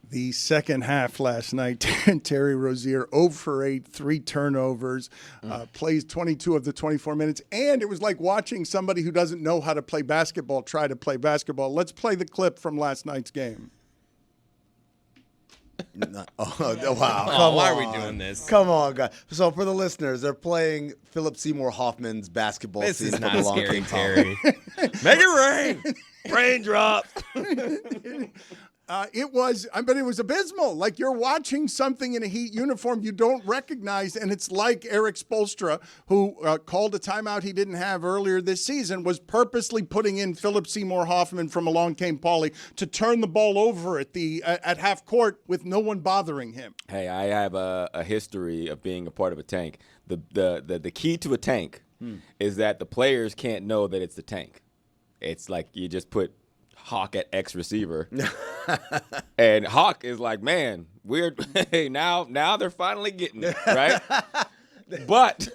The second half last night, Terry Rozier 0 for 8, 3 turnovers, plays 22 of the 24 minutes, and it was like watching somebody who doesn't know how to play basketball try to play basketball. Let's play the clip from last night's game. Wow. Why are we doing this? Come on, guys. So for the listeners, they're playing Philip Seymour Hoffman's basketball This scene is from not Along scary, Came Terry. Make it rain. Raindrop. It was abysmal. Like you're watching something in a Heat uniform you don't recognize, and it's like Eric Spoelstra, who called a timeout he didn't have earlier this season, was purposely putting in Philip Seymour Hoffman from Along Came Paulie to turn the ball over at half court with no one bothering him. Hey, I have a history of being a part of a tank. The key to a tank is that the players can't know that it's the tank. It's like you just put Hawk at X receiver. And Hawk is like, man, weird. Hey, now they're finally getting it, right? But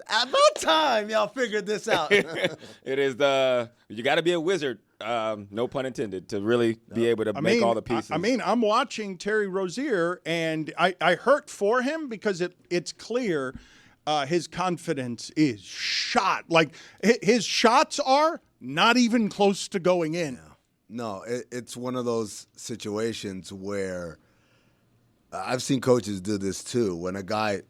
about time y'all figured this out. It is you got to be a wizard, no pun intended, to really be able to make all the pieces. I'm watching Terry Rozier, and I hurt for him because it's clear his confidence is shot. Like his shots are not even close to going in. No, it's one of those situations where I've seen coaches do this too. When a guy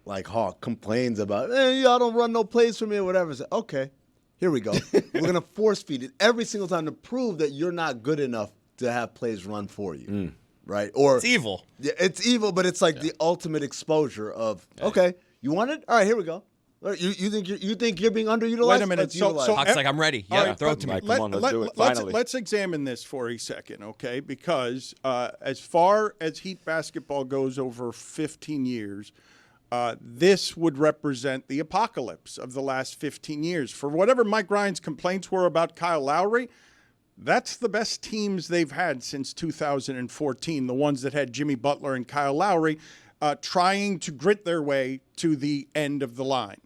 like Hawk complains about, y'all don't run no plays for me or whatever. Say, okay, here we go. We're going to force feed it every single time to prove that you're not good enough to have plays run for you. Right? Or It's evil. Yeah, it's evil, but it's like the ultimate exposure of, okay, you want it? All right, here we go. You think you're being underutilized? Wait a minute. So Hawk's like, I'm ready. Yeah, throw it to me. Come on, let's do it. Finally. Let's examine this for a second, okay? Because as far as Heat basketball goes over 15 years, this would represent the apocalypse of the last 15 years. For whatever Mike Ryan's complaints were about Kyle Lowry, that's the best teams they've had since 2014, the ones that had Jimmy Butler and Kyle Lowry trying to grit their way to the end of the line.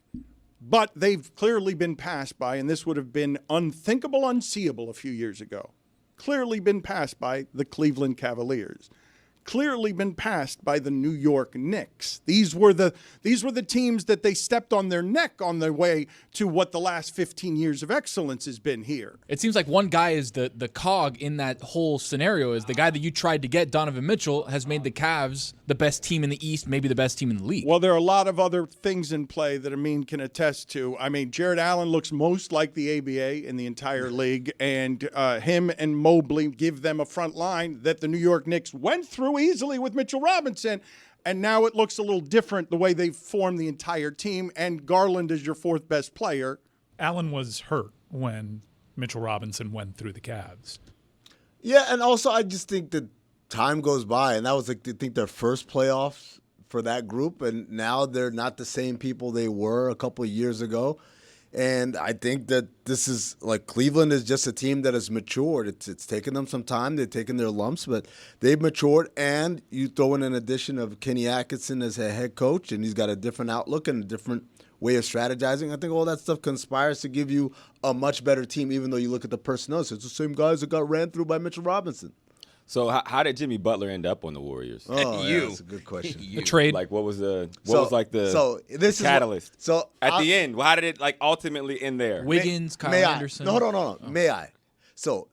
But they've clearly been passed by, and this would have been unthinkable, unseeable a few years ago. Clearly been passed by the Cleveland Cavaliers. Clearly been passed by the New York Knicks. These were the teams that they stepped on their neck on their way to what the last 15 years of excellence has been here. It seems like one guy is the cog in that whole scenario. Is the guy that you tried to get, Donovan Mitchell, has made the Cavs the best team in the East, maybe the best team in the league. Well, there are a lot of other things in play that Amin can attest to. I mean, Jared Allen looks most like the ABA in the entire league, and him and Mobley give them a front line that the New York Knicks went through easily with Mitchell Robinson, and now it looks a little different the way they've formed the entire team, and Garland is your fourth best player. Allen was hurt when Mitchell Robinson went through the Cavs. Yeah, and also I just think that time goes by, and that was, I think, their first playoffs for that group, and now they're not the same people they were a couple of years ago. And I think that this is like Cleveland is just a team that has matured. It's taken them some time. They've taken their lumps, but they've matured. And you throw in an addition of Kenny Atkinson as a head coach, and he's got a different outlook and a different way of strategizing. I think all that stuff conspires to give you a much better team, even though you look at the personnel. It's the same guys that got ran through by Mitchell Robinson. So how did Jimmy Butler end up on the Warriors? Oh, yeah, that's a good question. A trade. Like what was the catalyst? At the end, how did it ultimately end there? Wiggins, Kyle Anderson. No. Oh. May I? So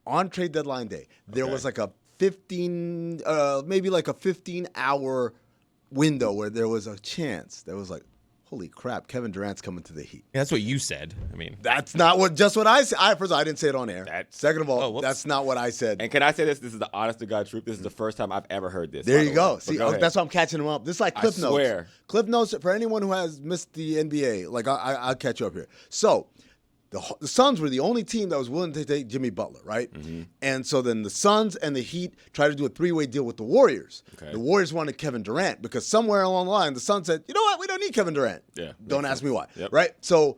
on trade deadline day, there was like a 15-hour window where there was a chance. There was like, holy crap, Kevin Durant's coming to the Heat. Yeah, that's what you said. I mean, that's not what I said. First of all, I didn't say it on air. Second of all, that's not what I said. And can I say this? This is the honest to God truth. This is the first time I've ever heard this. There you go. See, that's why I'm catching him up. This is like Cliff Notes. Swear. Cliff Notes for anyone who has missed the NBA. Like I'll catch you up here. So the Suns were the only team that was willing to take Jimmy Butler, right? Mm-hmm. And so then the Suns and the Heat tried to do a three-way deal with the Warriors. Okay. The Warriors wanted Kevin Durant because somewhere along the line, the Suns said, you know what? We don't need Kevin Durant. Yeah. Don't ask me why. Yep. Right? So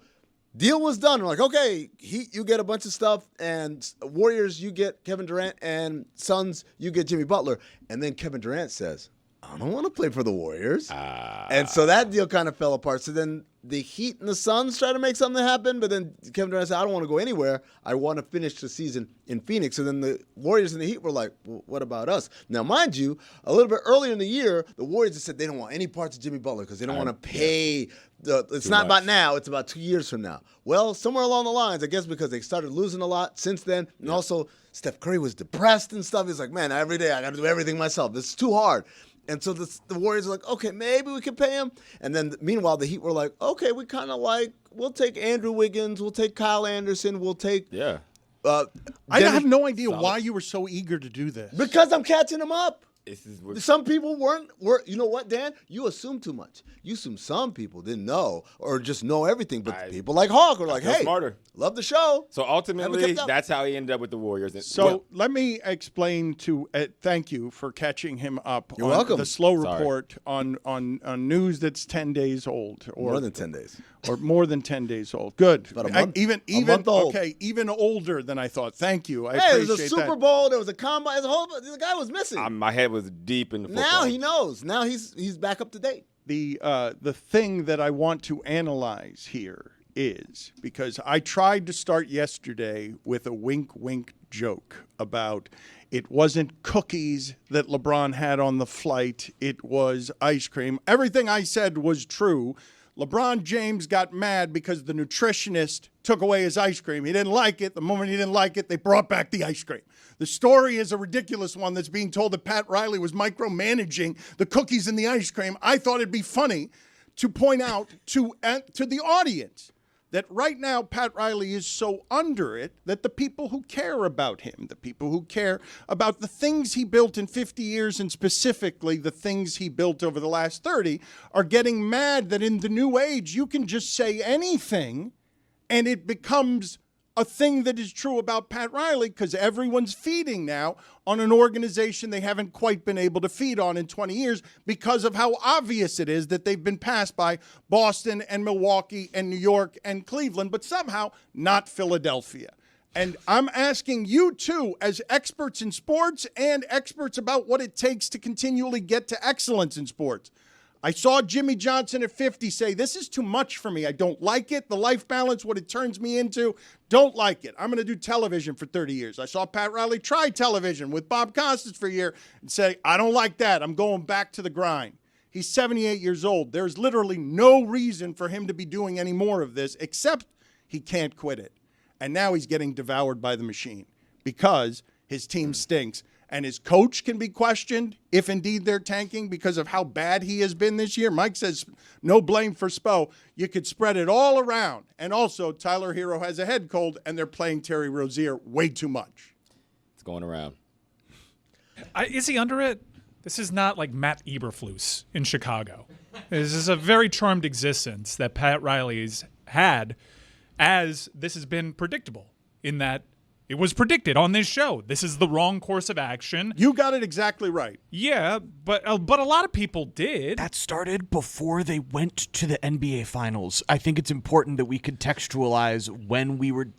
deal was done. We're like, okay, Heat, you get a bunch of stuff, and Warriors, you get Kevin Durant, and Suns, you get Jimmy Butler. And then Kevin Durant says, I don't want to play for the Warriors. And so that deal kind of fell apart. So then the Heat and the Suns tried to make something happen, but then Kevin Durant said, I don't want to go anywhere. I want to finish the season in Phoenix. So then the Warriors and the Heat were like, well, what about us? Now, mind you, a little bit earlier in the year, the Warriors said they don't want any parts of Jimmy Butler because they don't want to pay. It's not about now. It's about 2 years from now. Well, somewhere along the lines, I guess because they started losing a lot since then, and also Steph Curry was depressed and stuff. He's like, man, every day I got to do everything myself. This is too hard. And so the Warriors are like, okay, maybe we can pay him. And then meanwhile, the Heat were like, okay, we kind of like, we'll take Andrew Wiggins, we'll take Kyle Anderson, we'll take. Yeah. I have no idea why you were so eager to do this. Because I'm catching them up. What, Some people were. You know what, Dan? You assume too much. You assume some people didn't know or just know everything. But people like Hawk are like, hey, smarter. Love the show. So ultimately, that's how he ended up with the Warriors. So let me explain to. Thank you for catching him up. You're on welcome. The slow report on news that's 10 days old, or More than 10 days. or more than 10 days old. Good. About a month. Even month old. Okay, even older than I thought. Thank you. I Hey, there appreciate was a Super that. Bowl. There was a combine. The guy was missing. my head was deep in the football. Now he knows. Now he's back up to date. The thing that I want to analyze here is because I tried to start yesterday with a wink joke about it wasn't cookies that LeBron had on the flight, it was ice cream. Everything I said was true. LeBron James got mad because the nutritionist took away his ice cream. He didn't like it. The moment he didn't like it, they brought back the ice cream. The story is a ridiculous one that's being told that Pat Riley was micromanaging the cookies and the ice cream. I thought it'd be funny to point out to the audience that right now Pat Riley is so under it that the people who care about him, the people who care about the things he built in 50 years and specifically the things he built over the last 30 are getting mad that in the new age you can just say anything and it becomes a thing that is true about Pat Riley because everyone's feeding now on an organization they haven't quite been able to feed on in 20 years because of how obvious it is that they've been passed by Boston and Milwaukee and New York and Cleveland, but somehow not Philadelphia. And I'm asking you too, as experts in sports and experts about what it takes to continually get to excellence in sports. I saw Jimmy Johnson at 50 say, this is too much for me. I don't like it. The life balance, what it turns me into, don't like it. I'm going to do television for 30 years. I saw Pat Riley try television with Bob Costas for a year and say, I don't like that. I'm going back to the grind. He's 78 years old. There's literally no reason for him to be doing any more of this except he can't quit it. And now he's getting devoured by the machine because his team stinks. And his coach can be questioned if indeed they're tanking because of how bad he has been this year. Mike says no blame for Spo. You could spread it all around. And also, Tyler Hero has a head cold, and they're playing Terry Rozier way too much. It's going around. Is he under it? This is not like Matt Eberflus in Chicago. This is a very charmed existence that Pat Riley's had, as this has been predictable in that it was predicted on this show. This is the wrong course of action. You got it exactly right. Yeah, but a lot of people did. That started before they went to the NBA Finals. I think it's important that we contextualize when we were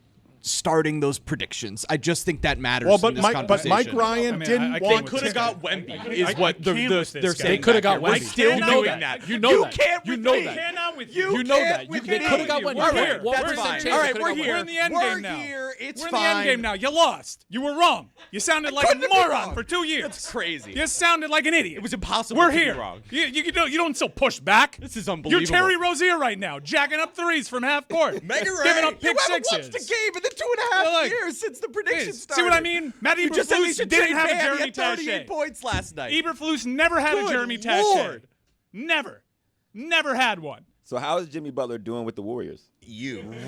starting those predictions. I just think that matters. Well, but in this Mike conversation. Ryan didn't want could to. have got Wemby is I what can't with they're this guy. saying. They Could have got back here. Wemby. I still You know know that. that. You know that. can't You with know me. that. Cannot with You know that. with They me. could have got Wemby. We're Okay, here. well, That's we're fine. saying All right, Chase we're could've got here. Wemby. We're in the end We're game now. here. It's We're in fine. the end game now. You lost. You were wrong. You sounded like a couldn't have been moron wrong. for 2 years. That's crazy. You sounded like an idiot. It was impossible We're to be here. wrong. You don't still push back. This is unbelievable. You're Terry Rozier right now, jacking up threes from half court, Mega Ray, giving up pick you haven't sixes. watched a game in the 2.5 Like, years since the prediction started. See what I mean? Matt You just said we Eberflus should didn't trade have a Bam. He Jeremy had 38 Taché. points last night. Eberflus never had a Good Jeremy Lord. Taché. Never had one. So how is Jimmy Butler doing with the Warriors?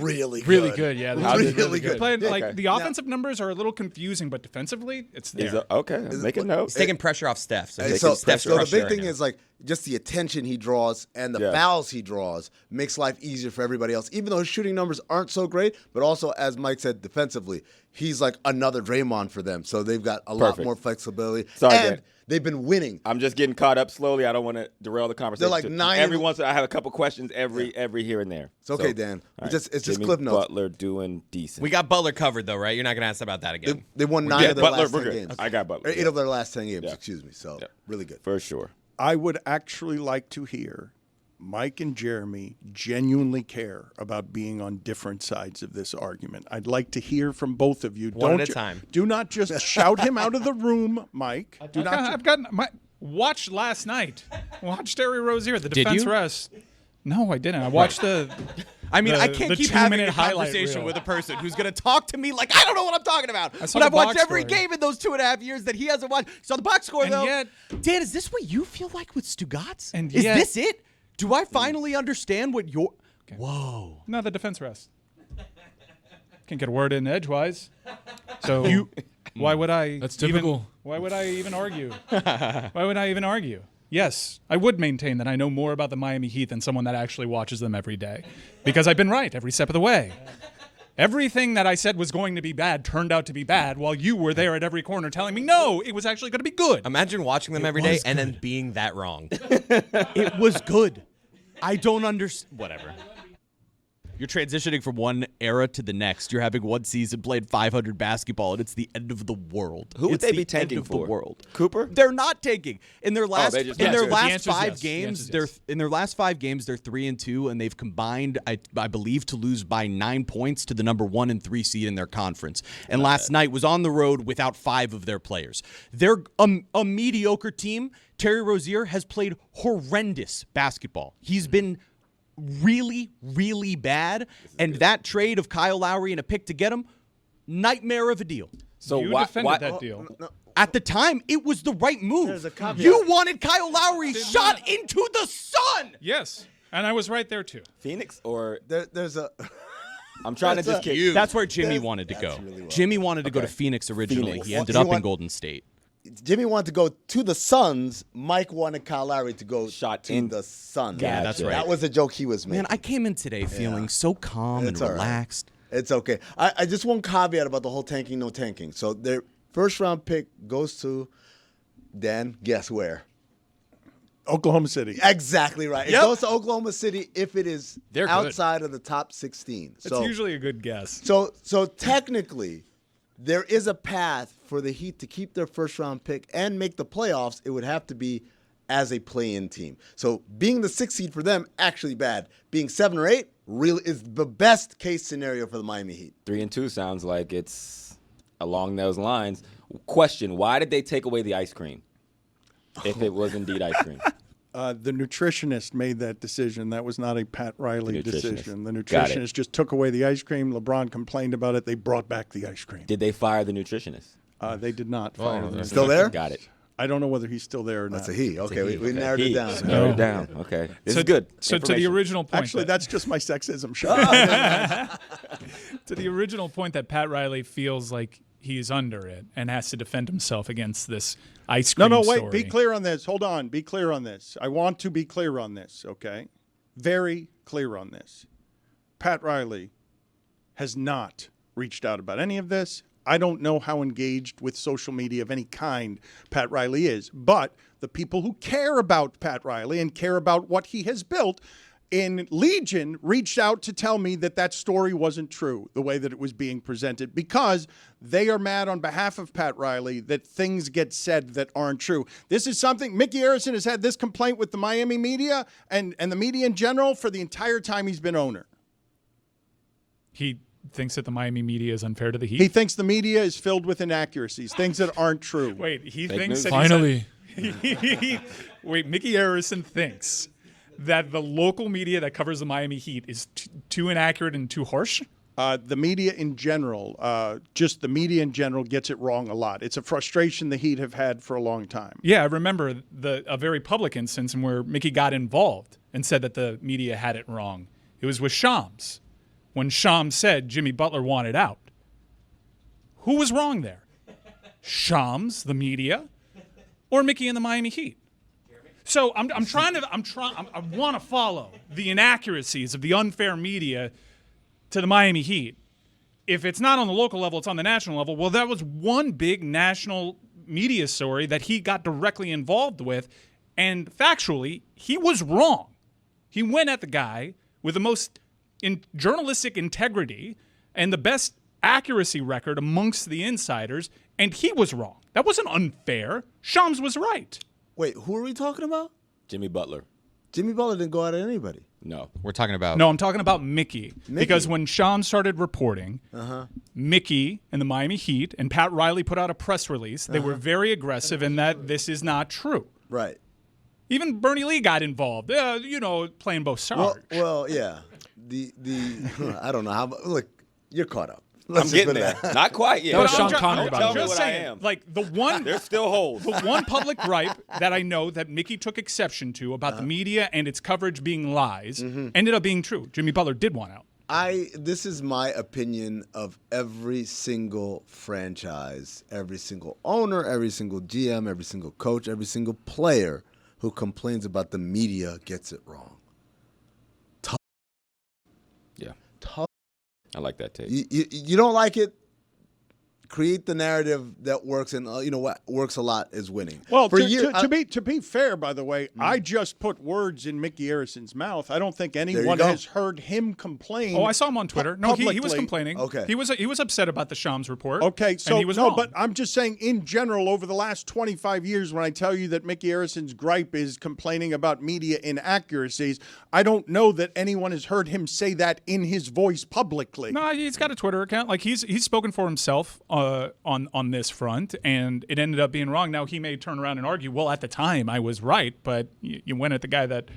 Really good. Really good, yeah. Really good. Played, Yeah. like Okay. the offensive numbers are a little confusing, but defensively, it's there. He's okay. Make a note. He's taking pressure off Steph. So, So, Steph's so the crushed big right thing now. is like just the attention he draws and the fouls he draws makes life easier for everybody else. Even though his shooting numbers aren't so great, but also as Mike said, defensively, he's like another Draymond for them. So they've got a lot more flexibility. Sorry, and Dan. they've been winning. I'm just getting caught up slowly. I don't want to derail the conversation. They're like 9 Every once in a while, I have a couple questions every here and there. It's okay, Dan. all It's just Jimmy Cliff Notes. Butler doing decent. we got Butler covered, though, right? You're not going to ask about that again. They won 9 of their Butler, last we're 10 good. games. I got Butler. Or 8 of their last 10 games, Yeah. excuse me. So Yeah. really good. For sure. I would actually like to hear Mike and Jeremy genuinely care about being on different sides of this argument. I'd like to hear from both of you. One at a time. Do not just shout him out of the room, Mike. I've got my watched last night. Watched Terry Rozier, the Did defense you? rest. No, I didn't. I watched the. I mean, I the can't keep having a 2-minute highlight conversation reel. with a person who's going to talk to me like I don't know what I'm talking about. saw But I've the watched box every score. game in those 2.5 years that he hasn't watched. Saw the box score, And though. yet- Dan, is this what you feel like with Stugotz? And is yet- this it? Do I finally understand what you're... Whoa. No, the defense rest. Can't get a word in edgewise. So why would I? That's even- typical. Why would I even argue? Why would I even argue? Yes, I would maintain that I know more about the Miami Heat than someone that actually watches them every day, because I've been right every step of the way. Everything that I said was going to be bad turned out to be bad, while you were there at every corner telling me, no, it was actually going to be good. Imagine watching them every day and then being that wrong. It was good. I don't understand. Whatever. You're transitioning from one era to the next. You're having one season played 500 basketball, and it's the end of the world. Who would It's they the be tanking end of for? the world. Cooper? They're not tanking. In their last they just- in Yes, their the last answer's 5 yes. The games, answer's they're yes. in their last 5 games, they're 3-2, and they've combined, I believe, to lose by 9 points to the number 1 and 3 seed in their conference. And last night was on the road without 5 of their players. They're a mediocre team. Terry Rozier has played horrendous basketball. He's been really, really bad. And that trade of Kyle Lowry and a pick to get him, nightmare of a deal. So you why? defended that deal. At the time, it was the right move. There's a caveat. You wanted Kyle Lowry shot into the sun. Yes, and I was right there too. Phoenix or There's a I'm trying to just kick. That's where Jimmy wanted to go. really well. Jimmy wanted to go to Phoenix originally. Phoenix. He ended He up in want- Golden State. Jimmy wanted to go to the Suns. Mike wanted Kyle Lowry to go Shot to in- the Suns. Yeah, that's right. That was a joke he was making. Man, I came in today feeling so calm It's and all right. relaxed. It's okay. I just one caveat about the whole tanking, no tanking. So their first round pick goes to Dan. Guess where? Oklahoma City. Exactly right. Yep. It goes to Oklahoma City if it is They're good. outside of the top 16. It's So usually a good guess. So technically, there is a path for the Heat to keep their first round pick and make the playoffs. It would have to be as a play-in team. So being the 6th seed for them, actually bad. Being 7 or 8 really is the best case scenario for the Miami Heat. 3-2 sounds like it's along those lines. Question: why did they take away the ice cream? If it was indeed ice cream. The nutritionist made that decision. That was not a Pat Riley The nutritionist. decision. The Got it. nutritionist just took away the ice cream. LeBron complained about it. They brought back the ice cream. Did they fire the nutritionist? They did not fire them. Still there? Got it. I don't know whether he's still there or not. That's a he. Okay, we Okay. narrowed He. it down. Narrowed it down. Okay. This is good. So to the Information. original point. Actually, that- that's just my sexism show. to the original point that Pat Riley feels like he's under it and has to defend himself against this ice cream No, wait. story. Be clear on this. Hold on. Be clear on this. I want to be clear on this, okay? Very clear on this. Pat Riley has not reached out about any of this. I don't know how engaged with social media of any kind Pat Riley is, but the people who care about Pat Riley and care about what he has built in Legion reached out to tell me that that story wasn't true, the way that it was being presented, because they are mad on behalf of Pat Riley that things get said that aren't true. This is something, Mickey Arison has had this complaint with the Miami media and the media in general for the entire time he's been owner. He thinks that the Miami media is unfair to the Heat. He thinks the media is filled with inaccuracies, things that aren't true. Wait, he Fake thinks news. that Finally. Wait, Mickey Arison thinks that the local media that covers the Miami Heat is too inaccurate and too harsh? The media in general, just the media in general gets it wrong a lot. It's a frustration the Heat have had for a long time. Yeah, I remember a very public instance where Mickey got involved and said that the media had it wrong. It was with Shams, when Shams said Jimmy Butler wanted out. Who was wrong there? Shams, the media, or Mickey and the Miami Heat? So I want to follow the inaccuracies of the unfair media to the Miami Heat. If it's not on the local level, it's on the national level. Well, that was one big national media story that he got directly involved with, and factually, he was wrong. He went at the guy with the most journalistic integrity and the best accuracy record amongst the insiders, and he was wrong. That wasn't unfair. Shams was right. Wait, who are we talking about? Jimmy Butler. Jimmy Butler didn't go out at anybody. No. We're talking about No, I'm talking about Mickey. Because when Sean started reporting, Mickey and the Miami Heat and Pat Riley put out a press release. They were very aggressive in that this is not true. Right. Even Bernie Lee got involved, playing both sides. Well, yeah. The I don't know how. Look, you're caught up. I'm getting there. Not quite yet. That was But Sean Connery, by the I'm way. just saying, like the one, There's still holes. the one public gripe that I know that Mickey took exception to about the media and its coverage being lies ended up being true. Jimmy Butler did want out. This is my opinion of every single franchise, every single owner, every single GM, every single coach, every single player who complains about the media gets it wrong. Yeah. Tough. I like that take. You don't like it? Create the narrative that works, and you know what works a lot is winning. Well, For to be fair, by the way, I just put words in Mickey Arison's mouth. I don't think anyone go. has heard him complain. Oh, I saw him on Twitter. No, he was publicly. complaining. Okay. He was upset about the Shams report. Okay, so and he was no, wrong. but I'm just saying in general, over the last 25 years, when I tell you that Mickey Arison's gripe is complaining about media inaccuracies, I don't know that anyone has heard him say that in his voice publicly. No, he's got a Twitter account. Like he's spoken for himself on this front, and it ended up being wrong. Now he may turn around and argue, well, at the time I was right, but you went at the guy that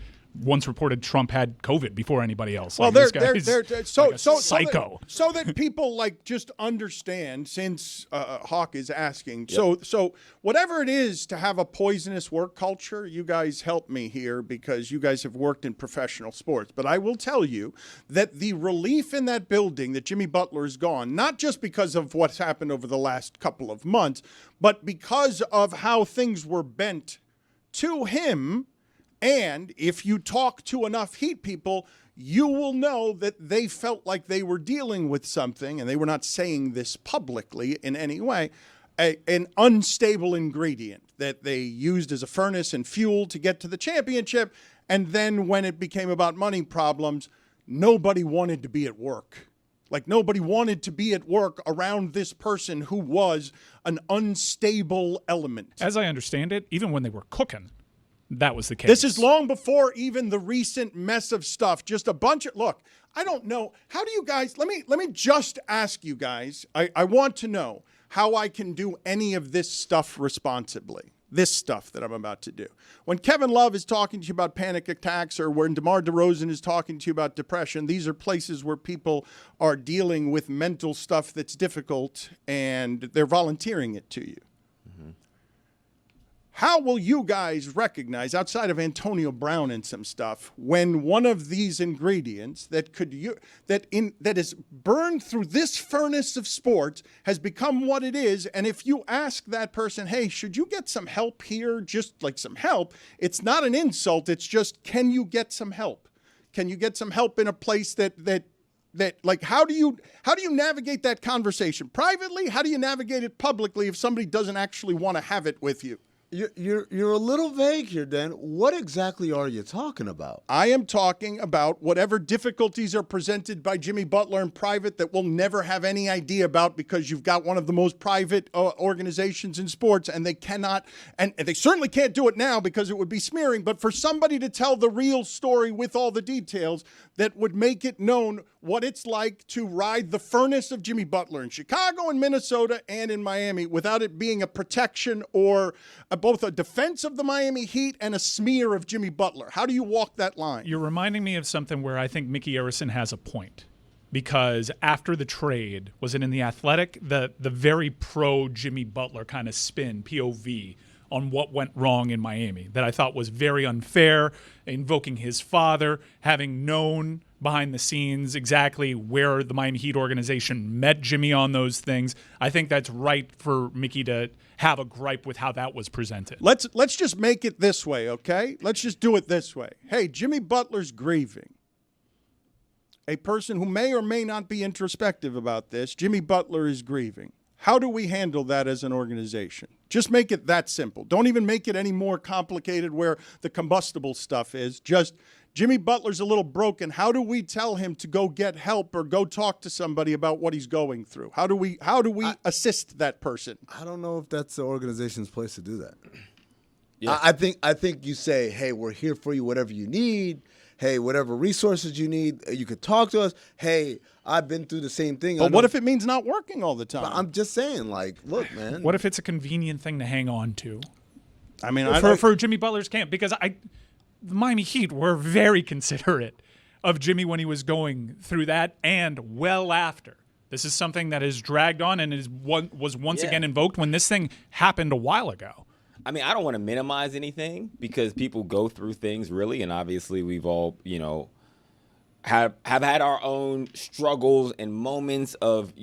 once reported Trump had COVID before anybody else. Well, like, they're like a psycho. So that people like just understand, since Hawk is asking. So whatever it is to have a poisonous work culture, you guys help me here because you guys have worked in professional sports. But I will tell you that the relief in that building that Jimmy Butler is gone, not just because of what's happened over the last couple of months, but because of how things were bent to him. And if you talk to enough Heat people, you will know that they felt like they were dealing with something, and they were not saying this publicly in any way, an unstable ingredient that they used as a furnace and fuel to get to the championship. And then when it became about money problems, nobody wanted to be at work. Like nobody wanted to be at work around this person who was an unstable element. As I understand it, even when they were cooking, that was the case. This is long before even the recent mess of stuff. Just a bunch of look. I don't know. How do you guys? Let me just ask you guys. I want to know how I can do any of this stuff responsibly. This stuff that I'm about to do. When Kevin Love is talking to you about panic attacks, or when DeMar DeRozan is talking to you about depression, these are places where people are dealing with mental stuff that's difficult, and they're volunteering it to you. How will you guys recognize, outside of Antonio Brown and some stuff, when one of these ingredients that is burned through this furnace of sports has become what it is? And if you ask that person, hey, should you get some help here, just like some help, it's not an insult. It's just, can you get some help? Can you get some help in a place that like, how do you navigate that conversation privately? How do you navigate it publicly if somebody doesn't actually want to have it with you? You're a little vague here, Dan. What exactly are you talking about? I am talking about whatever difficulties are presented by Jimmy Butler in private that we'll never have any idea about, because you've got one of the most private organizations in sports, and they cannot, and they certainly can't do it now because it would be smearing, but for somebody to tell the real story with all the details that would make it known what it's like to ride the furnace of Jimmy Butler in Chicago and Minnesota and in Miami without it being a protection or both a defense of the Miami Heat and a smear of Jimmy Butler. How do you walk that line? You're reminding me of something where I think Mickey Arison has a point. Because after the trade, was it in The Athletic, the very pro Jimmy Butler kind of spin, POV, on what went wrong in Miami that I thought was very unfair, invoking his father, having known behind the scenes exactly where the Miami Heat organization met Jimmy on those things. I think that's right for Mickey to have a gripe with how that was presented. Let's just make it this way, okay? Let's just do it this way. Hey, Jimmy Butler's grieving. A person who may or may not be introspective about this, Jimmy Butler is grieving. How do we handle that as an organization? Just make it that simple. Don't even make it any more complicated where the combustible stuff is. Just Jimmy Butler's a little broken. How do we tell him to go get help or go talk to somebody about what he's going through? How do we assist that person? I don't know if that's the organization's place to do that. Yeah. I think you say, hey, we're here for you, whatever you need. Hey, whatever resources you need, you could talk to us. Hey, I've been through the same thing. But what if it means not working all the time? I'm just saying, like, look, man. What if it's a convenient thing to hang on to? I mean, For Jimmy Butler's camp, because the Miami Heat were very considerate of Jimmy when he was going through that and well after. This is something that is dragged on and was once again invoked when this thing happened a while ago. I mean, I don't want to minimize anything because people go through things really, and obviously we've all, have had our own struggles and moments of,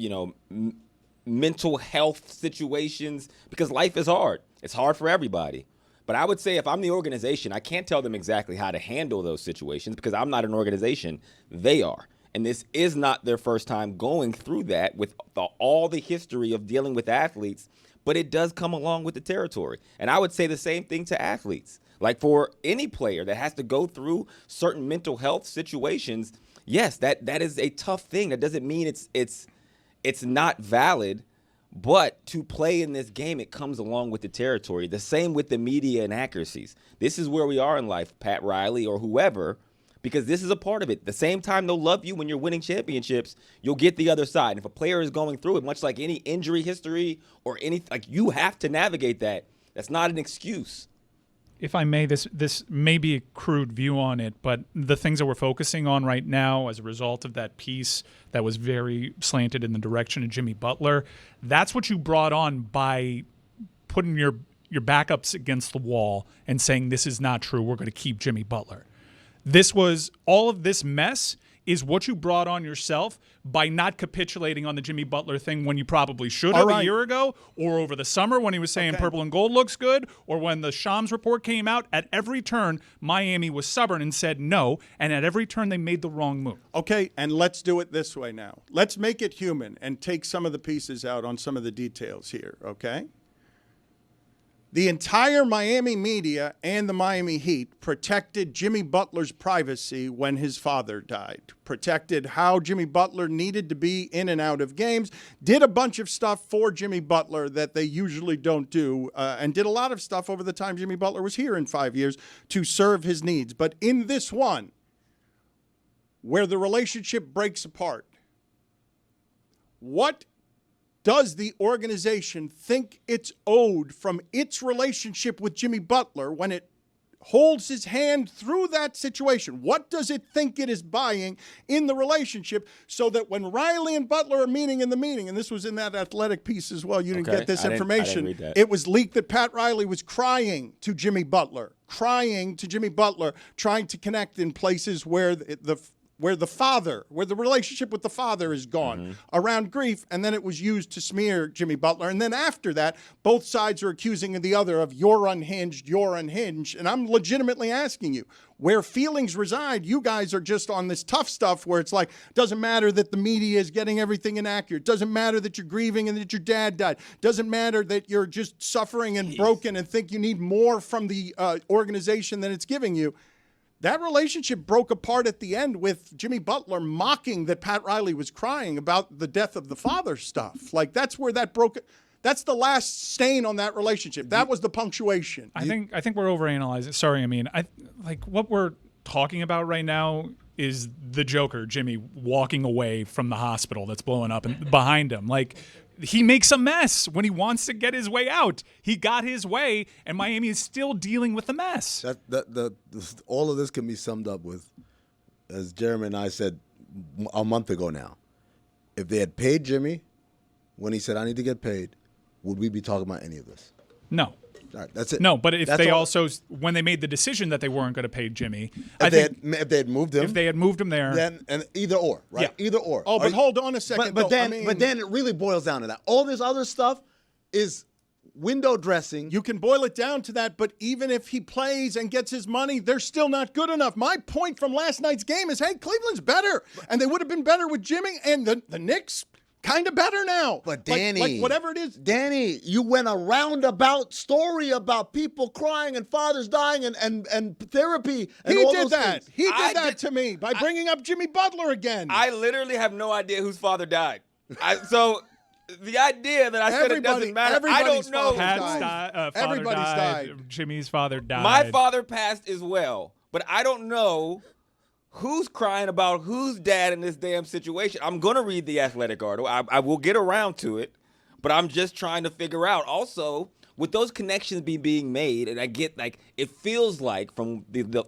mental health situations because life is hard. It's hard for everybody. But I would say if I'm the organization, I can't tell them exactly how to handle those situations because I'm not an organization. They are. And this is not their first time going through that with all the history of dealing with athletes. But it does come along with the territory. And I would say the same thing to athletes. Like for any player that has to go through certain mental health situations, yes, that is a tough thing. That doesn't mean it's not valid. But to play in this game, it comes along with the territory. The same with the media inaccuracies. This is where we are in life, Pat Riley or whoever, because this is a part of it. The same time they'll love you when you're winning championships, you'll get the other side. And if a player is going through it, much like any injury history or anything, like you have to navigate that. That's not an excuse. If I may, this may be a crude view on it, but the things that we're focusing on right now as a result of that piece that was very slanted in the direction of Jimmy Butler, that's what you brought on by putting your backups against the wall and saying this is not true, we're going to keep Jimmy Butler. This was all of this mess is what you brought on yourself by not capitulating on the Jimmy Butler thing when you probably should have a year ago, or over the summer when he was saying purple and gold looks good, or when the Shams report came out. At every turn, Miami was stubborn and said no, and at every turn they made the wrong move. Okay, and let's do it this way now. Let's make it human and take some of the pieces out on some of the details here, okay? The entire Miami media and the Miami Heat protected Jimmy Butler's privacy when his father died, protected how Jimmy Butler needed to be in and out of games, did a bunch of stuff for Jimmy Butler that they usually don't do, and did a lot of stuff over the time Jimmy Butler was here in 5 years to serve his needs. But in this one, where the relationship breaks apart, what does the organization think it's owed from its relationship with Jimmy Butler when it holds his hand through that situation? What does it think it is buying in the relationship so that when Riley and Butler are meeting in the meeting, and this was in that Athletic piece as well, you didn't get this information. I didn't read that. It was leaked that Pat Riley was crying to Jimmy Butler, trying to connect in places where the relationship with the father is gone around grief, and then it was used to smear Jimmy Butler. And then after that, both sides are accusing the other of you're unhinged. And I'm legitimately asking you, where feelings reside, you guys are just on this tough stuff where it's like, doesn't matter that the media is getting everything inaccurate. Doesn't matter that you're grieving and that your dad died. Doesn't matter that you're just suffering and broken and think you need more from the organization than it's giving you. That relationship broke apart at the end with Jimmy Butler mocking that Pat Riley was crying about the death of the father stuff. Like, that's where that broke. That's the last stain on that relationship. That was the punctuation. I think we're overanalyzing. Sorry, what we're talking about right now is the Joker, Jimmy, walking away from the hospital that's blowing up and behind him. Like, he makes a mess when he wants to get his way out. He got his way, and Miami is still dealing with the mess. All of this can be summed up with, as Jeremy and I said a month ago now, if they had paid Jimmy when he said, I need to get paid, would we be talking about any of this? No. All right, that's it. No, but when they made the decision that they weren't going to pay Jimmy, if they had moved him, if they had moved him there, then and either or, right? Yeah. Either or. Oh, but hold on a second. But then it really boils down to that. All this other stuff is window dressing. You can boil it down to that, but even if he plays and gets his money, they're still not good enough. My point from last night's game is, hey, Cleveland's better, and they would have been better with Jimmy, and the Knicks kind of better now. But Danny, like whatever it is. Danny, you went a roundabout story about people crying and fathers dying and therapy. And He all did those that. things. He did that to me by bringing up Jimmy Butler again. I literally have no idea whose father died. the idea that I said it doesn't matter, I don't know. Everybody's Father Everybody's died. died. Jimmy's father died. My father passed as well, but I don't know who's crying about whose dad in this damn situation. I'm going to read the Athletic article. I will get around to it, but I'm just trying to figure out. Also, with those connections being made, and I get like, it feels like from the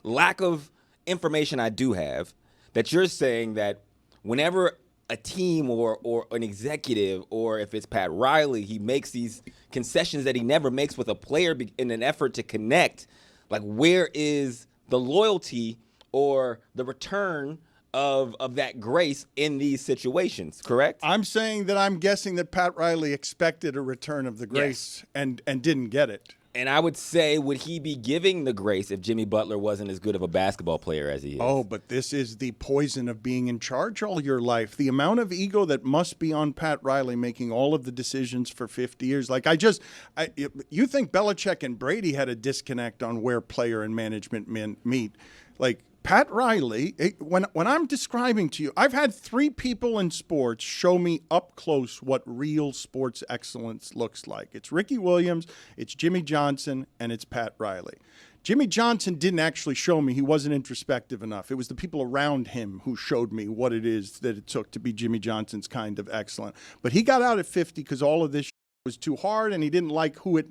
lack of information I do have, that you're saying that whenever a team or an executive, or if it's Pat Riley, he makes these concessions that he never makes with a player in an effort to connect, like where is the loyalty or the return of that grace in these situations, correct? I'm saying that I'm guessing that Pat Riley expected a return of the grace and didn't get it. And I would say, would he be giving the grace if Jimmy Butler wasn't as good of a basketball player as he is? Oh, but this is the poison of being in charge all your life. The amount of ego that must be on Pat Riley making all of the decisions for 50 years. Like, you think Belichick and Brady had a disconnect on where player and management meet. Like, Pat Riley, when I'm describing to you, I've had 3 people in sports show me up close what real sports excellence looks like. It's Ricky Williams, it's Jimmy Johnson, and it's Pat Riley. Jimmy Johnson didn't actually show me. He wasn't introspective enough. It was the people around him who showed me what it is that it took to be Jimmy Johnson's kind of excellent. But he got out at 50 because all of this was too hard, and he didn't like who it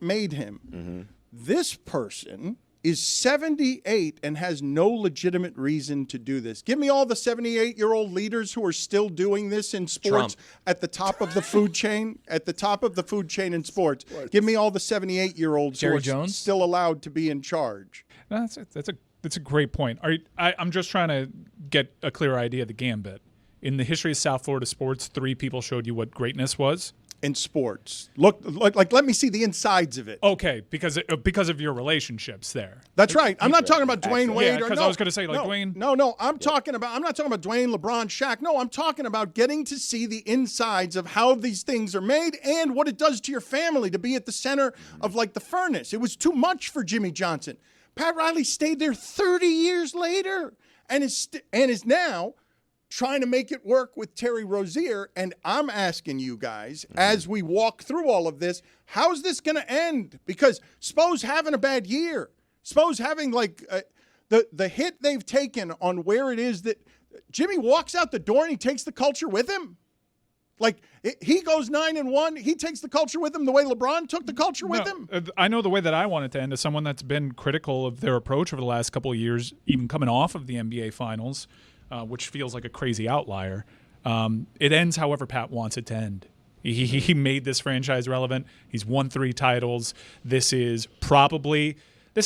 made him. Mm-hmm. This person is 78 and has no legitimate reason to do this. Give me all the 78-year-old leaders who are still doing this in sports at the top of the food chain, in sports. Give me all the 78-year-olds who are still allowed to be in charge. That's a great point. I'm just trying to get a clear idea of the gambit. In the history of South Florida sports, 3 people showed you what greatness was. In sports, look, let me see the insides of it. Okay, because of your relationships there. That's right. I'm not talking about Dwayne Wade. Yeah, because I was going to say Dwayne. No. I'm not talking about Dwayne, LeBron, Shaq. No, I'm talking about getting to see the insides of how these things are made and what it does to your family to be at the center of like the furnace. It was too much for Jimmy Johnson. Pat Riley stayed there 30 years later and is now trying to make it work with Terry Rozier. And I'm asking you guys, as we walk through all of this, how's this going to end? Because Spo's having a bad year. Spo's having like the hit they've taken on where it is that Jimmy walks out the door and he takes the culture with him. Like, he goes 9-1. He takes the culture with him the way LeBron took the culture with him. I know the way that I want it to end as someone that's been critical of their approach over the last couple of years, even coming off of the NBA Finals, which feels like a crazy outlier. It ends however Pat wants it to end. He made this franchise relevant. He's won 3 titles. This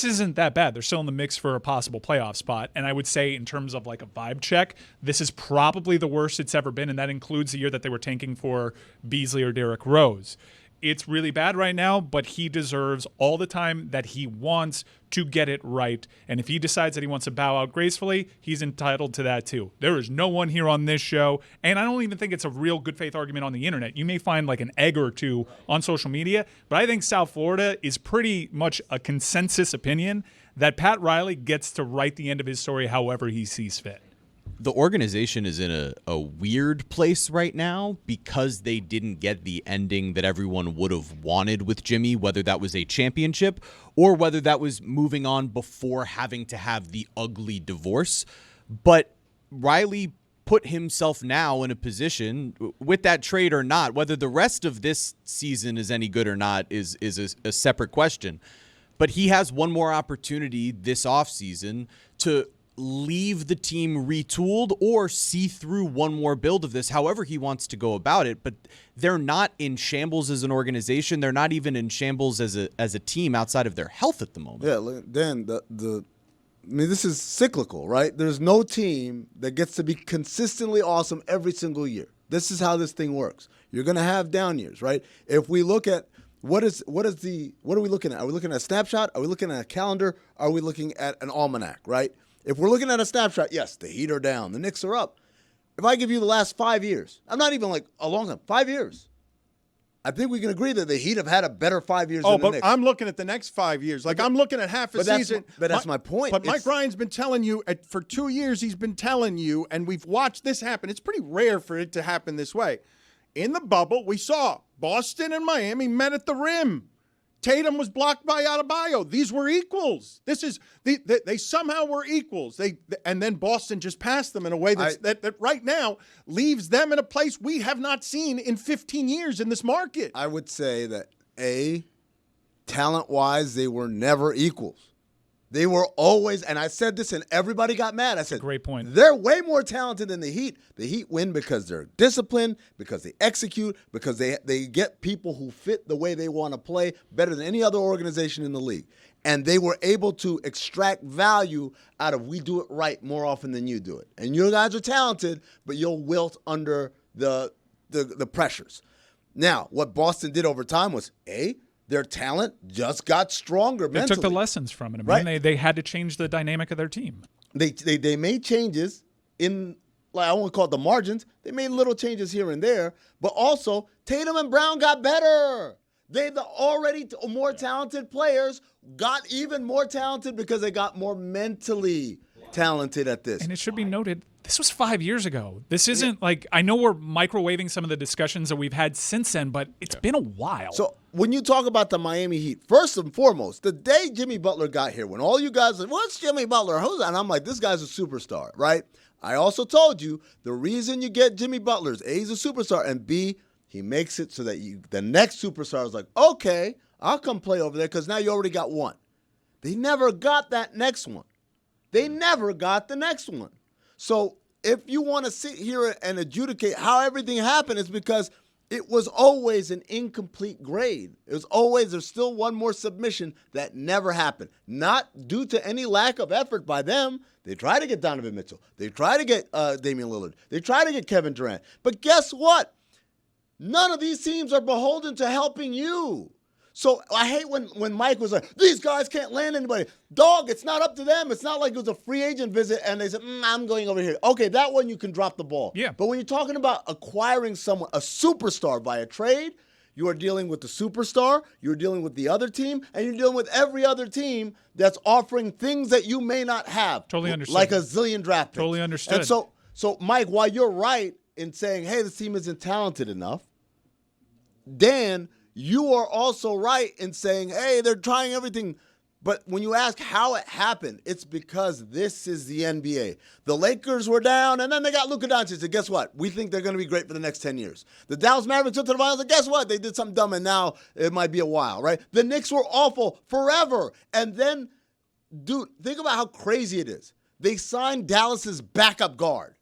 isn't that bad. They're still in the mix for a possible playoff spot. And I would say in terms of like a vibe check, this is probably the worst it's ever been. And that includes the year that they were tanking for Beasley or Derrick Rose. It's really bad right now, but he deserves all the time that he wants to get it right. And if he decides that he wants to bow out gracefully, he's entitled to that too. There is no one here on this show, and I don't even think it's a real good faith argument on the internet. You may find like an egg or 2 on social media, but I think South Florida is pretty much a consensus opinion that Pat Riley gets to write the end of his story however he sees fit. The organization is in a weird place right now because they didn't get the ending that everyone would have wanted with Jimmy, whether that was a championship or whether that was moving on before having to have the ugly divorce. But Riley put himself now in a position, with that trade or not, whether the rest of this season is any good or not is a separate question. But he has one more opportunity this offseason to leave the team retooled or see through one more build of this, however he wants to go about it. But they're not in shambles as an organization. They're not even in shambles as a team outside of their health at the moment. Yeah, Dan, this is cyclical, right? There's no team that gets to be consistently awesome every single year. This is how this thing works. You're going to have down years, right? If we look at what are we looking at? Are we looking at a snapshot? Are we looking at a calendar? Are we looking at an almanac, right? If we're looking at a snapshot, yes, the Heat are down. The Knicks are up. If I give you the last 5 years, I'm not even like a long time, 5 years. I think we can agree that the Heat have had a better 5 years Oh, than the but Knicks. I'm looking at the next 5 years. Like, I'm looking at half a season. But that's my point. But Mike Ryan's been telling you, for 2 years, he's been telling you, and we've watched this happen. It's pretty rare for it to happen this way. In the bubble, we saw Boston and Miami met at the rim. Tatum was blocked by Adebayo. These were equals. They somehow were equals. And then Boston just passed them in a way that right now leaves them in a place we have not seen in 15 years in this market. I would say that talent-wise, they were never equals. They were always, and I said this and everybody got mad. I said, great point. They're way more talented than the Heat. The Heat win because they're disciplined, because they execute, because they get people who fit the way they want to play better than any other organization in the league. And they were able to extract value out of we do it right more often than you do it. And you guys are talented, but you'll wilt under the pressures. Now, what Boston did over time was, their talent just got stronger mentally. They took the lessons from it. I mean, Right. they had to change the dynamic of their team. They made changes in, like, I won't call it the margins. They made little changes here and there. But also, Tatum and Brown got better. The already more talented players got even more talented because they got more mentally talented at this. And it should be noted, this was 5 years ago. This isn't like, I know we're microwaving some of the discussions that we've had since then, but it's been a while. So when you talk about the Miami Heat, first and foremost, the day Jimmy Butler got here, when all you guys said, what's Jimmy Butler? Who's that? And I'm like, this guy's a superstar, right? I also told you the reason you get Jimmy Butler is A, he's a superstar, and B, he makes it so that the next superstar is like, okay, I'll come play over there because now you already got one. They never got that next one. They never got the next one. So if you want to sit here and adjudicate how everything happened, it's because it was always an incomplete grade. It was always, there's still one more submission that never happened. Not due to any lack of effort by them. They tried to get Donovan Mitchell. They tried to get Damian Lillard. They tried to get Kevin Durant. But guess what? None of these teams are beholden to helping you. So I hate when Mike was like, these guys can't land anybody. Dog, it's not up to them. It's not like it was a free agent visit and they said, I'm going over here. Okay, that one you can drop the ball. Yeah. But when you're talking about acquiring someone, a superstar via trade, you are dealing with the superstar, you're dealing with the other team, and you're dealing with every other team that's offering things that you may not have. Totally understood. Like a zillion draft picks. Totally understood. And so Mike, while you're right in saying, hey, this team isn't talented enough, Dan, you are also right in saying, hey, they're trying everything. But when you ask how it happened, it's because this is the NBA. The Lakers were down, and then they got Luka Doncic. And guess what? We think they're going to be great for the next 10 years. The Dallas Mavericks went to the finals, and guess what? They did something dumb, and now it might be a while, right? The Knicks were awful forever. And then, dude, think about how crazy it is. They signed Dallas's backup guard,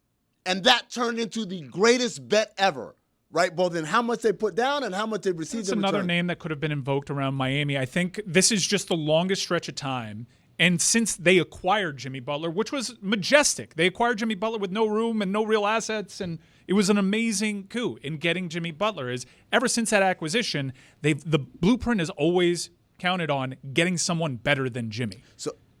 and that turned into the greatest bet ever. Right, both in how much they put down and how much they received in return. Another name that could have been invoked around Miami. I think this is just the longest stretch of time. And since they acquired Jimmy Butler, which was majestic, they acquired Jimmy Butler with no room and no real assets, and it was an amazing coup in getting Jimmy Butler. Is ever since that acquisition, the blueprint has always counted on getting someone better than Jimmy.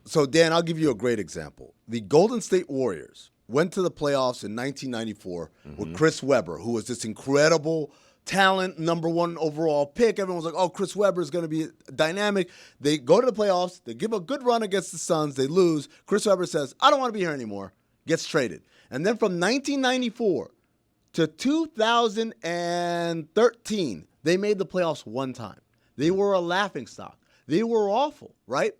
So Dan, I'll give you a great example. The Golden State Warriors went to the playoffs in 1994 with Chris Webber, who was this incredible talent, number one overall pick. Everyone was like, oh, Chris Webber is going to be dynamic. They go to the playoffs. They give a good run against the Suns. They lose. Chris Webber says, I don't want to be here anymore. Gets traded. And then from 1994 to 2013, they made the playoffs one time. They were a laughingstock. They were awful, right?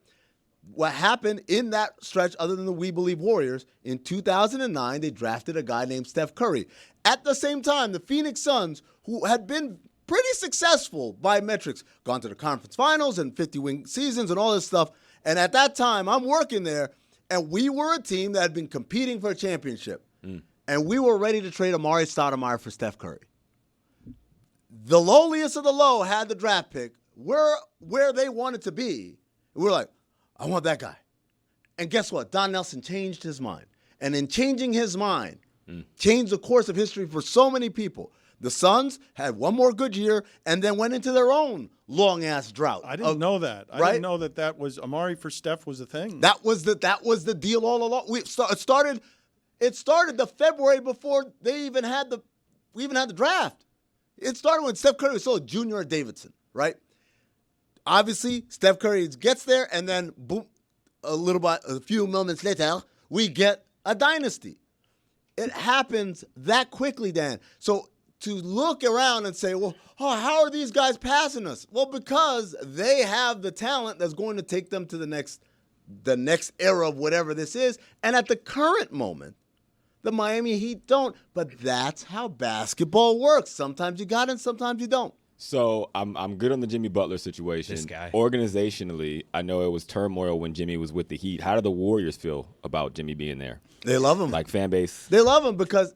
What happened in that stretch, other than the We Believe Warriors, in 2009, they drafted a guy named Steph Curry. At the same time, the Phoenix Suns, who had been pretty successful by metrics, gone to the conference finals and 50-win seasons and all this stuff. And at that time, I'm working there, and we were a team that had been competing for a championship. And we were ready to trade Amari Stoudemire for Steph Curry. The lowliest of the low had the draft pick. We're where they wanted to be. And we're like, I want that guy. And guess what? Don Nelson changed his mind. And in changing his mind, changed the course of history for so many people. The Suns had one more good year and then went into their own long-ass drought. I didn't know that. I didn't know that was Amari for Steph was a thing. That was the deal all along. It started the February before we even had the draft. It started when Steph Curry was still a junior at Davidson, right? Obviously, Steph Curry gets there, and then boom, a few moments later, we get a dynasty. It happens that quickly, Dan. So to look around and say, well, how are these guys passing us? Well, because they have the talent that's going to take them to the next era of whatever this is. And at the current moment, the Miami Heat don't. But that's how basketball works. Sometimes you got it, and sometimes you don't. So I'm good on the Jimmy Butler situation. This guy. Organizationally, I know it was turmoil when Jimmy was with the Heat. How do the Warriors feel about Jimmy being there? They love him. Like fan base? They love him because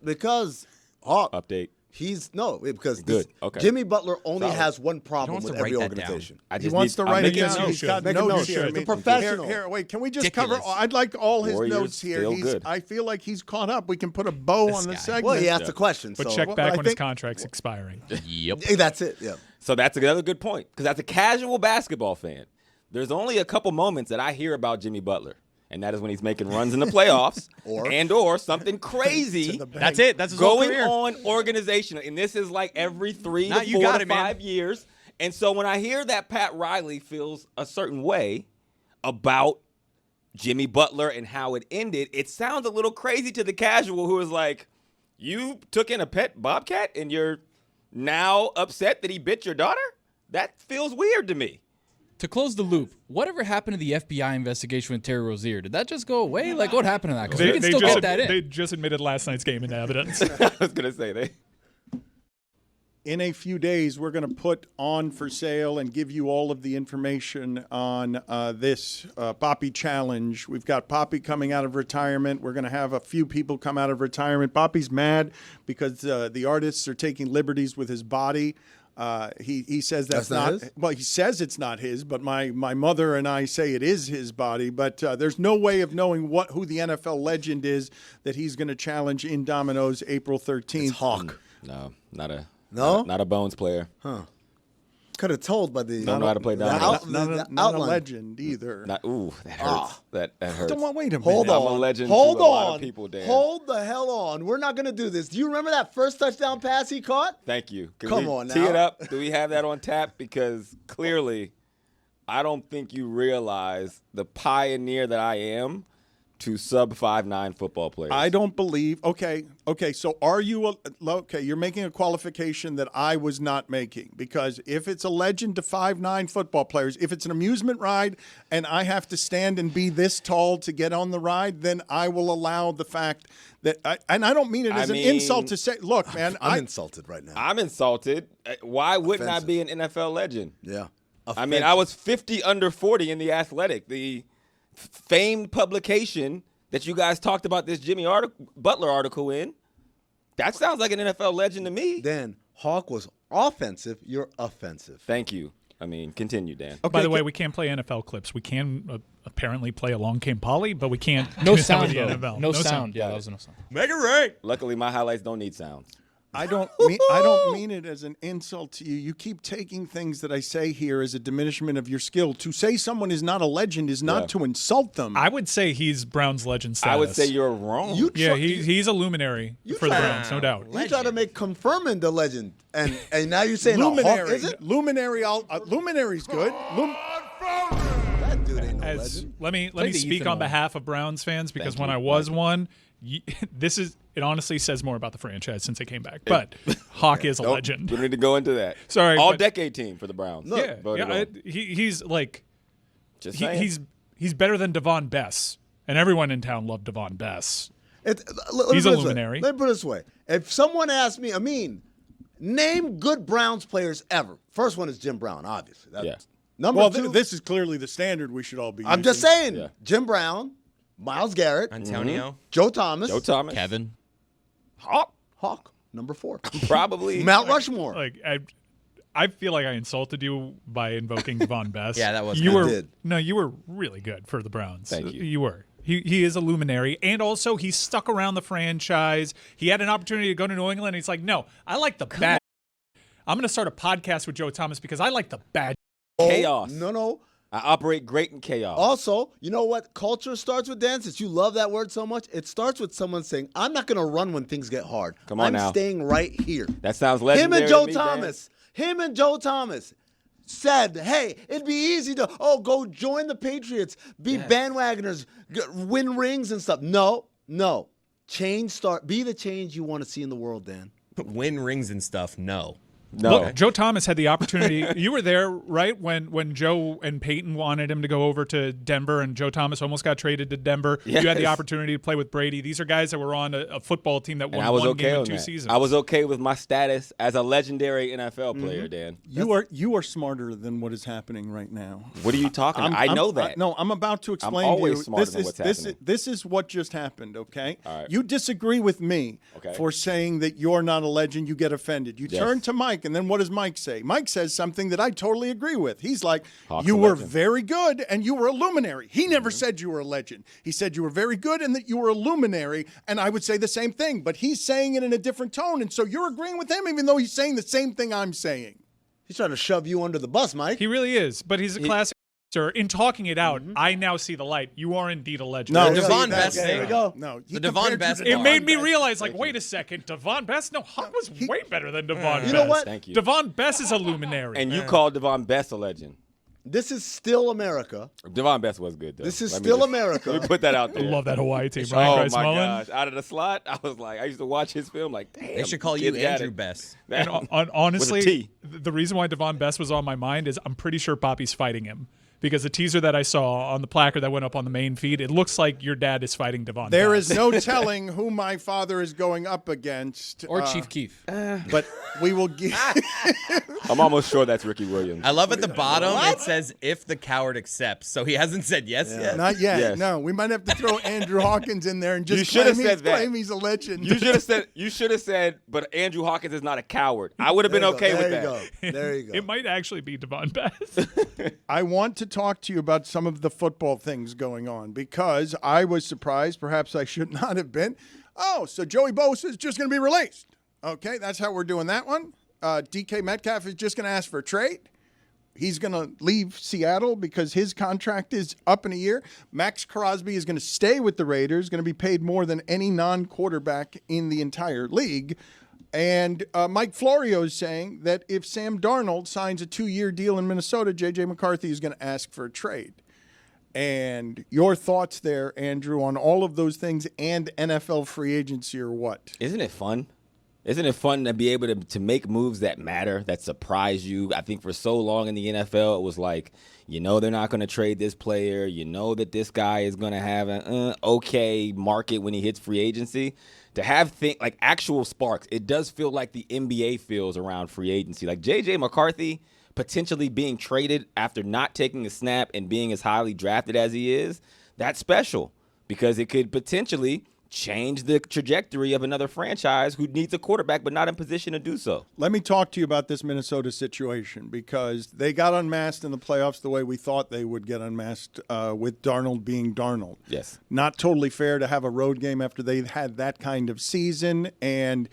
Hawk. Update. Because Good. Okay. Jimmy Butler only Solid. has one problem wants with to every write that down. organization. He wants to write it making down. a He's note. got Make a notes note. here. It's a professional. Here, wait. Can we just Ridiculous. cover? I'd like all his Warriors notes here. feel good. I feel like he's caught up. We can put a bow on the guy. segment. Well, he asked a question. But so, check but back I when his think- contract's expiring. Yep. That's it. Yeah. So that's another good point. Because as a casual basketball fan, there's only a couple moments that I hear about Jimmy Butler. And that is when he's making runs in the playoffs or something crazy That's it. That's his whole going career. on organizationally. And this is like every 3 Nah, to you 4 got to it, man. 5 years. And so when I hear that Pat Riley feels a certain way about Jimmy Butler and how it ended, it sounds a little crazy to the casual who is like, you took in a pet bobcat and you're now upset that he bit your daughter? That feels weird to me. To close the loop, whatever happened to the FBI investigation with Terry Rozier? Did that just go away? Like, what happened to that? Because we can still get that in. They just admitted last night's game into evidence. I was going to say they. In a few days, we're going to put on for sale and give you all of the information on this Poppy Challenge. We've got Poppy coming out of retirement. We're going to have a few people come out of retirement. Poppy's mad because the artists are taking liberties with his body. He says that's not not his? well, he says it's not his, but my mother and I say it is his body. But there's no way of knowing who the NFL legend is that he's going to challenge in Domino's April 13th. It's Hawk. No, not a No? not a Bones player. Could have told by the Don't know how to play the dominoes. Not a outline. legend either. Ooh, that hurts. That hurts. Wait a minute. Hold I'm on. a legend Hold to a lot of on. people, Dan. Hold the hell on. We're not going to do this. Do you remember that first touchdown pass he caught? Thank you. Can Come we on tee now. it up? Do we have that on tap? Because clearly, I don't think you realize the pioneer that I am to sub 5'9" football players. I don't believe. Okay. So are you okay? You're making a qualification that I was not making, because if it's a legend to 5'9" football players, if it's an amusement ride and I have to stand and be this tall to get on the ride, then I will allow the fact that. And I don't mean it as an insult to say. Look, man, I'm insulted right now. I'm insulted. Why wouldn't I be an NFL legend? Yeah. I mean, I was 50 under 40 in The Athletic, the famed publication that you guys talked about this Jimmy Butler article in. That sounds like an NFL legend to me. Then Hawk was offensive. You're offensive. Thank you. I mean, continue, Dan. By the way, we can't play NFL clips. We can apparently play Along Came Polly, but we can't. No do that sound, with the though. NFL. No sound. Yeah, that was no sound. Make it right. Luckily, my highlights don't need sounds. I don't mean it as an insult to you. You keep taking things that I say here as a diminishment of your skill. To say someone is not a legend is not to insult them. I would say he's Brown's legend status. I would say you're wrong. Yeah, he's a luminary for the Browns, no doubt. You try to make confirming the legend, and now you're saying Hawk, luminary. is it? Luminary's good. That dude ain't no As, legend. let me the speak Ethan on one. behalf of Browns fans, because Thank when you, I was Michael. one, it honestly says more about the franchise since they came back. But Hawk is a Nope, legend. We don't need to go into that. Sorry, All but- decade team for the Browns. Voted on. He's like Just saying. he's better than Devon Bess, and everyone in town loved Devon Bess. Let He's me a put it this way. luminary. Let me put it this way. If someone asked me, name good Browns players ever. First one is Jim Brown, obviously. That's Yeah. Number Well, two, this is clearly the standard we should all be I'm using. just saying, Yeah. Jim Brown, Myles Garrett, Antonio. Joe Thomas, Joe Thomas. Kevin. Hawk, number 4. Probably. Mount Rushmore. Like I feel like I insulted you by invoking Devon Bess. Yeah, that was you kinda- were. did. No, you were really good for the Browns. Thank you. You were. He is a luminary, and also he stuck around the franchise. He had an opportunity to go to New England, and he's like, "No, I like the bad. I'm going to start a podcast with Joe Thomas because I like the bad." Chaos. No. I operate great in chaos. Also, you know what culture starts with, Dan? Since you love that word so much, it starts with someone saying, I'm not going to run when things get hard. Come on I'm now. staying right here. That sounds legendary. Him and Joe Thomas said, hey, it'd be easy to, go join the Patriots, be bandwagoners, win rings and stuff. No. Be the change you want to see in the world, Dan. Win rings and stuff. No. No. Look, Joe Thomas had the opportunity. You were there, right, when Joe and Peyton wanted him to go over to Denver, and Joe Thomas almost got traded to Denver. Yes. You had the opportunity to play with Brady. These are guys that were on a football team that won And I was one okay game in on 2 that. seasons. I was okay with my status as a legendary NFL player, Dan. You are smarter than what is happening right now. What are you talking about? I know that. I'm about to explain always to you. smarter than what's happening. This is what just happened, okay? All right. You disagree with me Okay. for saying that you're not a legend. You get offended. You Yes. turn to Mike, and then what does Mike say? Mike says something that I totally agree with. He's like, Hawk's you a were legend. very good and you were a luminary. He Mm-hmm. never said you were a legend. He said you were very good and that you were a luminary, and I would say the same thing, but he's saying it in a different tone, and so you're agreeing with him even though he's saying the same thing I'm saying. He's trying to shove you under the bus, Mike. He really is, but he's a classic. Sir, in talking it out, I now see the light. You are indeed a legend. No, The see, Devon that's- Best there thing. we go. No, he The Devon compared you Best to thing. It Devon made me Best. realize, like, wait a second, Devon Best? No, Hawk was way better than Devon Best. You know what? Thank you. Devon Best is a luminary. And you called Devon Best a legend. This is still America. Devon Best was good, though. This is Let me still just- America. Let me put that out I there. love that Hawaii team. Ryan Oh, Grice my Mullen. gosh. Out of the slot, I was like, I used to watch his film like, damn. They should call you kid's got Andrew it. Best. And With honestly, a T. the reason why Devon Best was on my mind is I'm pretty sure Poppy's fighting him. Because the teaser that I saw on the placard that went up on the main feed, it looks like your dad is fighting Devon There Best. is no telling who my father is going up against. Or Chief Keef. But we will give. I'm almost sure that's Ricky Williams. I love at the bottom it says if the coward accepts. So he hasn't said yes yet. Not yet. Yes. No, we might have to throw Andrew Hawkins in there and You just should have claim, said that. claim he's a legend. You should have said, but Andrew Hawkins is not a coward. I would have been okay with that. There you go. It might actually be Devon Best. I want to talk to you about some of the football things going on because I was surprised. Perhaps I should not have been. Oh, so Joey Bosa is just going to be released. Okay, that's how we're doing that one. DK Metcalf is just going to ask for a trade. He's going to leave Seattle because his contract is up in a year. Max Crosby is going to stay with the Raiders, going to be paid more than any non-quarterback in the entire league. And Mike Florio is saying that if Sam Darnold signs a 2-year deal in Minnesota, J.J. McCarthy is going to ask for a trade. And your thoughts there, Andrew, on all of those things and NFL free agency or what? Isn't it fun? Isn't it fun to be able to make moves that matter, that surprise you? I think for so long in the NFL, it was like, you know they're not going to trade this player. You know that this guy is going to have an okay market when he hits free agency. To have like actual sparks, it does feel like the NBA feels around free agency. Like J.J. McCarthy potentially being traded after not taking a snap and being as highly drafted as he is, that's special because it could potentially change the trajectory of another franchise who needs a quarterback but not in position to do so. Let me talk to you about this Minnesota situation because they got unmasked in the playoffs the way we thought they would get unmasked with Darnold being Darnold. Yes. Not totally fair to have a road game after they've had that kind of season, and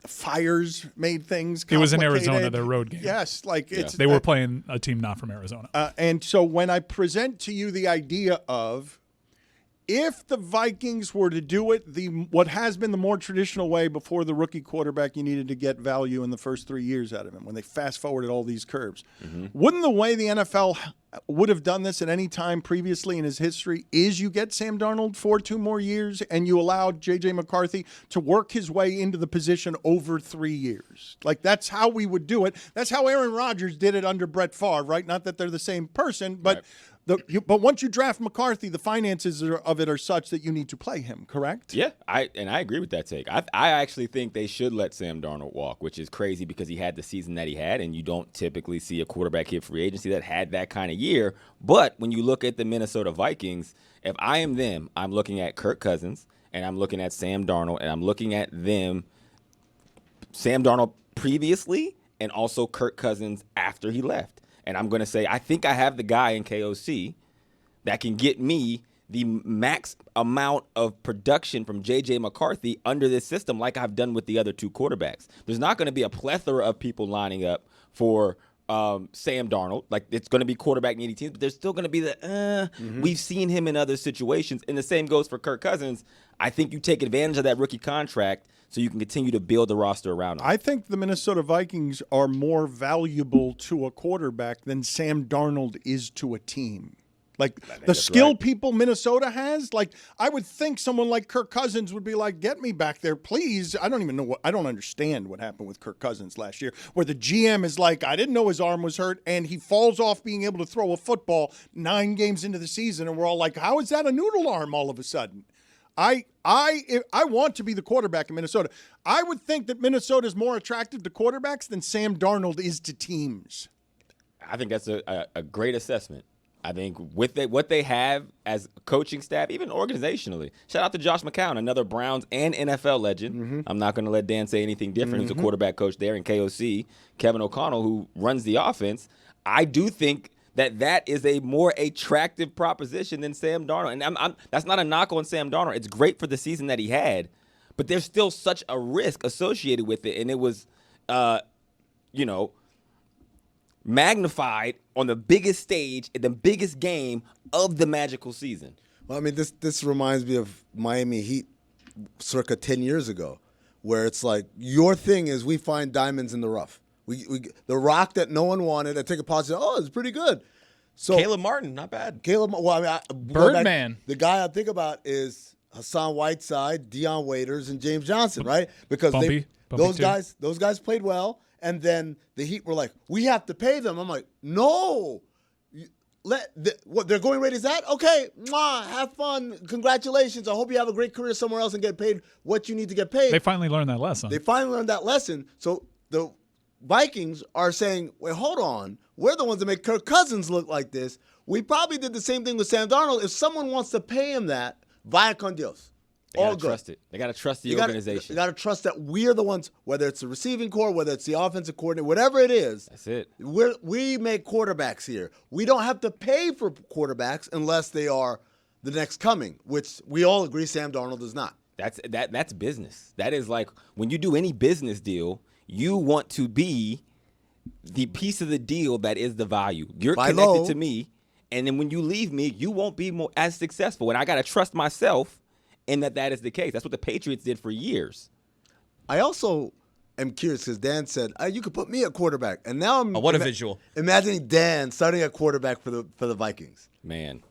fires made things complicated. It was in Arizona, their road game. Yes, like it's They were playing a team not from Arizona. and so when I present to you the idea of if the Vikings were to do it what has been the more traditional way before the rookie quarterback, you needed to get value in the first 3 years out of him when they fast-forwarded all these curves. Wouldn't the way the NFL would have done this at any time previously in his history is you get Sam Darnold for 2 more years and you allow J.J. McCarthy to work his way into the position over 3 years? Like, that's how we would do it. That's how Aaron Rodgers did it under Brett Favre, right? Not that they're the same person, but... Right. But once you draft McCarthy, the finances of it are such that you need to play him, correct? Yeah, I agree with that take. I actually think they should let Sam Darnold walk, which is crazy because he had the season that he had, and you don't typically see a quarterback hit free agency that had that kind of year. But when you look at the Minnesota Vikings, if I am them, I'm looking at Kirk Cousins, and I'm looking at Sam Darnold, and I'm looking at them, Sam Darnold previously, and also Kirk Cousins after he left. And I'm going to say, I think I have the guy in KOC that can get me the max amount of production from J.J. McCarthy under this system like I've done with the other 2 quarterbacks. There's not going to be a plethora of people lining up for Sam Darnold. Like, it's going to be quarterback needy teams, but there's still going to be the, we've seen him in other situations. And the same goes for Kirk Cousins. I think you take advantage of that rookie contract so you can continue to build the roster around him. I think the Minnesota Vikings are more valuable to a quarterback than Sam Darnold is to a team. Like, the skill people Minnesota has, like, I would think someone like Kirk Cousins would be like, get me back there, please. I don't understand what happened with Kirk Cousins last year, where the GM is like, I didn't know his arm was hurt, and he falls off being able to throw a football 9 games into the season, and we're all like, how is that a noodle arm all of a sudden? I want to be the quarterback in Minnesota. I would think that Minnesota is more attractive to quarterbacks than Sam Darnold is to teams. I think that's a great assessment. I think with what they have as a coaching staff, even organizationally. Shout out to Josh McCown, another Browns and NFL legend. I'm not going to let Dan say anything different. He's a quarterback coach there in KOC. Kevin O'Connell, who runs the offense. I do think that is a more attractive proposition than Sam Darnold. And that's not a knock on Sam Darnold. It's great for the season that he had, but there's still such a risk associated with it. And it was, magnified on the biggest stage in the biggest game of the magical season. Well, I mean, this reminds me of Miami Heat circa 10 years ago, where it's like, your thing is we find diamonds in the rough. We the rock that no one wanted, I take a pause and say, oh, it's pretty good. So Caleb Martin, not bad. Birdman. The guy I think about is Hassan Whiteside, Deion Waiters, and James Johnson, right? Because Bumpy those too. guys played well. And then the Heat were like, we have to pay them. I'm like, no. What their going rate is that? Okay, have fun. Congratulations. I hope you have a great career somewhere else and get paid what you need to get paid. They finally learned that lesson. So the Vikings are saying, wait, hold on. We're the ones that make Kirk Cousins look like this. We probably did the same thing with Sam Darnold. If someone wants to pay him that, via con Dios. They got to trust it. They got to trust the organization. You got to trust that we're the ones, whether it's the receiving core, whether it's the offensive coordinator, whatever it is. That's it. We make quarterbacks here. We don't have to pay for quarterbacks unless they are the next coming, which we all agree Sam Darnold is not. That's business. That is like when you do any business deal, you want to be the piece of the deal that is the value. You're connected to me, and then when you leave me, you won't be as successful. And I got to trust myself. And that is the case. That's what the Patriots did for years. I also am curious because Dan said, you could put me at quarterback. And now I'm what a visual. Imagining Dan starting at quarterback for the Vikings. Man.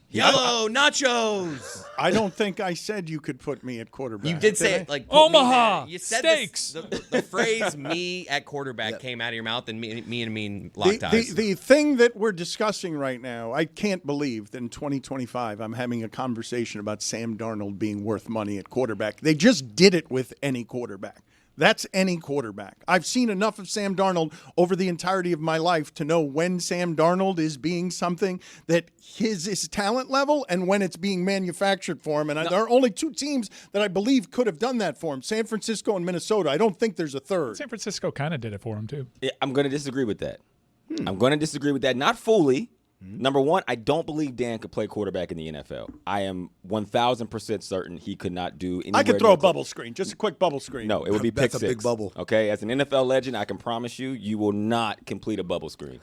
Yo, nachos. I don't think I said you could put me at quarterback. You did say it like Omaha you said steaks. The phrase "me at quarterback" came out of your mouth, and me locked eyes. The thing that we're discussing right now, I can't believe that in 2025 I'm having a conversation about Sam Darnold being worth money at quarterback. They just did it with any quarterback. That's any quarterback. I've seen enough of Sam Darnold over the entirety of my life to know when Sam Darnold is being something that his talent level and when it's being manufactured for him. And there are only 2 teams that I believe could have done that for him, San Francisco and Minnesota. I don't think there's a third. San Francisco kind of did it for him, too. I'm going to disagree with that. I'm going to disagree with that. Not fully. Number one, I don't believe Dan could play quarterback in the NFL. I am 1,000% certain he could not do anything. I could throw a bubble screen, just a quick bubble screen. No, it would be pick That's a six. big bubble. Okay, as an NFL legend, I can promise you, you will not complete a bubble screen.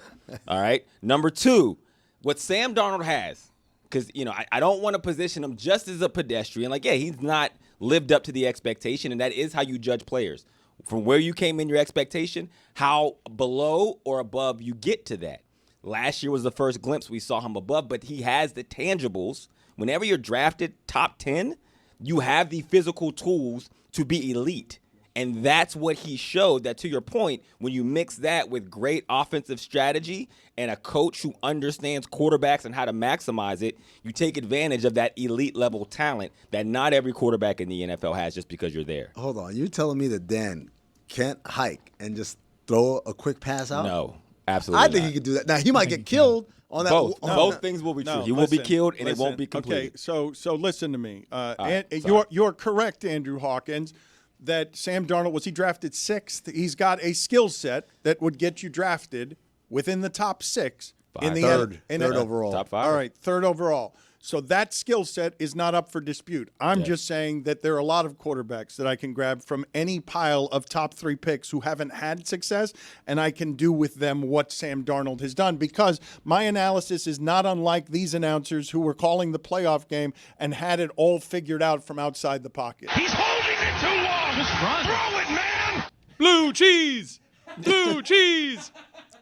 All right? Number 2, what Sam Darnold has, because, I don't want to position him just as a pedestrian. Like, yeah, he's not lived up to the expectation, and that is how you judge players. From where you came in your expectation, how below or above you get to that. Last year was the first glimpse we saw him above, but he has the tangibles. Whenever you're drafted top 10, you have the physical tools to be elite. And that's what he showed, that to your point, when you mix that with great offensive strategy and a coach who understands quarterbacks and how to maximize it, you take advantage of that elite level talent that not every quarterback in the NFL has just because you're there. Hold on. You're telling me that Dan can't hike and just throw a quick pass out? No. Absolutely I think he could do that. Now, he might get killed on that. Both things will be true. He will be killed, and it won't be completed. Okay, so listen to me. Right, you're correct, Andrew Hawkins, that Sam Darnold, was he drafted 6th? He's got a skill set that would get you drafted within the top 6 in the third overall. Top 5. All right, 3rd overall. So that skill set is not up for dispute. I'm just saying that there are a lot of quarterbacks that I can grab from any pile of top 3 picks who haven't had success, and I can do with them what Sam Darnold has done, because my analysis is not unlike these announcers who were calling the playoff game and had it all figured out from outside the pocket. He's holding it too long. Just run. Throw it, man. Blue cheese. Blue cheese.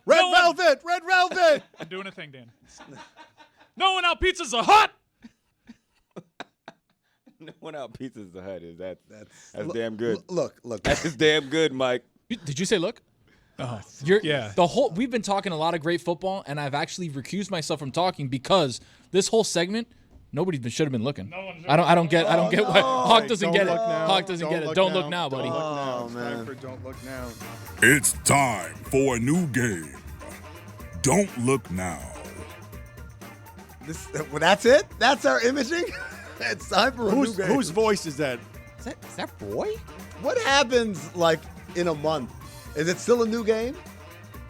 Red No one- velvet. Red velvet. I'm doing a thing, Dan. No one out pizzas a hut. No one out pizzas the hut. That's damn good. Look. That's damn good, Mike. Did you say look? Yeah. We've been talking a lot of great football, and I've actually recused myself from talking because this whole segment, nobody should have been looking. I don't get why Hawk doesn't get it. Don't look now. Hawk doesn't get it. Don't look now, buddy. Don't look now. Oh, It's man. time for Don't Look Now. It's time for a new game. Don't look now. Well, that's it? That's our imaging? It's time for a new game. Whose voice is that? Is that Roy? What happens, like, in a month? Is it still a new game?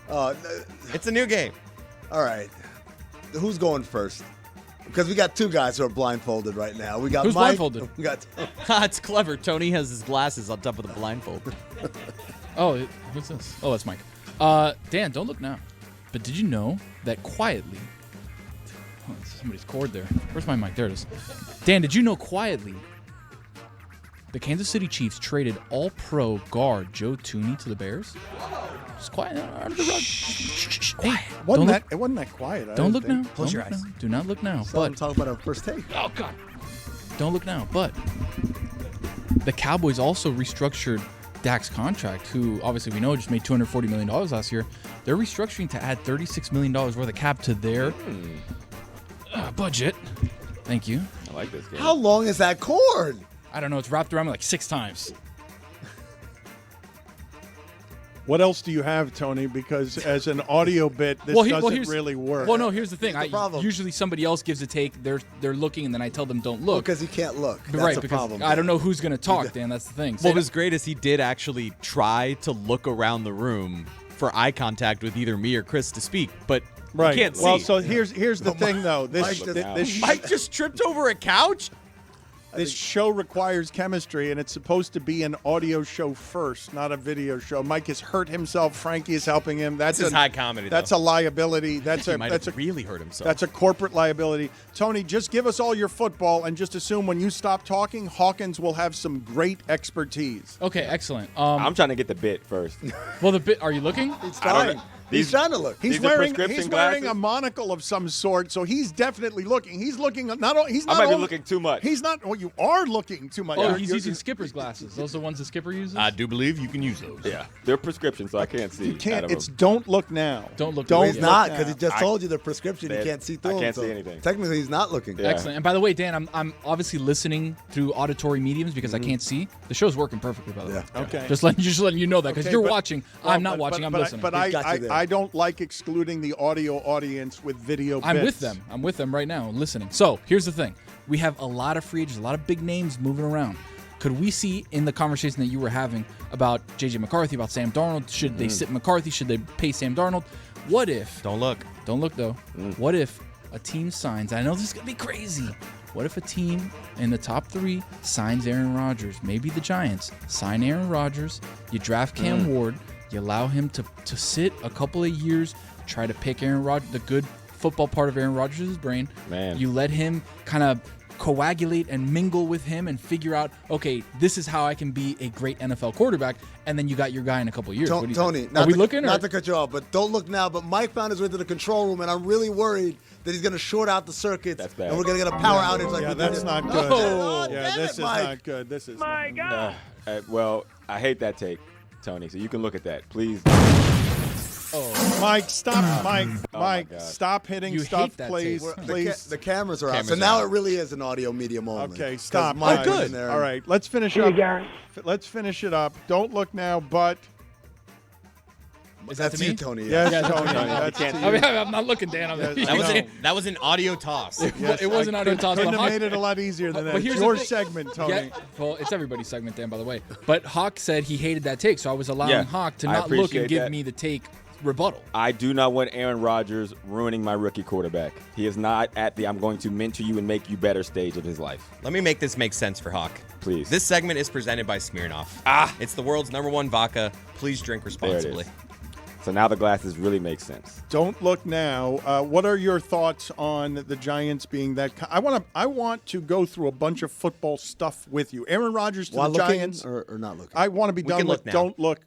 It's a new game. All right. Who's going first? Because we got 2 guys who are blindfolded right now. We got Who's Mike. blindfolded? We got It's clever. Tony has his glasses on top of the blindfold. Oh, who's this? Oh, that's Mike. Dan, don't look now. But did you know that quietly? Oh, somebody's cord there. Where's my mic? There it is. Dan, did you know quietly the Kansas City Chiefs traded all-pro guard Joe Thuney to the Bears? Just quiet, under the rug. Quiet. It Don't wasn't that quiet. I Don't look didn't now. think. Close your eyes. Do not look now. So I'm But talking about our first take. oh god, don't look now. But the Cowboys also restructured Dak's contract, who obviously we know just made $240 million last year. They're restructuring to add $36 million worth of cap to their budget. Thank you. I like this game. How long is that cord? I don't know. It's wrapped around me like 6 times. What else do you have, Tony? Because as an audio bit, this doesn't really work. Well, no. Here's the thing. Here's the problem. Usually somebody else gives a take. They're looking, and then I tell them don't look. Because he can't look. That's right, a because problem. I don't know who's going to talk, Dan. That's the thing. What was great is he did actually try to look around the room for eye contact with either me or Chris to speak, but Right. you can't see. Well, so here's the thing, though. Mike just tripped over a couch? This show requires chemistry, and it's supposed to be an audio show first, not a video show. Mike has hurt himself. Frankie is helping him. That's This is high comedy, That's though. a liability. That's He a might that's a have really hurt himself. that's a corporate liability. Tony, just give us all your football, and just assume when you stop talking, Hawkins will have some great expertise. Okay, excellent. I'm trying to get the bit first. Well, the bit. Are you looking? He's I don't trying. know. He's trying to look. He's These are wearing prescription a glasses? monocle of some sort, so he's definitely looking. He's looking not. He's I not. might be only- looking too much. He's not. Well, you are looking too much. Oh, You're- he's you're- using Skipper's glasses. Those are the ones that Skipper uses. I do believe you can use those. Yeah, they're prescription, so I can't see. You out can't. of It's them. don't look now. Don't look Don't. now. He's Yeah. not, look because he now. just told you the prescription. You That- can't see I through can't him. see so anything. Technically, he's not looking. Yeah. Excellent. And by the way, Dan, I'm obviously listening through auditory mediums because I can't see. The show's working perfectly, by the way. Yeah. Okay. Just letting you know that because Okay, you're but- watching. well, I'm not but- watching. but- I'm but listening. But He's got you there. I don't like excluding the audio audience with video bits. I'm with them. I'm with them right now, listening. So here's the thing: we have a lot of free agents, a lot of big names moving around. Could we see in the conversation that you were having about JJ McCarthy, about Sam Darnold? Should they sit McCarthy? Should they pay Sam Darnold? What if? Don't look. Don't look though. What if a team signs? I know this is gonna be crazy. What if a team in the top 3 signs Aaron Rodgers? Maybe the Giants sign Aaron Rodgers. You draft Cam Ward. You allow him to sit a couple of years, try to pick Aaron Rodgers, the good football part of Aaron Rodgers' brain. Man. You let him kind of coagulate and mingle with him and figure out, okay, this is how I can be a great NFL quarterback. And then you got your guy in a couple of years. What do you Tony, think? not Are we to, looking? Not or? to cut you off, but don't look now. But Mike found his way to the control room, and I'm really worried that he's going to short out the circuits. That's bad. And we're going to get a power outage like Yeah, we did. that's not No, good. oh, Yeah, damn this it, is Mike. not good. This is. My God. Well, I hate that take, Tony. So you can look at that, please. Mike, stop. Mike, my Mike, God. stop hitting You stuff, hate that please. tape. Please. The cameras are out, Cameras so are now out. it really is an audio medium only. Okay, 'Cause stop. Mike Mike. was in there. All right, let's finish up. Let's finish it up. Don't look now, but Is that That's to you, me? Tony. yes, Yeah, Tony. Tony. That's to can't- you. I mean, I'm not looking, Dan. That was an audio toss. Yes, it wasn't I audio toss. Couldn't but have Hawk- made it a lot easier than that. But It's here's your the thing. segment, Tony. Yeah, well, it's everybody's segment, Dan, by the way. But Hawk said he hated that take, so I was allowing Yeah, Hawk to I not look and appreciate give that. me the take rebuttal. I do not want Aaron Rodgers ruining my rookie quarterback. He is not at the I'm going to mentor you and make you better stage of his life. Let me make this make sense for Hawk. Please. This segment is presented by Smirnoff. It's the world's #1 vodka. Please drink There it responsibly. is. So now the glasses really make sense. Don't look now. What are your thoughts on the Giants being that? I want to go through a bunch of football stuff with you. Aaron Rodgers to While the looking Giants. or not looking? I want to be done can with. look now. Don't look.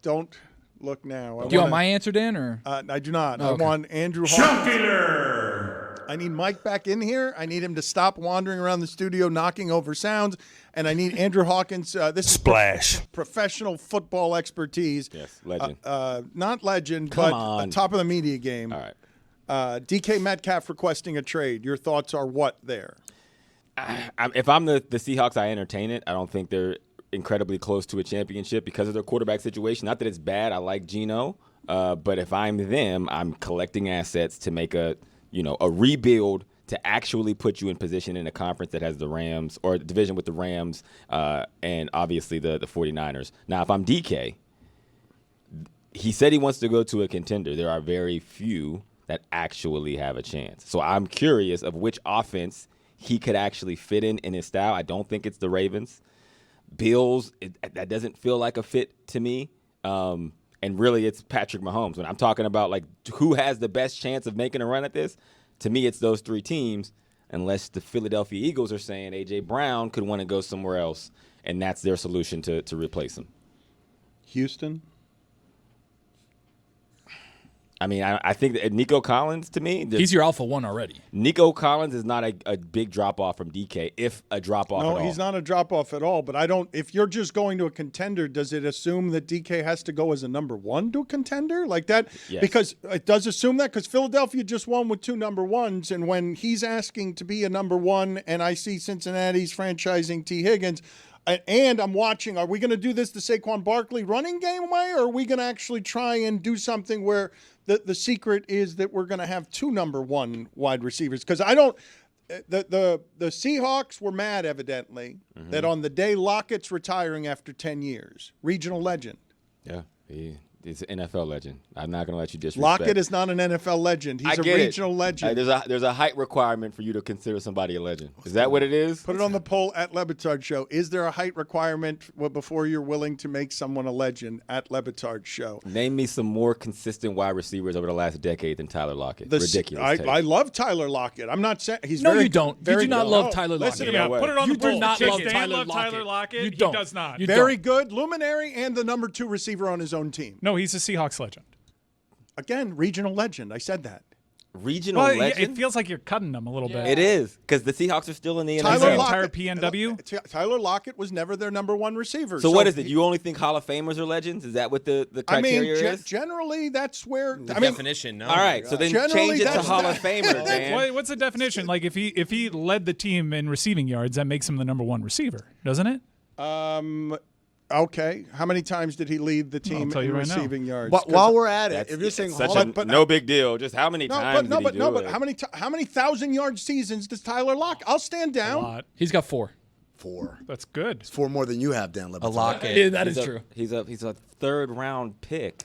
Don't look now. Do you want my answer, Dan, or? I do not. Oh, okay. I want Andrew Hawkins. I need Mike back in here. I need him to stop wandering around the studio knocking over sounds. And I need Andrew Hawkins. This Splash. is professional football expertise. Yes, legend. Not legend, Come but on. top of the media game. All right. DK Metcalf requesting a trade. Your thoughts are what there? If I'm the Seahawks, I entertain it. I don't think they're incredibly close to a championship because of their quarterback situation. Not that it's bad. I like Geno. But if I'm them, I'm collecting assets to make a rebuild to actually put you in position in a conference that has the Rams or division with the Rams and obviously the 49ers. Now, if I'm DK, he said he wants to go to a contender. There are very few that actually have a chance. So I'm curious of which offense he could actually fit in his style. I don't think it's the Ravens. Bills, that doesn't feel like a fit to me. And really, it's Patrick Mahomes. When I'm talking about like who has the best chance of making a run at this, to me, it's those three teams, unless the Philadelphia Eagles are saying A.J. Brown could want to go somewhere else, and that's their solution to replace him. Houston? I mean, I think that Nico Collins, to me, He's your alpha one already. Nico Collins is not a big drop-off from DK, if a drop-off at all. No, he's not a drop-off at all. But I don't – if you're just going to a contender, does it assume that DK has to go as a #1 to a contender? Like that? Yes. Because it does assume that because Philadelphia just won with 2 #1s. And when he's asking to be a #1 and I see Cincinnati's franchising T. Higgins – and I'm watching, are we going to do this the Saquon Barkley running game way, or are we going to actually try and do something where the secret is that we're going to have 2 #1 wide receivers? Because I don't the Seahawks were mad, evidently, that on the day Lockett's retiring after 10 years, regional legend. Yeah, he's an NFL legend. I'm not going to let you disrespect. Lockett is not an NFL legend. He's a regional legend. There's a height requirement for you to consider somebody a legend. Is that what it is? Put it on the poll at Le Batard Show. Is there a height requirement before you're willing to make someone a legend at Le Batard Show? Name me some more consistent wide receivers over the last decade than Tyler Lockett. Ridiculous. I love Tyler Lockett. I'm not saying he's No, very, you don't. You very do not good. love No, Tyler listen Lockett. to me. Yeah, put it on You the poll. do not Does love Dan Tyler love Lockett. Tyler Lockett? You don't. He does not. You Very don't. good, luminary, and the #2 receiver on his own team. No, he's a Seahawks legend. Again, regional legend. I said that. Regional Well, legend? it feels like you're cutting him a little bit. It is, because the Seahawks are still in the Tyler the NFL. entire Lockett, PNW? Tyler Lockett was never their #1 receiver. So what is it? You only think Hall of Famers are legends? Is that what the I mean, criteria is? generally, that's where. The I mean, definition, no. All right, so then Generally, change it to that's Hall not- of Famer, man. What's the definition? Like if he led the team in receiving yards, that makes him the #1 receiver, doesn't it? Okay. How many times did he lead the team tell you in right now. receiving yards? But 'Cause- while we're at it, That's if you're saying such Hall a no big deal. Just how many no, times but did he do it? how many 1,000-yard seasons does Tyler Lockett? I'll stand A down. lot. He's got 4. 4. That's good. 4 more than you have, Dan Le Batard. A Lockett. Yeah, that is He's a- true. He's a third-round pick.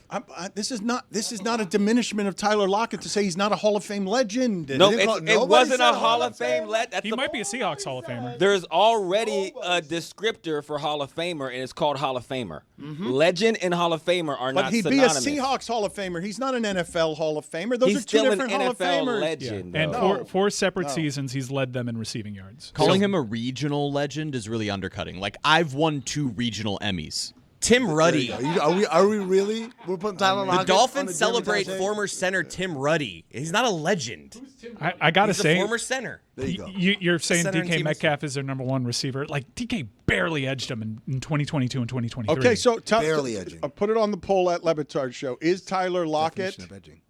This is not a diminishment of Tyler Lockett to say he's not a Hall of Fame legend. No, They call- it nobody wasn't said a Hall of Fame. He might be a Seahawks Hall of Famer. There's already a descriptor for Hall of Famer, and it's called Hall of Famer. Legend and Hall of Famer are But not he'd synonymous. be a Seahawks Hall of Famer. He's not an NFL Hall of Famer. Those He's are two still an different Hall of NFL Famers. legend. And though. four separate seasons, he's led them in receiving yards. Calling him a regional legend is really undercutting. Like, I've won 2 regional Emmys. Tim Ruddy. Are we really? We're putting Tyler The Lockett on Dolphins the celebrate Jeremy Tete? former center Tim Ruddy. He's not a legend. I gotta He's a say, former center. There you go. you're saying Center and DK team Metcalf is their #1 receiver. Like DK barely edged him in 2022 and 2023. Okay, so Barely edging. put it on the poll at Le Batard Show. Is Tyler Lockett Definition of edging.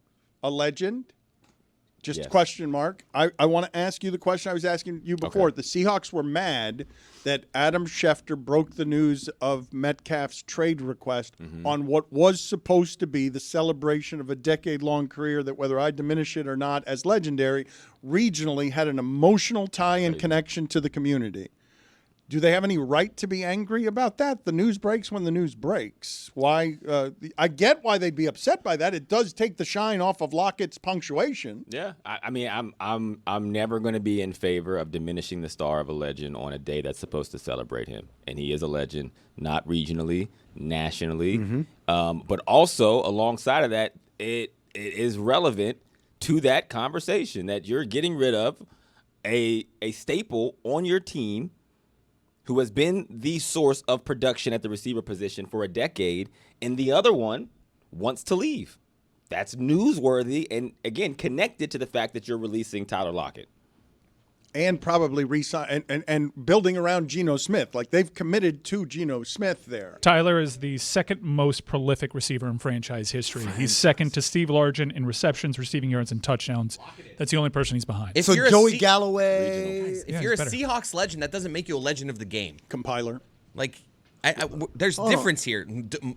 a legend? Just Yes. a question mark. I want to ask you the question I was asking you before. Okay. The Seahawks were mad that Adam Schefter broke the news of Metcalf's trade request on what was supposed to be the celebration of a decade-long career that, whether I diminish it or not as legendary, regionally had an emotional tie and connection to the community. Do they have any right to be angry about that? The news breaks when the news breaks. Why? I get why they'd be upset by that. It does take the shine off of Lockett's punctuation. Yeah, I mean, I'm never going to be in favor of diminishing the star of a legend on a day that's supposed to celebrate him, and he is a legend, not regionally, nationally, but also alongside of that, it is relevant to that conversation that you're getting rid of a staple on your team who has been the source of production at the receiver position for a decade, and the other one wants to leave. That's newsworthy and, again, connected to the fact that you're releasing Tyler Lockett. And probably re-sign and building around Geno Smith. Like, they've committed to Geno Smith there. Tyler is the second most prolific receiver in franchise history. He's second to Steve Largent in receptions, receiving yards, and touchdowns. That's the only person he's behind. If So you're Joey a Galloway. If you're a better. Seahawks legend, that doesn't make you a legend of the game. Compiler. Like, there's difference here.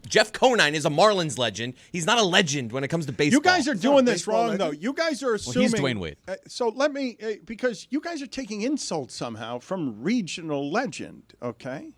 Jeff Conine is a Marlins legend. He's not a legend when it comes to baseball. You guys are doing this baseball wrong, legend. though. You guys are assuming. he's Dwayne Wade. So let me, because you guys are taking insults somehow from regional legend, okay?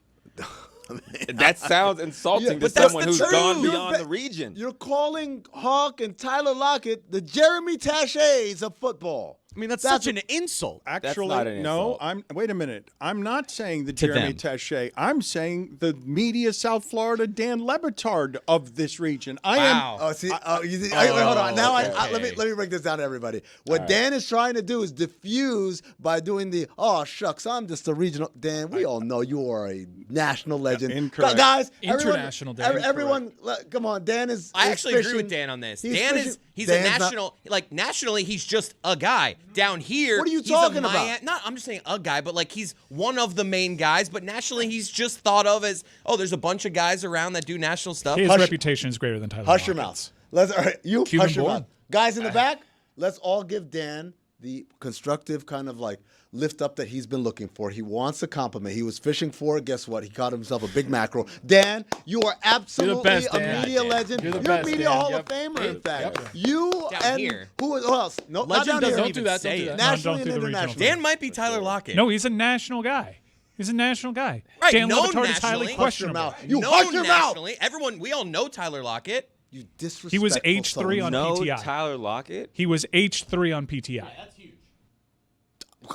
That sounds insulting to but that's someone the who's truth. gone You're beyond ba- the region. You're calling Hawk and Tyler Lockett the Jeremy Tachets of football. I mean, that's such an insult. Actually, not an no. insult. Wait a minute. I'm not saying the To Jeremy them. Taché. I'm saying the media South Florida Dan Le Batard of this region. I Wow. Oh, see, hold on. Now, okay. let me break this down to everybody. What Dan is trying to do is diffuse by doing the shucks, I'm just a regional. Dan, we all know you are a national legend. Incorrect. Guys, International Dan. Everyone, come on. Dan is. I is actually agree fishing. with Dan on this. He's Dan fishing. is he's Dan's a not- national nationally he's just a guy. Down here, What are you he's talking a about? Not I'm just saying a guy, but like he's one of the main guys, but nationally he's just thought of as there's a bunch of guys around that do national stuff. His Hush- reputation is greater than Tyler Hush your Lockett's. mouth. All right, you Cuban hush your born. mouth. Guys in the back, let's all give Dan the constructive kind of like lift up that he's been looking for. He wants a compliment. He was fishing for it. Guess what? He caught himself a big mackerel. Dan, you are absolutely best, a Dan. media Dan. legend. You're the a best, media Dan. Hall Yep. of Famer, in fact. Yep. You Down and here. who else? No, not Legend down doesn't here. even do that, say don't do it. that. Nationally don't do and the internationally. regional. Dan might be Tyler Lockett. No, he's a national guy. He's a national guy. Right, Dan Le known Batard is highly nationally. questionable. Hush your mouth. You known hush your mouth. nationally. Everyone, we all know Tyler Lockett. You disrespectful He was son H3 of a- on No PTI. Tyler Lockett? He was H3 on PTI.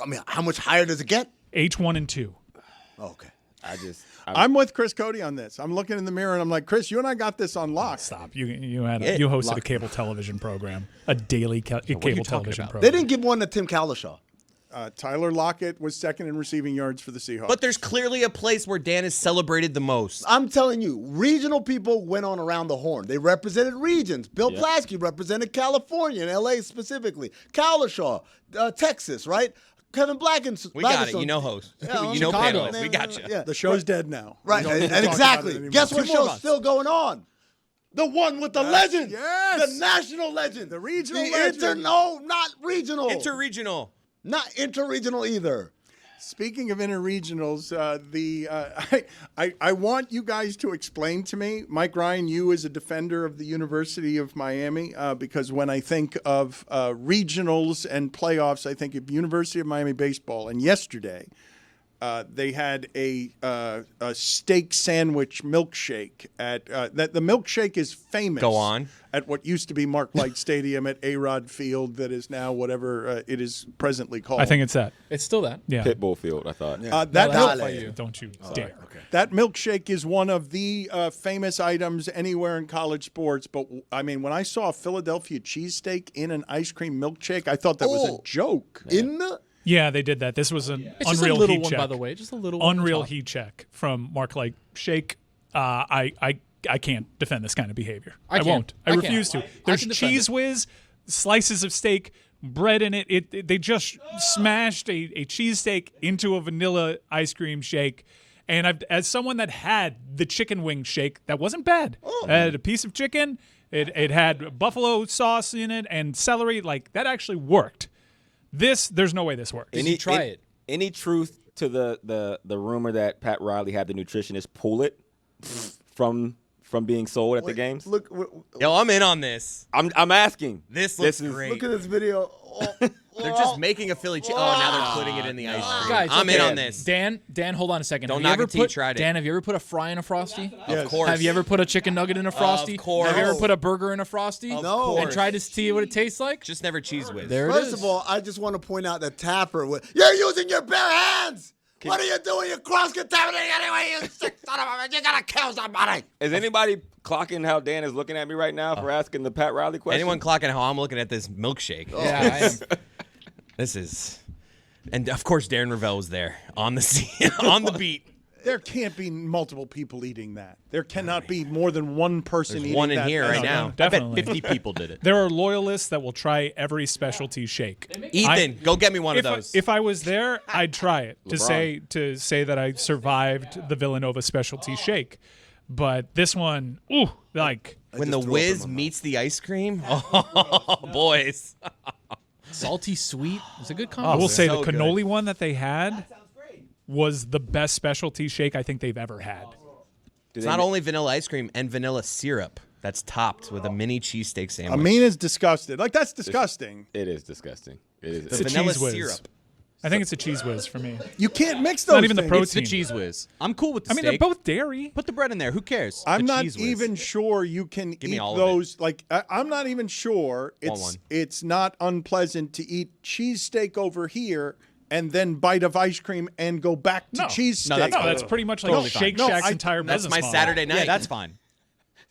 I mean, how much higher does it get? H1 and 2. Oh, okay. I'm with Chris Cody on this. I'm looking in the mirror and I'm like, Chris, you and I got this on lock. Stop. You hosted a cable television program, a daily cable talking television about? program. They didn't give one to Tim Cowlishaw. Tyler Lockett was second in receiving yards for the Seahawks. But there's clearly a place where Dan is celebrated the most. I'm telling you, regional people went on around the horn. They represented regions. Bill Plaschke represented California and L.A. specifically. Cowlishaw, Texas, right? Kevin Blackens. We got it. You know host. You know Chicago. panelists. We got you. Yeah. the show's dead now. Right, We don't need to and talk about exactly. it anymore. Guess what 2 more show's months. still going on? The one with the legend. yes. The national legend. The regional the legend. No, not regional. Interregional. Not interregional either. Speaking of interregionals, I want you guys to explain to me, Mike Ryan, you as a defender of the University of Miami, because when I think of regionals and playoffs, I think of University of Miami baseball. And yesterday, they had a steak sandwich milkshake at that. The milkshake is famous. Go on. At what used to be Mark Light Stadium at A-Rod Field, that is now whatever it is presently called. I think it's that. It's still that. Yeah. Pitbull Field, I thought. that No, milk- by you. Don't you dare. That milkshake is one of the famous items anywhere in college sports. But I mean, when I saw a Philadelphia cheesesteak in an ice cream milkshake, I thought that was a joke. In the Yeah, they did that. This was an It's just unreal a little heat one, check. by the way. Just a little one. Unreal on top. heat check from Mark Light Shake. I can't defend this kind of behavior. I I can't. won't. I I refuse can't. to. I There's can defend cheese it. whiz, slices of steak, bread in it. They just smashed a cheesesteak into a vanilla ice cream shake. And as someone that had the chicken wing shake, that wasn't bad. It had a piece of chicken. It had buffalo sauce in it and celery. Like, that actually worked. There's no way this works. Did you try it? Any truth to the rumor that Pat Riley had the nutritionist pull it from being sold at the games? look, Yo, I'm in on this. I'm asking. This looks is great. look at this video. They're just making a Philly cheese. Oh, now they're putting it in the ice cream. Guys, I'm in okay. on this. Dan, hold on a second. Don't Have you knock ever it till you put- tried it. Dan, have you ever put a fry in a Frosty? Of course. Have you ever put a chicken nugget in a Frosty? Of course. Have you ever put a burger in a Frosty? No. And tried to see what it tastes like? Just never Cheese Whiz. There it First is. of all, I just want to point out that Tapper, you're using your bare hands. What are you doing? You're cross-contaminating anyway, you sick son of a bitch. You gotta kill somebody. Is anybody clocking how Dan is looking at me right now for asking the Pat Riley question? Anyone clocking how I'm looking at this milkshake? Yeah, I am. This is, and of course Darren Ravel was there on the scene, on the beat. There can't be multiple people eating that. There cannot be more than one person There's eating one in that. here right now. I bet Definitely. 50 people did it. There are loyalists that will try every specialty shake. Ethan, go get me one of those. If I was there, I'd try it LeBron. to say that I survived the Villanova specialty shake. But this one, like when the just threw up in whiz my mouth. meets the ice cream, oh boys. Salty sweet. It's a good I combo. will say so the cannoli one that they had was the best specialty shake I think they've ever had. It's not only vanilla ice cream and vanilla syrup that's topped with a mini cheesesteak sandwich. Amina's disgusted. Like, that's disgusting. It is disgusting. It is. It's a vanilla cheese whiz. syrup. I think it's a cheese whiz for me. You can't mix those Not even the things. protein. It's the Cheese Whiz. I'm cool with the I mean, they're steak. both dairy. Put the bread in there. Who cares? I'm The not Cheese Whiz. even sure you can me eat all of those. Like, I'm not even sure one. it's not unpleasant to eat cheesesteak over here and then bite of ice cream and go back to cheesesteak. No, That's pretty much like Totally Shake fine. No, Shack's entire That's business my model. Saturday night. Yeah, that's fine.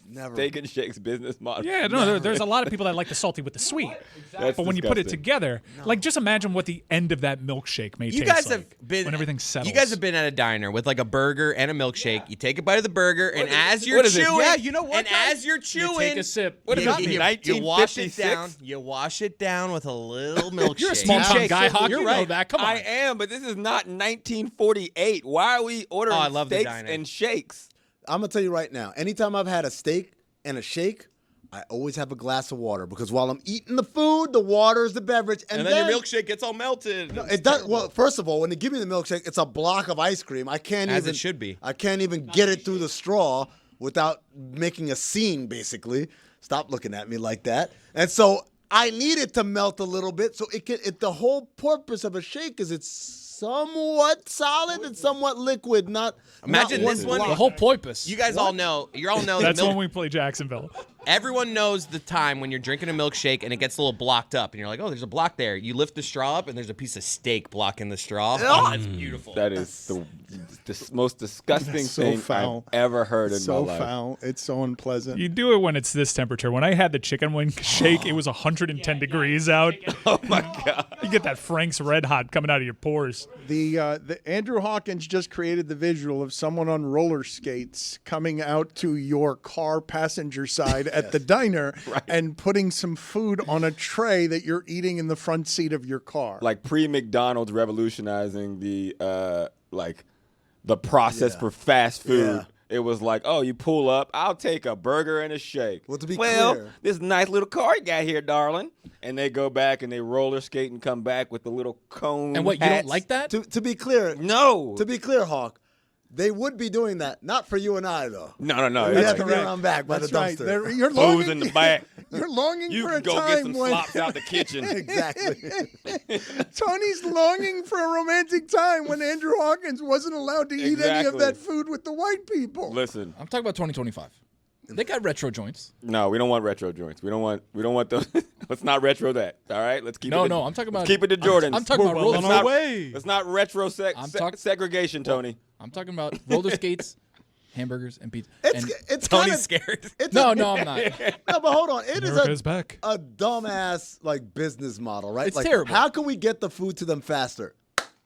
Never. Steak and Shake's business model. Yeah, no, there's a lot of people that like the salty with the sweet. That's But when you put it disgusting. together, like just imagine what the end of that milkshake may You taste guys like have been when everything settles. You guys have been at a diner with like a burger and a milkshake. You take a bite of the burger, and as you're what is it? chewing, Yeah, you know what, and guys? as you're chewing, take a sip. What is you, it, you, you wash it 1956? down. You wash it down with a little milkshake. You're a small town Shake. guy, Hawk. You're You know right. that. Come on. I am, but this is not 1948. Why are we ordering I love the steaks diner. and shakes? I'm gonna tell you right now. Anytime I've had a steak and a shake, I always have a glass of water because while I'm eating the food, the water is the beverage, and then your milkshake gets all melted. It does. Well, first of all, when they give me the milkshake, it's a block of ice cream. I can't As even. it should be. I can't even get it through the straw without making a scene. Basically, stop looking at me like that. And so I need it to melt a little bit, so it can. The whole purpose of a shake is it's somewhat solid and somewhat liquid. Not Imagine not this one. block. The whole porpoise. You guys all know. You all know. That's the when we play Jacksonville. Everyone knows the time when you're drinking a milkshake and it gets a little blocked up, and you're like, "Oh, there's a block there." You lift the straw up, and there's a piece of steak blocking the straw. Oh, that's beautiful. That is the most disgusting That's so thing foul. I've ever heard in so my life. foul. It's so unpleasant. You do it when it's this temperature. When I had the chicken wing shake, it was 110 degrees out. Oh my God. You get that Frank's Red Hot coming out of your pores. The Andrew Hawkins just created the visual of someone on roller skates coming out to your car passenger side at the diner and putting some food on a tray that you're eating in the front seat of your car. Like pre-McDonald's revolutionizing the the process for fast food. Yeah. It was like, oh, you pull up, I'll take a burger and a shake. Well, to be well, clear- this nice little car you got here, darling. And they go back and they roller skate and come back with the little cone. And what, you hats. don't like that? To be clear, No. To be clear, Hawk, they would be doing that. Not for you and I, though. No. They have It's to like, be around back by That's the right. dumpster. You're Booze longing, in the back. You're longing You for can a go time get some when slops out the kitchen. Exactly. Tony's longing for a romantic time when Andrew Hawkins wasn't allowed to eat any of Exactly. that food with the white people. Listen, I'm talking about 2025. They got retro joints. no, we don't want retro joints. We don't want those. Let's not retro that. All right, let's keep No, it. no, I'm talking about. Let's keep it to Jordans. I'm talking about roller. Let's not, let's not retro segregation, Tony. I'm talking about roller skates, hamburgers, and pizza. It's And it's kind Tony's of scared. no, I'm not. No, but hold on. It is America's back. a dumbass like business model, right? It's like, terrible. How can we get the food to them faster?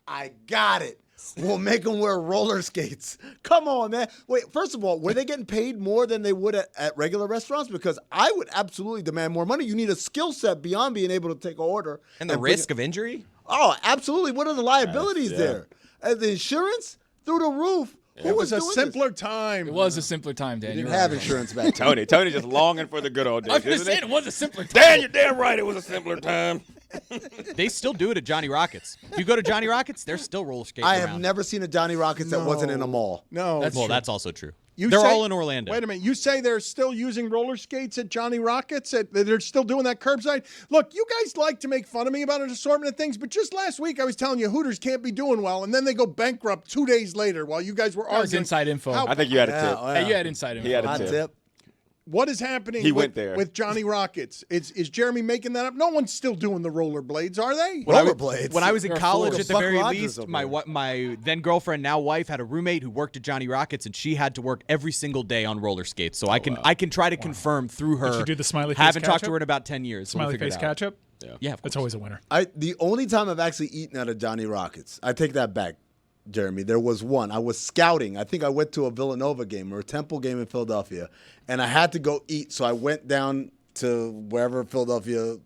I got it. We'll make them wear roller skates. Come on, man. Wait, first of all, were they getting paid more than they would at regular restaurants? Because I would absolutely demand more money. You need a skill set beyond being able to take an order. And the bring risk of injury? Oh, absolutely. What are the liabilities yeah. there? And the insurance through the roof. Who It was a doing simpler time. It was a simpler time, Dan. This? You're Didn't have right. insurance back then. Tony just longing for the good old days. I'm just isn't saying he? it was a simpler time. Dan, you're damn right. It was a simpler time. They still do it at Johnny Rockets. If you go to Johnny Rockets, they're still roller skating I have around. never seen a Johnny Rockets that wasn't in a mall. No, That's Well, true. that's also true. They're all in Orlando. Wait a minute. You say they're still using roller skates at Johnny Rockets? They're still doing that curbside? Look, you guys like to make fun of me about an assortment of things, but just last week I was telling you Hooters can't be doing well, and then they go bankrupt 2 days later while you guys were That was arguing. inside info. I think you had a tip. Hey, you had inside info. He had a Hot tip. tip. What is happening He went there. with Johnny Rockets? Is Jeremy making that up? No one's still doing the rollerblades, are they? Rollerblades. When I was in They're college, full at of the Buck very Rogers least, over my there. my then girlfriend, now wife, had a roommate who worked at Johnny Rockets, and she had to work every single day on roller skates. So I can try to confirm through her. Did you do the smiley face Haven't talked to ketchup? her in about 10 years. So we'll Smiley figure it face out. ketchup. Yeah, of That's course. always a winner. The only time I've actually eaten at a Johnny Rockets, I take that back, Jeremy. There was one. I was scouting. I think I went to a Villanova game or a Temple game in Philadelphia, and I had to go eat. So I went down to wherever Philadelphia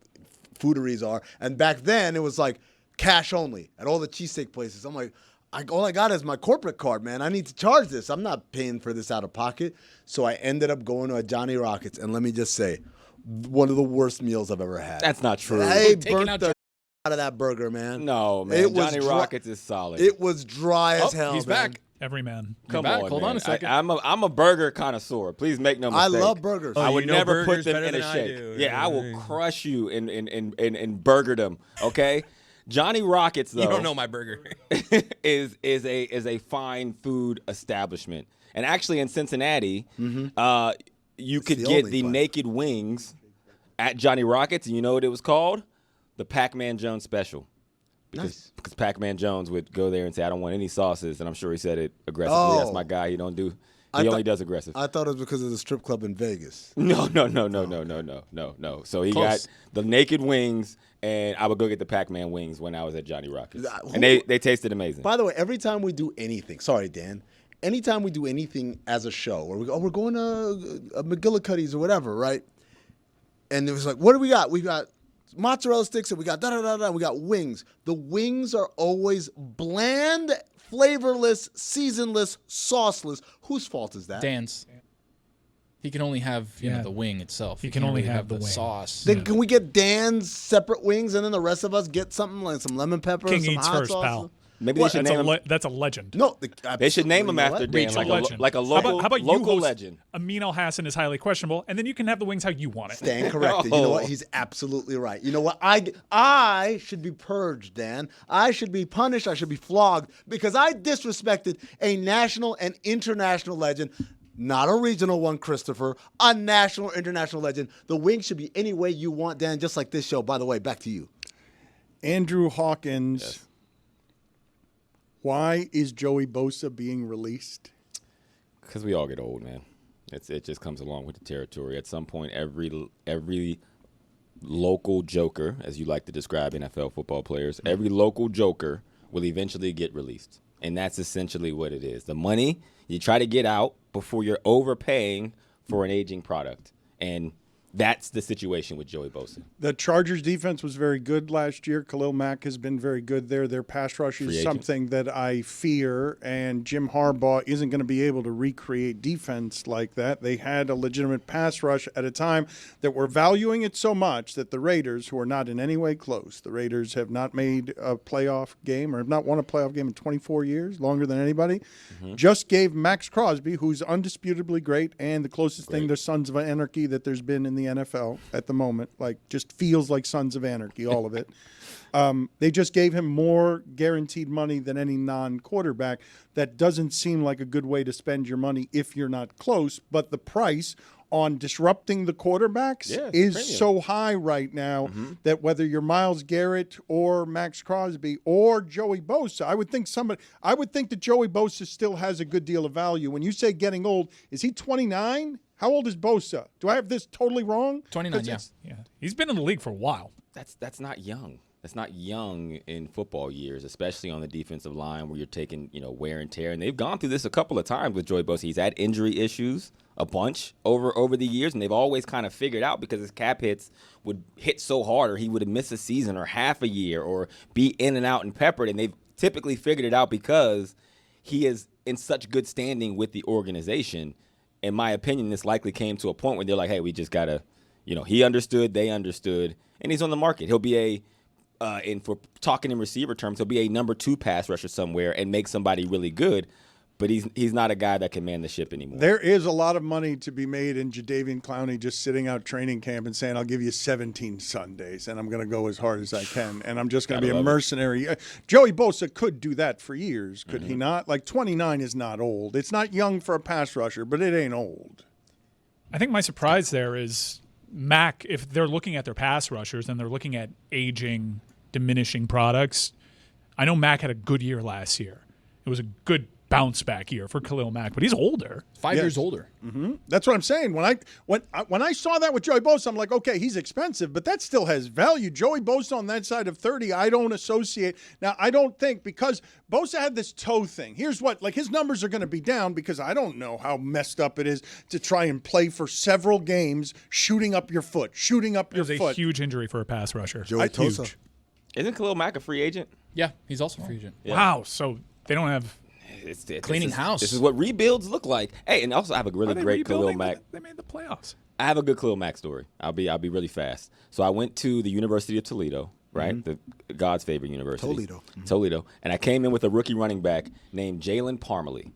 fooderies are, and back then it was like cash only at all the cheesesteak places. I'm like, all I got is my corporate card, man. I need to charge this. I'm not paying for this out of pocket. So I ended up going to a Johnny Rockets, and let me just say, one of the worst meals I've ever had. That's not true. They Taking burnt out the out of that burger, man. No, man. It was Johnny dry- Rockets is solid. It was dry as hell. He's man. back. Every man. Come back. on, Hold man. on a second. I'm a burger connoisseur. Please make no I mistake. love burgers. I would you know never put burgers them better in a than I shake. do. Yeah, I will crush you in burgerdom. Okay, Johnny Rockets though. You don't know my burger. is a fine food establishment, and actually in Cincinnati, you could the get only the one. naked wings at Johnny Rockets, and you know what it was called? The Pac-Man Jones Special. Because Pac-Man Jones would go there and say, "I don't want any sauces," and I'm sure he said it aggressively. Oh. That's my guy. He don't do. I He only thought- does aggressive. I thought it was because of the strip club in Vegas. No. So he Close. got the naked wings, and I would go get the Pac-Man wings when I was at Johnny Rockets, Who- and they tasted amazing. By the way, every time we do anything, sorry, Dan, anytime we do anything as a show, or we're going to McGillicuddy's or whatever, right? And it was like, what do we got? We got mozzarella sticks and we got da-da-da-da, we got wings. The wings are always bland, flavorless, seasonless, sauceless. Whose fault is that? Dan's. He can only have Yeah. the wing itself. He He can can't only really have the the wing. sauce. Then can we get Dan's separate wings and then the rest of us get something like some lemon pepper, King some eats hot first, sauce? pal. Maybe they should That's name him. that's a legend. No, They should name him you know after what? Dan, Reach like a legend. like a local How about you local host legend. Amin Al-Hassan is highly questionable, and then you can have the wings how you want it. Stan corrected. You know what? He's absolutely right. You know what? I should be purged, Dan. I should be punished. I should be flogged because I disrespected a national and international legend. Not a regional one, Christopher. A national, international legend. The wings should be any way you want, Dan, just like this show. By the way, back to you. Andrew Hawkins. Why is Joey Bosa being released? Because we all get old, man. It just comes along with the territory. At some point, every local joker, as you like to describe NFL football players, every local joker will eventually get released. And that's essentially what it is. The money, you try to get out before you're overpaying for an aging product. And that's the situation with Joey Bosa. The Chargers defense was very good last year. Khalil Mack has been very good there. Their pass rush Free is agent. something that I fear, and Jim Harbaugh isn't going to be able to recreate defense like that. They had a legitimate pass rush at a time that we're valuing it so much that the Raiders, who are not in any way close, the Raiders have not made a playoff game or have not won a playoff game in 24 years, longer than anybody, just gave Max Crosby, who's undisputably great and the closest thing to Sons of Anarchy that there's been in the NFL at the moment, like just feels like Sons of Anarchy, all of it. They just gave him more guaranteed money than any non-quarterback. That doesn't seem like a good way to spend your money if you're not close, but the price on disrupting the quarterbacks is premium. so high right now that whether you're Myles Garrett or Max Crosby or Joey Bosa, I would think that Joey Bosa still has a good deal of value. When you say getting old, is he 29? How old is Bosa? Do I have this totally wrong? 29, yeah. Yeah, he's been in the league for a while. That's not young. That's not young in football years, especially on the defensive line where you're taking, wear and tear. And they've gone through this a couple of times with Joey Bosa. He's had injury issues a bunch over the years, and they've always kind of figured out because his cap hits would hit so hard or he would have missed a season or half a year or be in and out and peppered. And they've typically figured it out because he is in such good standing with the organization. In my opinion, this likely came to a point where they're like, hey, we just got to, he understood, they understood, and he's on the market. He'll be and for talking in receiver terms, he'll be a number 2 pass rusher somewhere and make somebody really good. but he's not a guy that can man the ship anymore. There is a lot of money to be made in Jadeveon Clowney just sitting out training camp and saying, I'll give you 17 Sundays, and I'm going to go as hard as I can, and I'm just going to be a mercenary. Joey Bosa could do that for years, could he not? Like, 29 is not old. It's not young for a pass rusher, but it ain't old. I think my surprise there is Mac, if they're looking at their pass rushers and they're looking at aging, diminishing products, I know Mac had a good year last year. It was a good bounce back year for Khalil Mack, but he's older. 5 years older. Mm-hmm. That's what I'm saying. When I saw that with Joey Bosa, I'm like, okay, he's expensive, but that still has value. Joey Bosa on that side of 30, I don't associate. Now, I don't think, because Bosa had this toe thing. Here's what, like, his numbers are going to be down because I don't know how messed up it is to try and play for several games shooting up your foot. It was a huge injury for a pass rusher. Joey Bosa. Isn't Khalil Mack a free agent? Yeah, he's also a free agent. Yeah. Wow, so they don't have... It's Cleaning house. This is what rebuilds look like. Hey, and also I have a really great Khalil Mack. They made the playoffs. I have a good Khalil Mack story. I'll be really fast. So I went to the University of Toledo, right? God's favorite university. Toledo. And I came in with a rookie running back named Jalen Parmalee.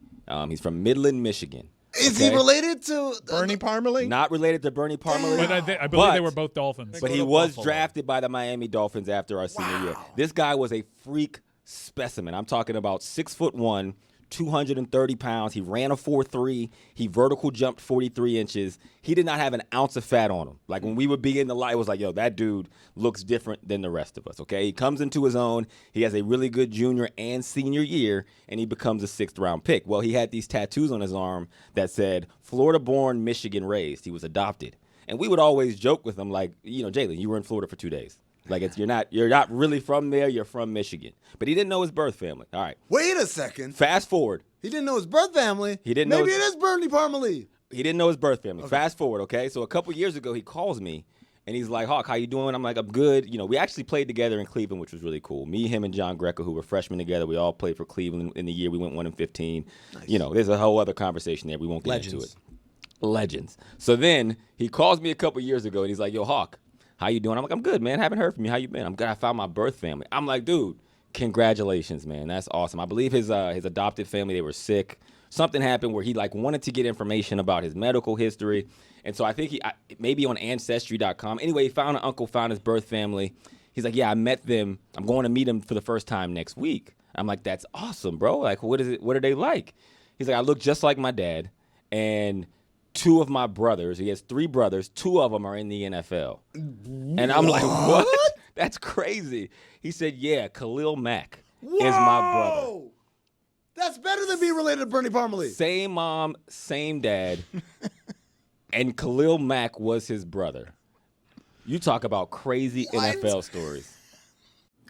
He's from Midland, Michigan. Is he related to Bernie Parmalee? Not related to Bernie Parmalee. But I believe they were both Dolphins. But he was drafted by the Miami Dolphins after our senior year. This guy was a freak specimen. I'm talking about 6'1", 230 pounds. He ran a 4.3. He vertical jumped 43 inches. He did not have an ounce of fat on him. Like, when we would be in the light, it was like, yo, that dude looks different than the rest of us, okay? He comes into his own. He has a really good junior and senior year, and he becomes a 6th-round pick. Well, he had these tattoos on his arm that said, Florida-born, Michigan-raised. He was adopted. And we would always joke with him, like, Jalen, you were in Florida for 2 days. Like, you're not really from there. You're from Michigan. But he didn't know his birth family. All right. Wait a second. Fast forward. He didn't know his birth family. He didn't know. Maybe it is Bernie Parmalee. He didn't know his birth family. Okay. Fast forward, okay? So a couple years ago, he calls me, and he's like, Hawk, how you doing? I'm like, I'm good. We actually played together in Cleveland, which was really cool. Me, him, and John Greco, who were freshmen together, we all played for Cleveland in the year we went 1-15. Nice. There's a whole other conversation there. We won't get into it. Legends. So then he calls me a couple years ago, and he's like, yo, Hawk, how you doing? I'm like, I'm good, man. Haven't heard from you. How you been? I'm good. I found my birth family. I'm like, dude, congratulations, man. That's awesome. I believe his adopted family, they were sick. Something happened where he wanted to get information about his medical history. And so I think he maybe on Ancestry.com. Anyway, he found an uncle, found his birth family. He's like, yeah, I met them. I'm going to meet them for the first time next week. I'm like, that's awesome, bro. Like, what is it? What are they like? He's like, I look just like my dad. And 2 of my brothers, he has 3 brothers, 2 of them are in the NFL. And I'm like, what? That's crazy. He said, yeah, Khalil Mack is my brother. That's better than being related to Bernie Parmalee. Same mom, same dad. And Khalil Mack was his brother. You talk about crazy NFL stories.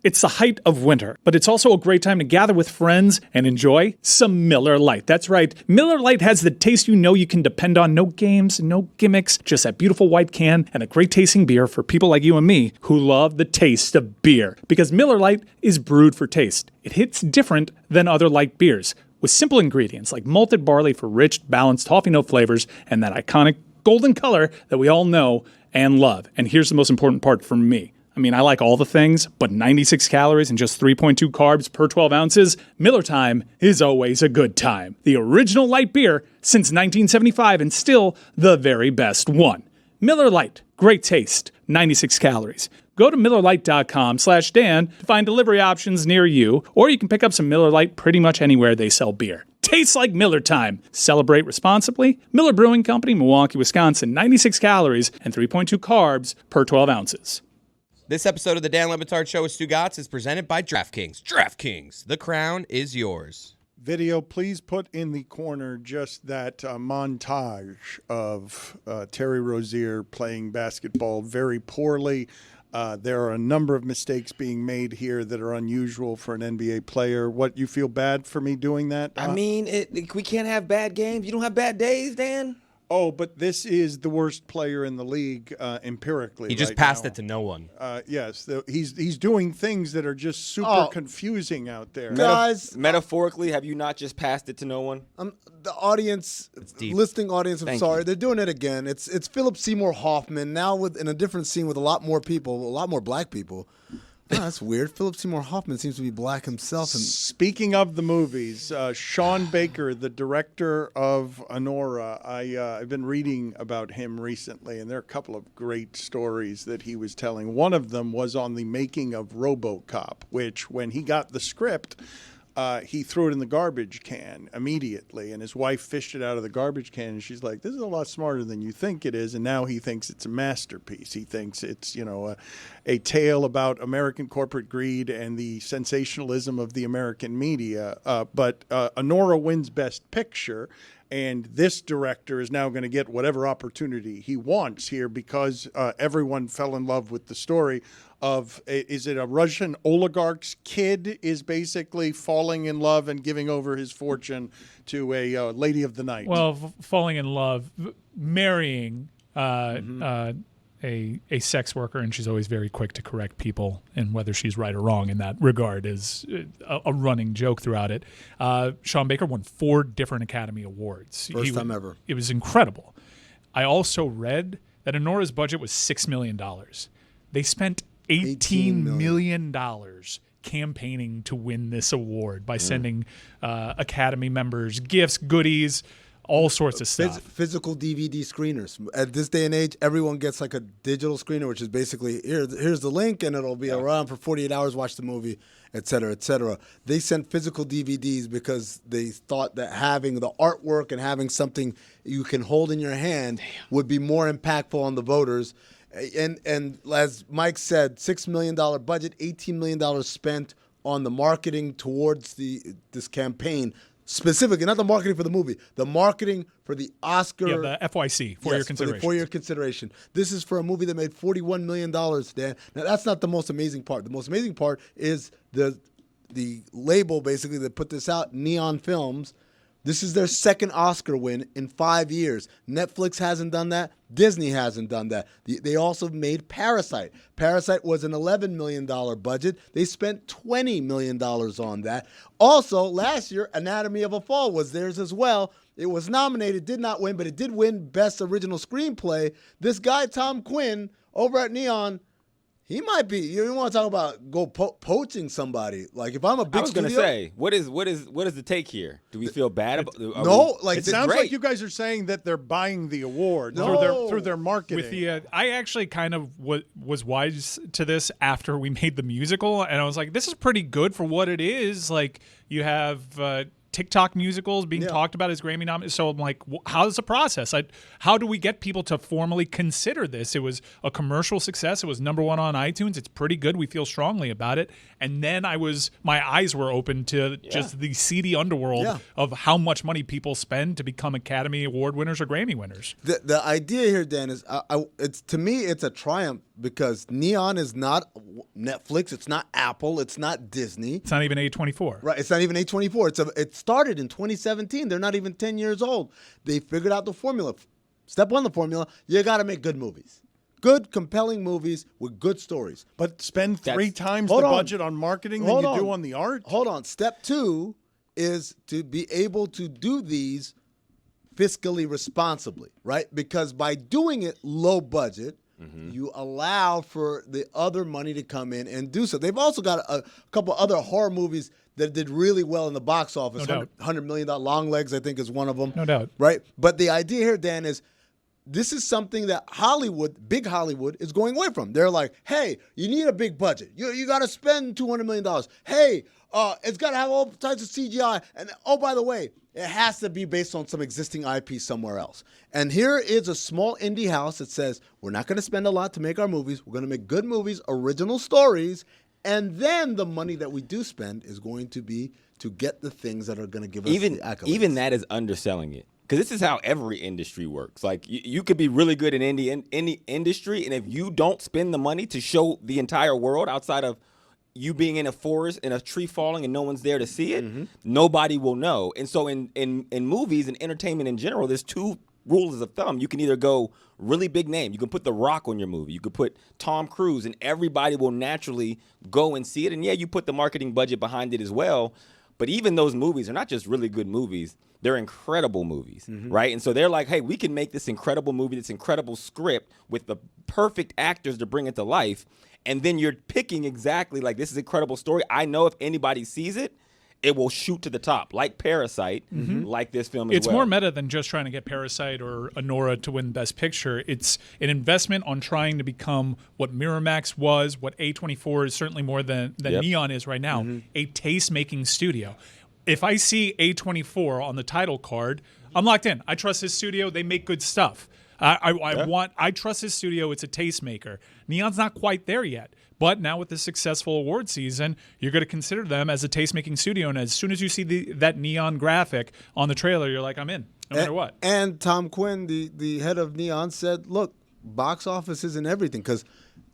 It's the height of winter, but it's also a great time to gather with friends and enjoy some Miller Lite. That's right. Miller Lite has the taste you can depend on. No games, no gimmicks, just that beautiful white can and a great tasting beer for people like you and me who love the taste of beer. Because Miller Lite is brewed for taste. It hits different than other light beers with simple ingredients like malted barley for rich, balanced toffee note flavors and that iconic golden color that we all know and love. And here's the most important part for me. I mean, I like all the things, but 96 calories and just 3.2 carbs per 12 ounces, Miller Time is always a good time. The original light beer since 1975 and still the very best one. Miller Lite, great taste, 96 calories. Go to MillerLite.com/Dan to find delivery options near you, or you can pick up some Miller Lite pretty much anywhere they sell beer. Tastes like Miller Time. Celebrate responsibly. Miller Brewing Company, Milwaukee, Wisconsin, 96 calories and 3.2 carbs per 12 ounces. This episode of the Dan Le Batard Show with Stugotz is presented by DraftKings. DraftKings, the crown is yours. Video, please put in the corner just that montage of Terry Rozier playing basketball very poorly. There are a number of mistakes being made here that are unusual for an NBA player. What, you feel bad for me doing that? I mean, we can't have bad games. You don't have bad days, Dan? Oh, but this is the worst player in the league empirically. He just right passed now. it to no one. Yes, he's doing things that are just super confusing out there. Guys, metaphorically, have you not just passed it to no one? The audience, listening audience, I'm sorry, they're doing it again. It's Philip Seymour Hoffman now in a different scene with a lot more people, a lot more black people. Oh, that's weird. Philip Seymour Hoffman seems to be black himself. And Speaking of the movies, Sean Baker, the director of Honora, I've been reading about him recently, and there are a couple of great stories that he was telling. One of them was on the making of RoboCop, which when he got the script, he threw it in the garbage can immediately, and his wife fished it out of the garbage can, and she's like, this is a lot smarter than you think it is, and now he thinks it's a masterpiece. He thinks it's, a tale about American corporate greed and the sensationalism of the American media. But Honora wins Best Picture, and this director is now going to get whatever opportunity he wants here because everyone fell in love with the story of, is it a Russian oligarch's kid is basically falling in love and giving over his fortune to a lady of the night? Well, falling in love, marrying a sex worker, and she's always very quick to correct people and whether she's right or wrong in that regard is a running joke throughout it. Sean Baker won 4 different Academy Awards. First time ever. It was incredible. I also read that Honora's budget was $6 million. They spent $18 million campaigning to win this award by sending Academy members gifts, goodies, all sorts of stuff. Physical DVD screeners. At this day and age, everyone gets like a digital screener, which is basically, here's the link, and it'll be around for 48 hours, watch the movie, et cetera, et cetera. They sent physical DVDs because they thought that having the artwork and having something you can hold in your hand would be more impactful on the voters. And as Mike said, $6 million budget, $18 million spent on the marketing towards this campaign. Specifically, not the marketing for the movie, the marketing for the Oscar. Yeah, the FYC, for your consideration. For your consideration. This is for a movie that made $41 million, Dan. Now, that's not the most amazing part. The most amazing part is the label, basically, that put this out, Neon Films. This is their second Oscar win in 5 years. Netflix hasn't done that. Disney hasn't done that. They also made Parasite. Parasite was an $11 million budget. They spent $20 million on that. Also, last year, Anatomy of a Fall was theirs as well. It was nominated, did not win, but it did win Best Original Screenplay. This guy, Tom Quinn, over at Neon, he might be. You want to talk about poaching somebody? Like if I'm a big, I was going to say, what is the take here? Do we feel bad about? No, like it sounds like you guys are saying that they're buying the award through their marketing. With the, I actually kind of was wise to this after we made the musical, and I was like, this is pretty good for what it is. Like you have. TikTok musicals being talked about as Grammy nominated. So I'm like, how's the process? How do we get people to formally consider this? It was a commercial success. It was #1 on iTunes. It's pretty good. We feel strongly about it. And then my eyes were open to just the seedy underworld of how much money people spend to become Academy Award winners or Grammy winners. The idea here, Dan, is to me, it's a triumph because Neon is not Netflix. It's not Apple. It's not Disney. It's not even A24. Right. It's not even A24. It started in 2017. They're not even 10 years old. They figured out the formula. Step 1, the formula, you got to make good movies. Good, compelling movies with good stories. But spend 3 times the budget on marketing than you do on the art? Hold on. Step 2 is to be able to do these fiscally responsibly, right? Because by doing it low budget, you allow for the other money to come in and do so. They've also got a couple other horror movies that did really well in the box office. No doubt. $100 million. Long Legs, I think, is one of them. No doubt. Right? But the idea here, Dan, is this is something that big Hollywood, is going away from. They're like, hey, you need a big budget. You got to spend $200 million. Hey, it's got to have all types of CGI. And, oh, by the way, it has to be based on some existing IP somewhere else. And here is a small indie house that says, we're not going to spend a lot to make our movies. We're going to make good movies, original stories, and then the money that we do spend is going to be to get the things that are going to give us the accolades. Even that is underselling it. Because this is how every industry works. Like, you could be really good in any industry, and if you don't spend the money to show the entire world outside of you being in a forest and a tree falling and no one's there to see it, nobody will know. And so in movies and entertainment in general, there's 2 rules of thumb. You can either go really big name. You can put The Rock on your movie. You could put Tom Cruise, and everybody will naturally go and see it. And, yeah, you put the marketing budget behind it as well. But even those movies are not just really good movies. They're incredible movies, right? And so they're like, hey, we can make this incredible movie, this incredible script with the perfect actors to bring it to life. And then you're picking exactly like, this is an incredible story. I know if anybody sees it, it will shoot to the top, like Parasite, like this film as It's well. more meta than just trying to get Parasite or Anora to win Best Picture. It's an investment on trying to become what Miramax was, what A24 is certainly more than Neon is right now, a taste-making studio. If I see A24 on the title card, I'm locked in. I trust this studio. They make good stuff. I trust this studio. It's a tastemaker. Neon's not quite there yet. But now with the successful award season, you're going to consider them as a taste-making studio. And as soon as you see that Neon graphic on the trailer, you're like, I'm in, no matter what. And Tom Quinn, the head of Neon, said, look, box office isn't everything, because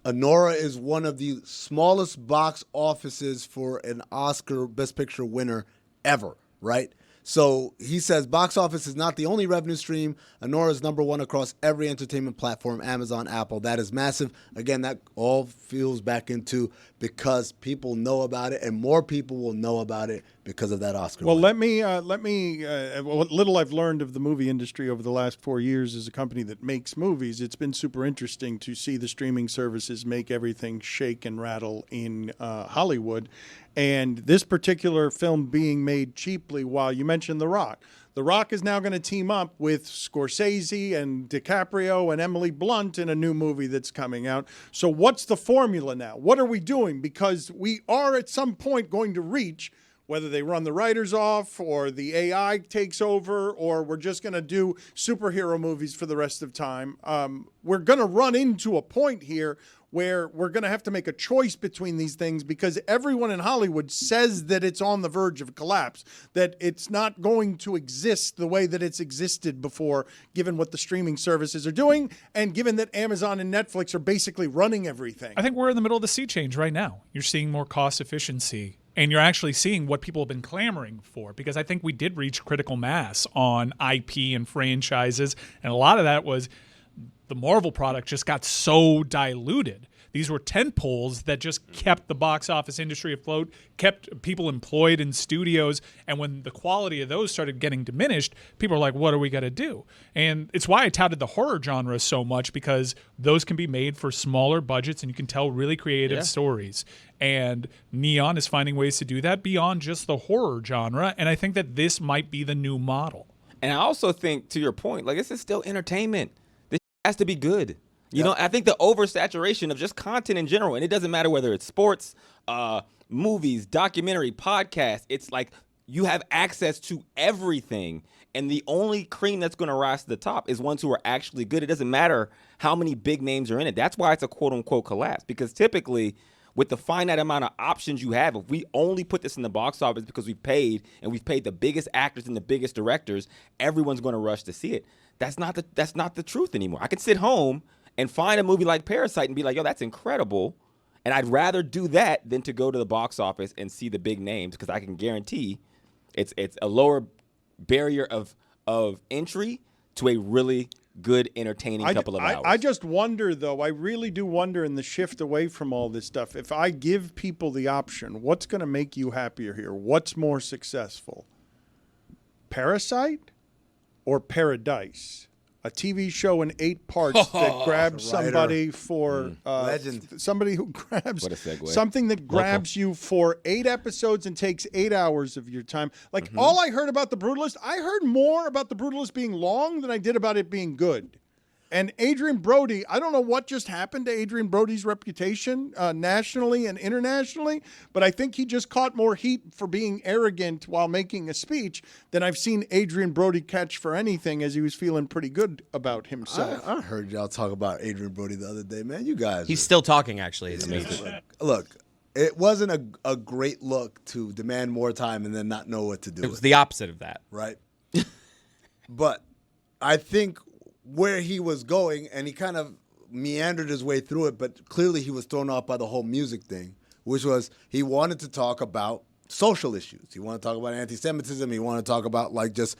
Anora is one of the smallest box offices for an Oscar Best Picture winner ever, right? So he says box office is not the only revenue stream. Anora is number one across every entertainment platform, Amazon, Apple. That is massive. Again, that all feels back into because people know about it, and more people will know about it because of that Oscar Well, win. let me. What little I've learned of the movie industry over the last 4 years as a company that makes movies, it's been super interesting to see the streaming services make everything shake and rattle in Hollywood. And this particular film being made cheaply, while you mentioned The Rock. The Rock is now going to team up with Scorsese and DiCaprio and Emily Blunt in a new movie that's coming out. So what's the formula now? What are we doing? Because we are at some point going to reach, whether they run the writers off or the AI takes over or we're just going to do superhero movies for the rest of time. We're going to run into a point here where we're going to have to make a choice between these things because everyone in Hollywood says that it's on the verge of collapse, that it's not going to exist the way that it's existed before, given what the streaming services are doing and given that Amazon and Netflix are basically running everything. I think we're in the middle of the sea change right now. You're seeing more cost efficiency, and you're actually seeing what people have been clamoring for, because I think we did reach critical mass on IP and franchises, and a lot of that was the Marvel product just got so diluted. These were tentpoles that just kept the box office industry afloat, kept people employed in studios, and when the quality of those started getting diminished, people are like, what are we going to do? And it's why I touted the horror genre so much, because those can be made for smaller budgets and you can tell really creative stories. And Neon is finding ways to do that beyond just the horror genre, and I think that this might be the new model. And I also think, to your point, like, this is still entertainment. This has to be good. You know, I think the oversaturation of just content in general, and it doesn't matter whether it's sports, movies, documentary, podcasts, it's like you have access to everything. And the only cream that's going to rise to the top is ones who are actually good. It doesn't matter how many big names are in it. That's why it's a quote-unquote collapse. Because typically, with the finite amount of options you have, if we only put this in the box office because we've paid the biggest actors and the biggest directors, everyone's going to rush to see it. That's not the truth anymore. I could sit home and find a movie like Parasite and be like, yo, that's incredible. And I'd rather do that than to go to the box office and see the big names, because I can guarantee it's a lower barrier of entry to a really good, entertaining couple of hours. I just wonder, though, I really do wonder in the shift away from all this stuff, if I give people the option, what's going to make you happier here? What's more successful? Parasite or Paradise? A TV show in 8 parts that grabs somebody for Legend. somebody who grabs What a segue. something that grabs you for 8 episodes and takes 8 hours of your time. Like all I heard about The Brutalist, I heard more about The Brutalist being long than I did about it being good. And Adrian Brody, I don't know what just happened to Adrian Brody's reputation nationally and internationally, but I think he just caught more heat for being arrogant while making a speech than I've seen Adrian Brody catch for anything, as he was feeling pretty good about himself. I heard y'all talk about Adrian Brody the other day, man. You guys. He's still talking, actually. It's amazing. Look, it wasn't a great look to demand more time and then not know what to do. It was the opposite of that. Right? But I think where he was going, and he kind of meandered his way through it, but clearly he was thrown off by the whole music thing, which was he wanted to talk about social issues. He wanted to talk about anti-Semitism. He wanted to talk about like just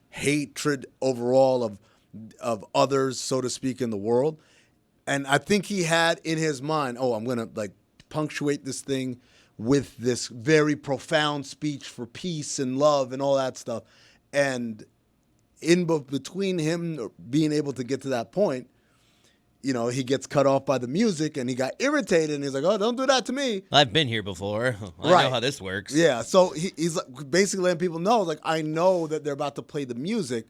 hatred overall of others, so to speak, in the world. And I think he had in his mind, I'm going to like punctuate this thing with this very profound speech for peace and love and all that stuff. And between him being able to get to that point, he gets cut off by the music and he got irritated and he's like, oh, don't do that to me. I've been here before. I Right. know how this works. Yeah, so he's basically letting people know, like, I know that they're about to play the music.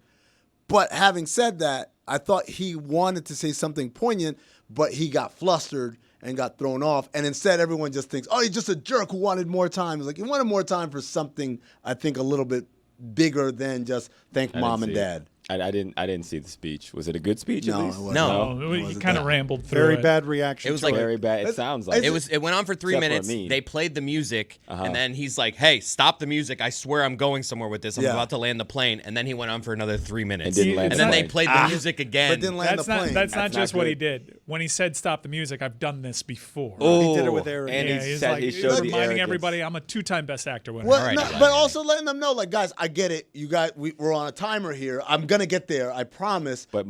But having said that, I thought he wanted to say something poignant, but he got flustered and got thrown off. And instead, everyone just thinks, oh, he's just a jerk who wanted more time. It's like, he wanted more time for something, I think, a little bit bigger than just thank mom and dad. I didn't see the speech. Was it a good speech? No, at least? it wasn't. No. He kind of rambled through Very it. bad reaction. It was to like Very bad. It sounds like It went on for 3 Except for minutes. me. They played the music, and then he's like, "Hey, stop the music! I swear I'm going somewhere with this. I'm Yeah. about to land the plane." And then he went on for another 3 minutes, And didn't land and the then they plane. played the music again. But didn't land That's the not. plane. That's not That's just not what he good. did. When he said "stop the music," I've done this before. Oh, He did it with Aaron. And Yeah, he he's said like he showed the reminding arrogance. everybody I'm a 2-time Best Actor winner. Well, All right, no, Eli. but also letting them know, like, guys, I get it. We're on a timer here. I'm gonna get there. I promise. But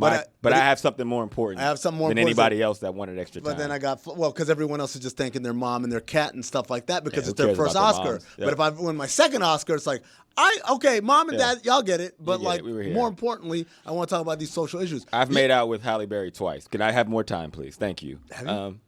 I have something more important. I have something more than important. anybody else that wanted extra time. But then I got because everyone else is just thanking their mom and their cat and stuff like that because who it's their cares first about their Oscar. moms? Yeah. But if I win my second Oscar, it's like mom and Yeah. dad, y'all get it. But get like it. We were here. more importantly, I want to talk about these social issues. I've made out with Halle Berry twice. Can I have more time, please? Thank you. Have you?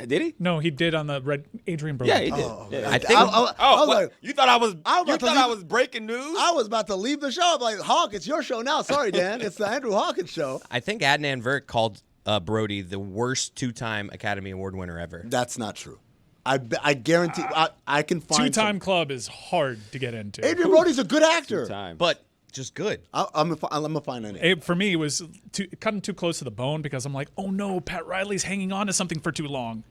Did he? No, he did on the Red Adrian Brody. Yeah, he did. Oh, Yeah. I think I was what? like, You thought I was? I was You about to thought I leave- was breaking news? I was about to leave the show. I'm like, Hawk, it's your show now. Sorry, Dan. It's the Andrew Hawkins show. I think Adnan Virk called Brody the worst 2-time Academy Award winner ever. That's not true. I guarantee I can find 2-time club is hard to get into. Adrian Brody's a good actor. Time. But just good. I'm gonna find a name. For me, it was cutting too close to the bone because I'm like, oh no, Pat Riley's hanging on to something for too long.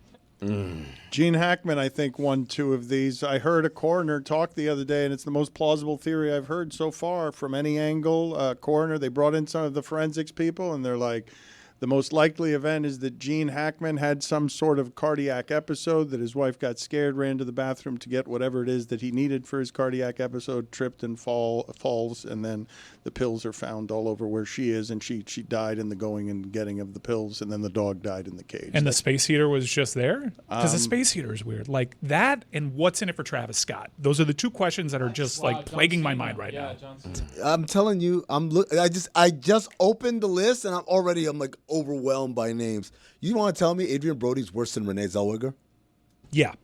Gene Hackman, I think, won 2 of these. I heard a coroner talk the other day, and it's the most plausible theory I've heard so far from any angle. Coroner, they brought in some of the forensics people, and they're like, the most likely event is that Gene Hackman had some sort of cardiac episode, that his wife got scared, ran to the bathroom to get whatever it is that he needed for his cardiac episode, tripped and falls, and then the pills are found all over where she is, and she died in the going and getting of the pills, and then the dog died in the cage. And the space heater was just there? Because the space heater is weird. Like that and what's in it for Travis Scott? Those are the 2 questions that are just like plaguing my mind right now. I'm telling you, I just opened the list and I'm like overwhelmed by names. You want to tell me Adrian Brody's worse than Renee Zellweger? Yeah.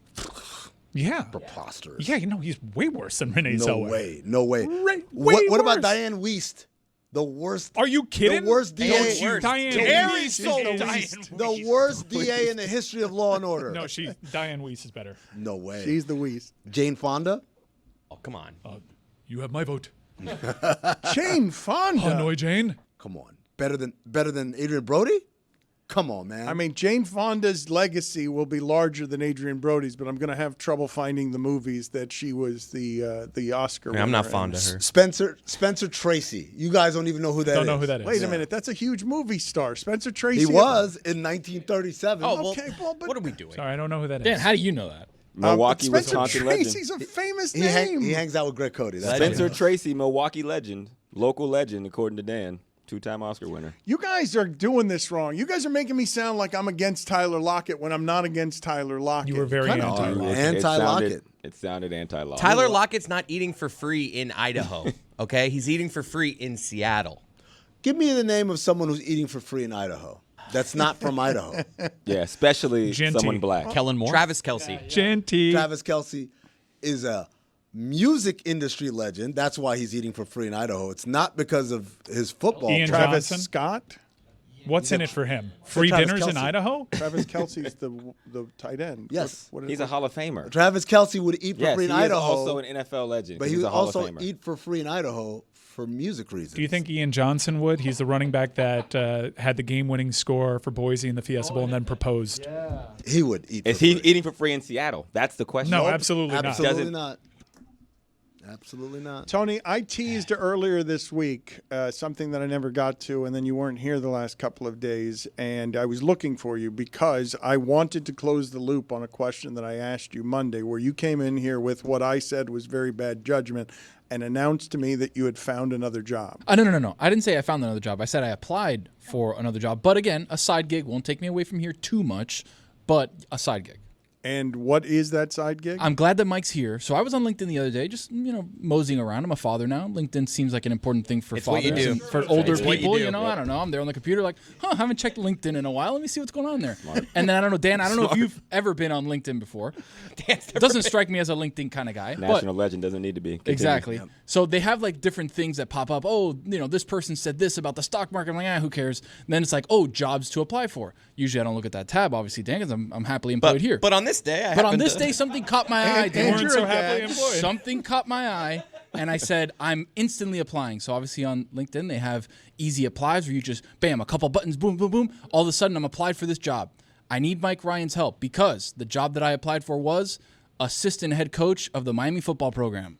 Yeah. Preposterous. Yeah, he's way worse than Renee No Zellweger. way. No way. Way What about worse. Diane Wiest? The worst. Are you kidding? The worst DA. Don't you Diane Very Wiest. so is Diane The worst DA in the history of Law and Order. No, Diane Weiss is better. No way. She's the Weast. Jane Fonda? Oh, come on. You have my vote. Jane Fonda. Hanoi Jane. Come on. Better than Adrian Brody? Come on, man. I mean, Jane Fonda's legacy will be larger than Adrian Brody's, but I'm going to have trouble finding the movies that she was the Oscar winner. I'm not in. fond of her. Spencer Tracy. You guys don't even know who that is. Don't know who that is. Wait a minute, that's a huge movie star, Spencer Tracy. He was in 1937. Oh, well, Okay, well, but what are we doing? Sorry, I don't know who that is. Dan, how do you know that? Milwaukee, but Spencer Wisconsin legend. Tracy's a famous He name. hangs out with Greg Cody. That's Spencer Tracy, Milwaukee legend, local legend, according to Dan, 2-time Oscar winner. You guys are doing this wrong. You guys are making me sound like I'm against Tyler Lockett when I'm not against Tyler Lockett. You were very Kinda anti. are. It Anti-Lockett. sounded anti-Lockett. Tyler Lockett's not eating for free in Idaho, okay? He's eating for free in Seattle. Give me the name of someone who's eating for free in Idaho. That's not from Idaho. Yeah, especially Genty. someone black. Kellen Moore? Travis Kelsey. Genty. Travis Kelsey is a music industry legend. That's why he's eating for free in Idaho. It's not because of his football. Ian Travis Johnson? Scott. What's in it for him? Free Travis dinners in Kelce. Idaho? Travis Kelsey's the tight end. Yes. He's a Hall of Famer. Travis Kelsey would eat for Yes, free he in is Idaho. also an NFL legend. but he he's would a Hall also of Famer. eat for free in Idaho for music reasons. Do you think Ian Johnson would? He's the running back that had the game-winning score for Boise in the Fiesta Bowl and then proposed. he would eat? Is for he free. eating for free in Seattle? That's the question. No, absolutely not. Absolutely Doesn't- not. Absolutely not. Tony, I teased earlier this week something that I never got to, and then you weren't here the last couple of days, and I was looking for you because I wanted to close the loop on a question that I asked you Monday, where you came in here with what I said was very bad judgment and announced to me that you had found another job. No. I didn't say I found another job. I said I applied for another job. But again, a side gig won't take me away from here too much, but a side gig. And what is that side gig? I'm glad that Mike's here. So I was on LinkedIn the other day, just moseying around. I'm a father now. LinkedIn seems like an important thing for It's what fathers you do. and for older It's what you people. do. I don't know. I'm there on the computer, like, I haven't checked LinkedIn in a while. Let me see what's going on there. And then I don't know, Dan. I don't know if you've ever been on LinkedIn before. It doesn't strike me as a LinkedIn kind of guy. National legend doesn't need to be. Continue. Exactly. So they have like different things that pop up. Oh, this person said this about the stock market. I'm like, who cares? And then it's like, oh, jobs to apply for. Usually I don't look at that tab, obviously, Dan, because I'm happily employed here. But on this day, Something caught my eye. and weren't so happily employed. Something caught my eye, and I said, I'm instantly applying. So obviously on LinkedIn, they have easy applies where you just, bam, a couple buttons, boom, boom, boom. All of a sudden, I'm applied for this job. I need Mike Ryan's help because the job that I applied for was assistant head coach of the Miami football program.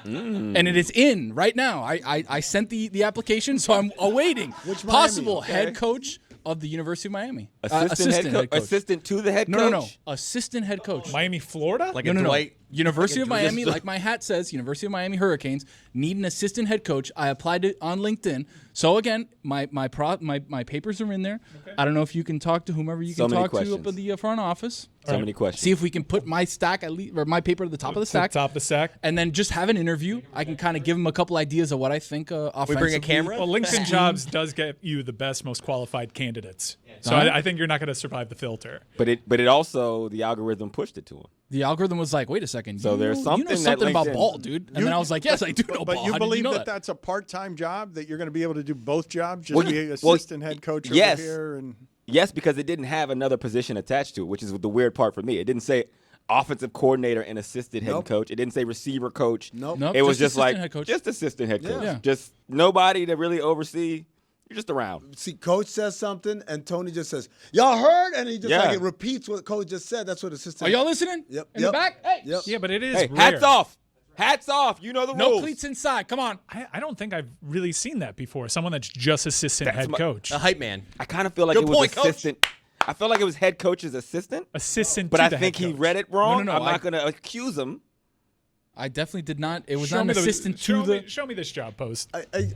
And it is in right now. I sent the application, so I'm awaiting possible head coach of the University of Miami. Assistant head coach. Assistant to the head coach? No. Assistant head coach. Miami, Florida? like a Dwight. University of Miami, like my hat says, University of Miami Hurricanes need an assistant head coach. I applied it on LinkedIn. So again, my papers are in there. Okay. I don't know if you can talk to whomever you can talk to up at the front office. So many questions. See if we can put my stack at least, or my paper at the top of the stack. Top of the stack. And then just have an interview. I can kind of give them a couple ideas of what I think offensively. We bring a camera? Well, LinkedIn Jobs does get you the best, most qualified candidates. So I think you're not going to survive the filter. But it also, the algorithm pushed it to him. The algorithm was like, wait a second. So there's something that something about LinkedIn- ball, dude. And then I was like, yes, I do know ball. But you How did believe know that that's a part-time job, that you're going to be able to do both jobs, just be assistant head coach over here? And Yes, because it didn't have another position attached to it, which is the weird part for me. It didn't say offensive coordinator and assistant head coach. It didn't say receiver coach. Nope. It was just assistant like head coach. just assistant head coach. Yeah. Just nobody to really oversee. You're just around. See, coach says something, and Tony just says, "Y'all heard?" And he just it repeats what coach just said. That's what assistant. Are y'all listening? Yep. In the back? Hey. Yep. Yeah, but it is Hey, rare. hats off. Hats off. You know the No rules. cleats inside. Come on. I don't think I've really seen that before. Someone that's just assistant head coach. A hype man. I kind of feel like Good it was point, coach. assistant. I felt like it was head coach's assistant, Assistant but to I the think head he coach. read it wrong. No, I'm not going to accuse him. I definitely did not. It was Show not an me the- assistant show to the. me- Show me this job post.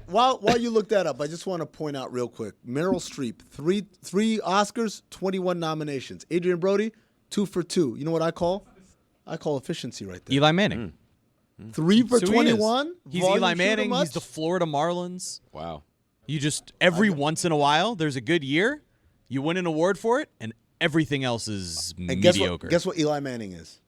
While you look that up, I just want to point out real quick: Meryl Streep, three Oscars, 21 nominations. Adrian Brody, 2 for 2. You know what I call? I call efficiency right there. Eli Manning. 3 for So he is. 21. He's Volume Eli shooter Manning. He's much? the Florida Marlins. Wow. You just every once in a while, there's a good year, you win an award for it, and everything else is And mediocre. Guess what Eli Manning is?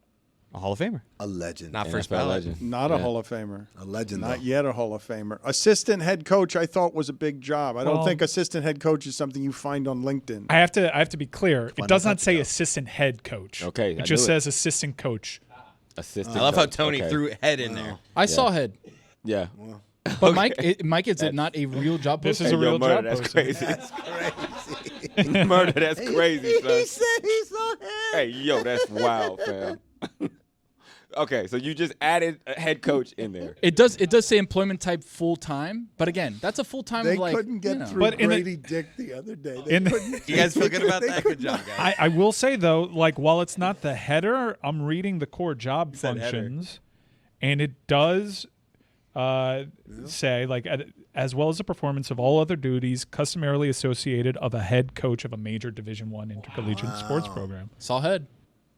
A Hall of Famer. A legend. Not first NFL ballot. legend. not a Hall of Famer. A legend. Not though. yet a Hall of Famer. Assistant head coach, I thought, was a big job. I don't Well- think assistant head coach is something you find on LinkedIn. I have to be clear. It does out not the say job. assistant head coach. Okay, It I just knew it. says assistant coach. Assistant. I love how coach. Tony Okay. threw head in there. I saw head. Yeah. But Mike, is it not a real job This post? is a real murder, job that's posting. crazy. Murder, that's crazy, son. He said he saw him. Hey, yo, that's wild, fam. Okay, so you just added a head coach in there. It does say employment type full time, but again, that's a full time They of like couldn't get through But in the- Grady Dick the other day. They In the- couldn't- You guys feel good about they that? could Good job, guys. I will say though, like while it's not the header, I'm reading the core job said header. functions, and it does say like as well as the performance of all other duties customarily associated of a head coach of a major Division I intercollegiate sports program. saw head.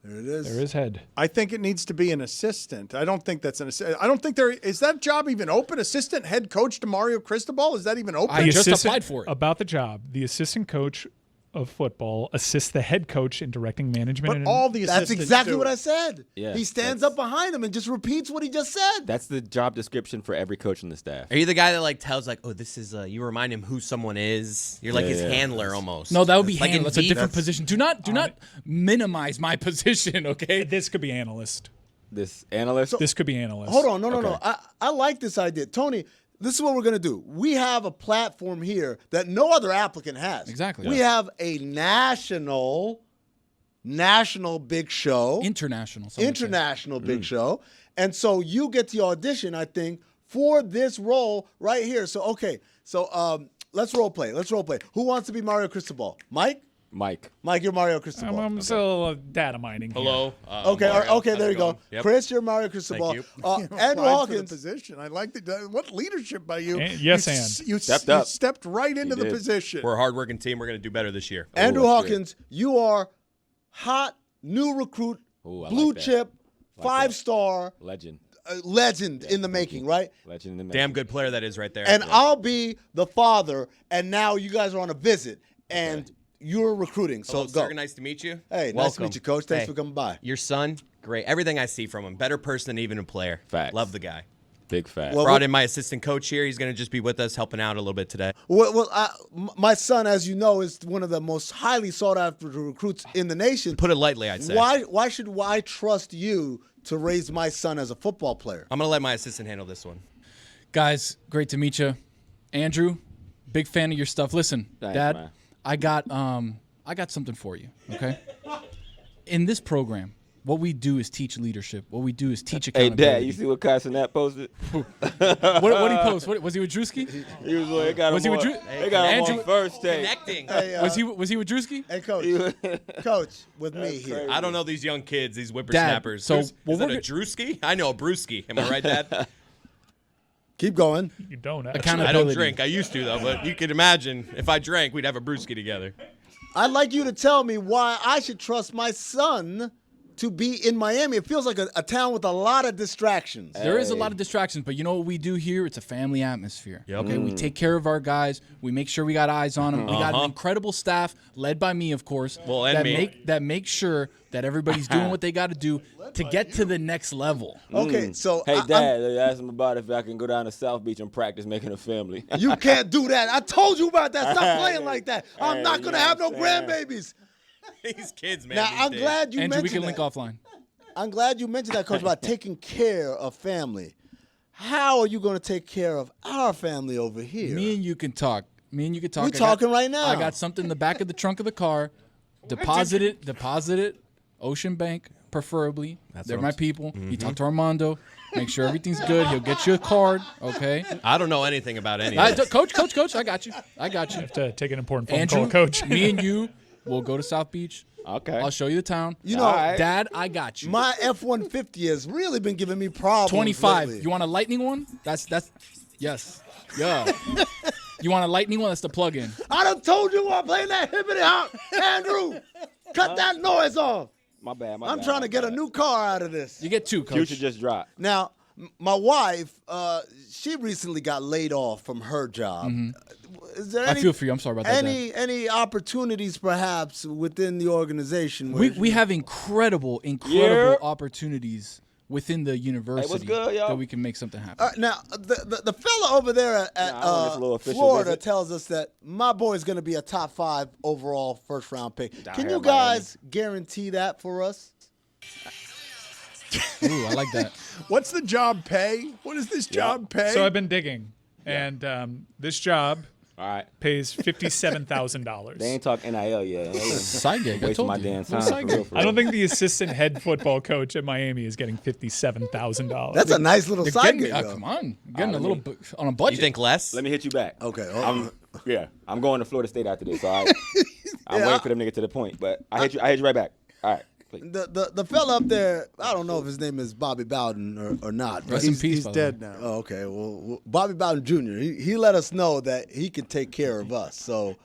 There it is. There is head. I think it needs to be an assistant. I don't think that's an assistant. I don't think there is that job even open. Assistant head coach to Mario Cristobal, is that even open? I The just assistant- applied for it. About the job, the assistant coach of football assists the head coach in directing management. but and all the That's assistants exactly do what it. I said. Yeah, he stands that's- up behind him and just repeats what he just said. That's the job description for every coach on the staff. Are you the guy that like tells like, oh, this is you remind him who someone is? You're like his handler almost. No, that would be Like handle. in That's a Veep. different position. Do not minimize my position, okay? this could be analyst. This analyst. This could be analyst. Hold on, no. Okay. I like this idea, Tony. This is what we're gonna do. We have a platform here that no other applicant has. Exactly. We have a national big show, International. some would say. international big show, and so you get the audition, I think, for this role right here. So let's role play. Who wants to be Mario Cristobal? Mike, you're Mario Cristobal. I'm still data mining. here. Hello. Okay, Mario. okay, How's there it you go. going? Yep. Chris, you're Mario Cristobal. Thank You Andrew applied for the Hawkins. position. I like the what leadership by you. Yes, you Stepped up. stepped right into the did. position. We're a hardworking team. We're going to do better this year. Andrew that's Hawkins, you are hot new recruit Ooh, I blue like that. chip, Like 5-star Legend. legend in the making, right? Legend in the making. Damn good player that is right there. And I'll be the father, and now you guys are on a visit, and you're recruiting. So Hello, go. sir. Nice to meet you. Hey, nice to Welcome. meet you, Coach. Thanks Hey, for coming by. Your son, great. Everything I see from him, better person than even a player. Facts. Love the guy. Big fat. Well, Brought in my assistant coach here. He's going to just be with us, helping out a little bit today. My son, as you know, is one of the most highly sought after recruits in the nation. Put it lightly, I'd say. Why should I trust you to raise my son as a football player? I'm going to let my assistant handle this one. Guys, great to meet you. Andrew, big fan of your stuff. Listen, Thanks, Dad, man. I got something for you, okay? In this program, what we do is teach leadership. What we do is teach Hey, accountability. Dad, you see what Casanat posted? What he post? Was he with Drewski? He was like, they got Was him he with on, Drew- they got him Andrew- on first take. Connecting. Hey, Was he with Drewski? Hey, Coach, with me here. crazy. I don't know these young kids, these whippersnappers. so Is what that we're a Drewski? I know a Brewski. Am I right, Dad? Keep going. You don't actually. I don't Accountability. drink. I used to, though. But you can imagine if I drank, we'd have a Brewski together. I'd like you to tell me why I should trust my son to be in Miami. It feels like a town with a lot of distractions. There is a lot of distractions, but you know what we do here? It's a family atmosphere. Yep. Okay, we take care of our guys. We make sure we got eyes on them. We got an incredible staff, led by me, of course. Well, and me. that make sure that everybody's doing what they got to do to get to the next level. Okay, so Hey, I'm- Dad, they asked him about if I can go down to South Beach and practice making a family. you can't do that. I told you about that. Stop playing like that. I'm Hey, not you going to know have no what I'm saying? grandbabies. These kids, man. Now, these I'm days. glad you Andrew, we mentioned can link that. offline. I'm glad you mentioned that, Coach, about taking care of family. How are you going to take care of our family over here? Me and you can talk. We I got- talking right now. I got something in the back of the trunk of the car. Deposit it. Ocean Bank, preferably. They're my people. You talk to Armando. Make sure everything's good. He'll get you a card. Okay. I don't know anything about any of this. Coach, I got you. have to take an important phone Andrew, call, Coach. me and you will go to South Beach. Okay. I'll show you the town. You know, Alright. Dad, I got you. my F-150 has really been giving me problems 25. lately. You want a lightning one? That's yes. Yeah. You want a lightning one? That's the plug-in. I done told you I'm playing that hippity hop. Andrew, cut that noise off. My bad. I'm trying to get a new car out of this. You get two, Coach. Future just dropped. Now, my wife, she recently got laid off from her job. Is there I any, feel for you. I'm sorry about that, any opportunities perhaps within the organization? We have incredible Yeah. opportunities within the university good, y'all? that we can make something happen. Now, the fella over there at I want this little official Florida visit. tells us that my boy is going to be a top 5 overall first-round pick. Down Can here you in Miami. guys guarantee that for us? Ooh, I like that. What's the job pay? What does this job pay? So I've been digging, and this job All right. pays $57,000. They ain't talk NIL yet. Side gig. I Wasting told my you. damn Little time. side For real, gig. for I don't real. think the assistant head football coach at Miami is getting $57,000. That's a nice little They're side getting, gig, though. come on. Getting a let little me- on a budget. You think less? Let me hit you back. Okay. I'm going to Florida State after this. All right. I'm waiting for them to get to the point, but I hit you right back. All right. Please. The fella up there, I don't know if his name is Bobby Bowden or not. But Rest in peace, He's by the way. dead now. Oh, okay. Well, Bobby Bowden Jr. He let us know that he can take care of us. So,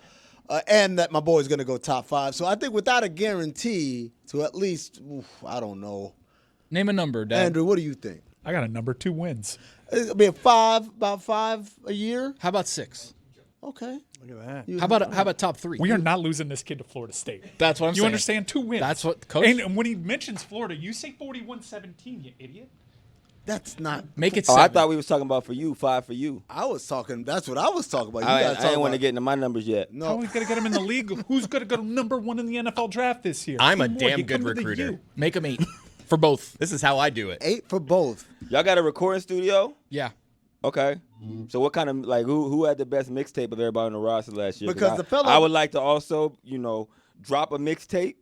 and that my boy's going to go top 5. So I think without a guarantee to at least, I don't know. Name a number, Dad. Andrew, what do you think? I got a number 2 wins. It'll be about 5 a year. How about 6? Okay. Look at that. How about top 3? We are not losing this kid to Florida State. That's what I'm You saying. understand? 2 wins. That's what Coach. And when he mentions Florida, you say 41-17, you idiot. That's not. Make it Oh, 7. I thought we was talking about for you, 5 for you. I was talking. That's what I was talking about. You I guys didn't talking want to about- get into my numbers yet. How are we going to get him in the league? Who's going to go number 1 in the NFL draft this year? I'm a 2 more. damn You good come with a recruiter. U. Make them 8 for both. This is how I do it. 8 for both. Y'all got a recording studio? Yeah. Okay. So what kind of who had the best mixtape of everybody on the roster last year? Because the fella- I would like to also drop a mixtape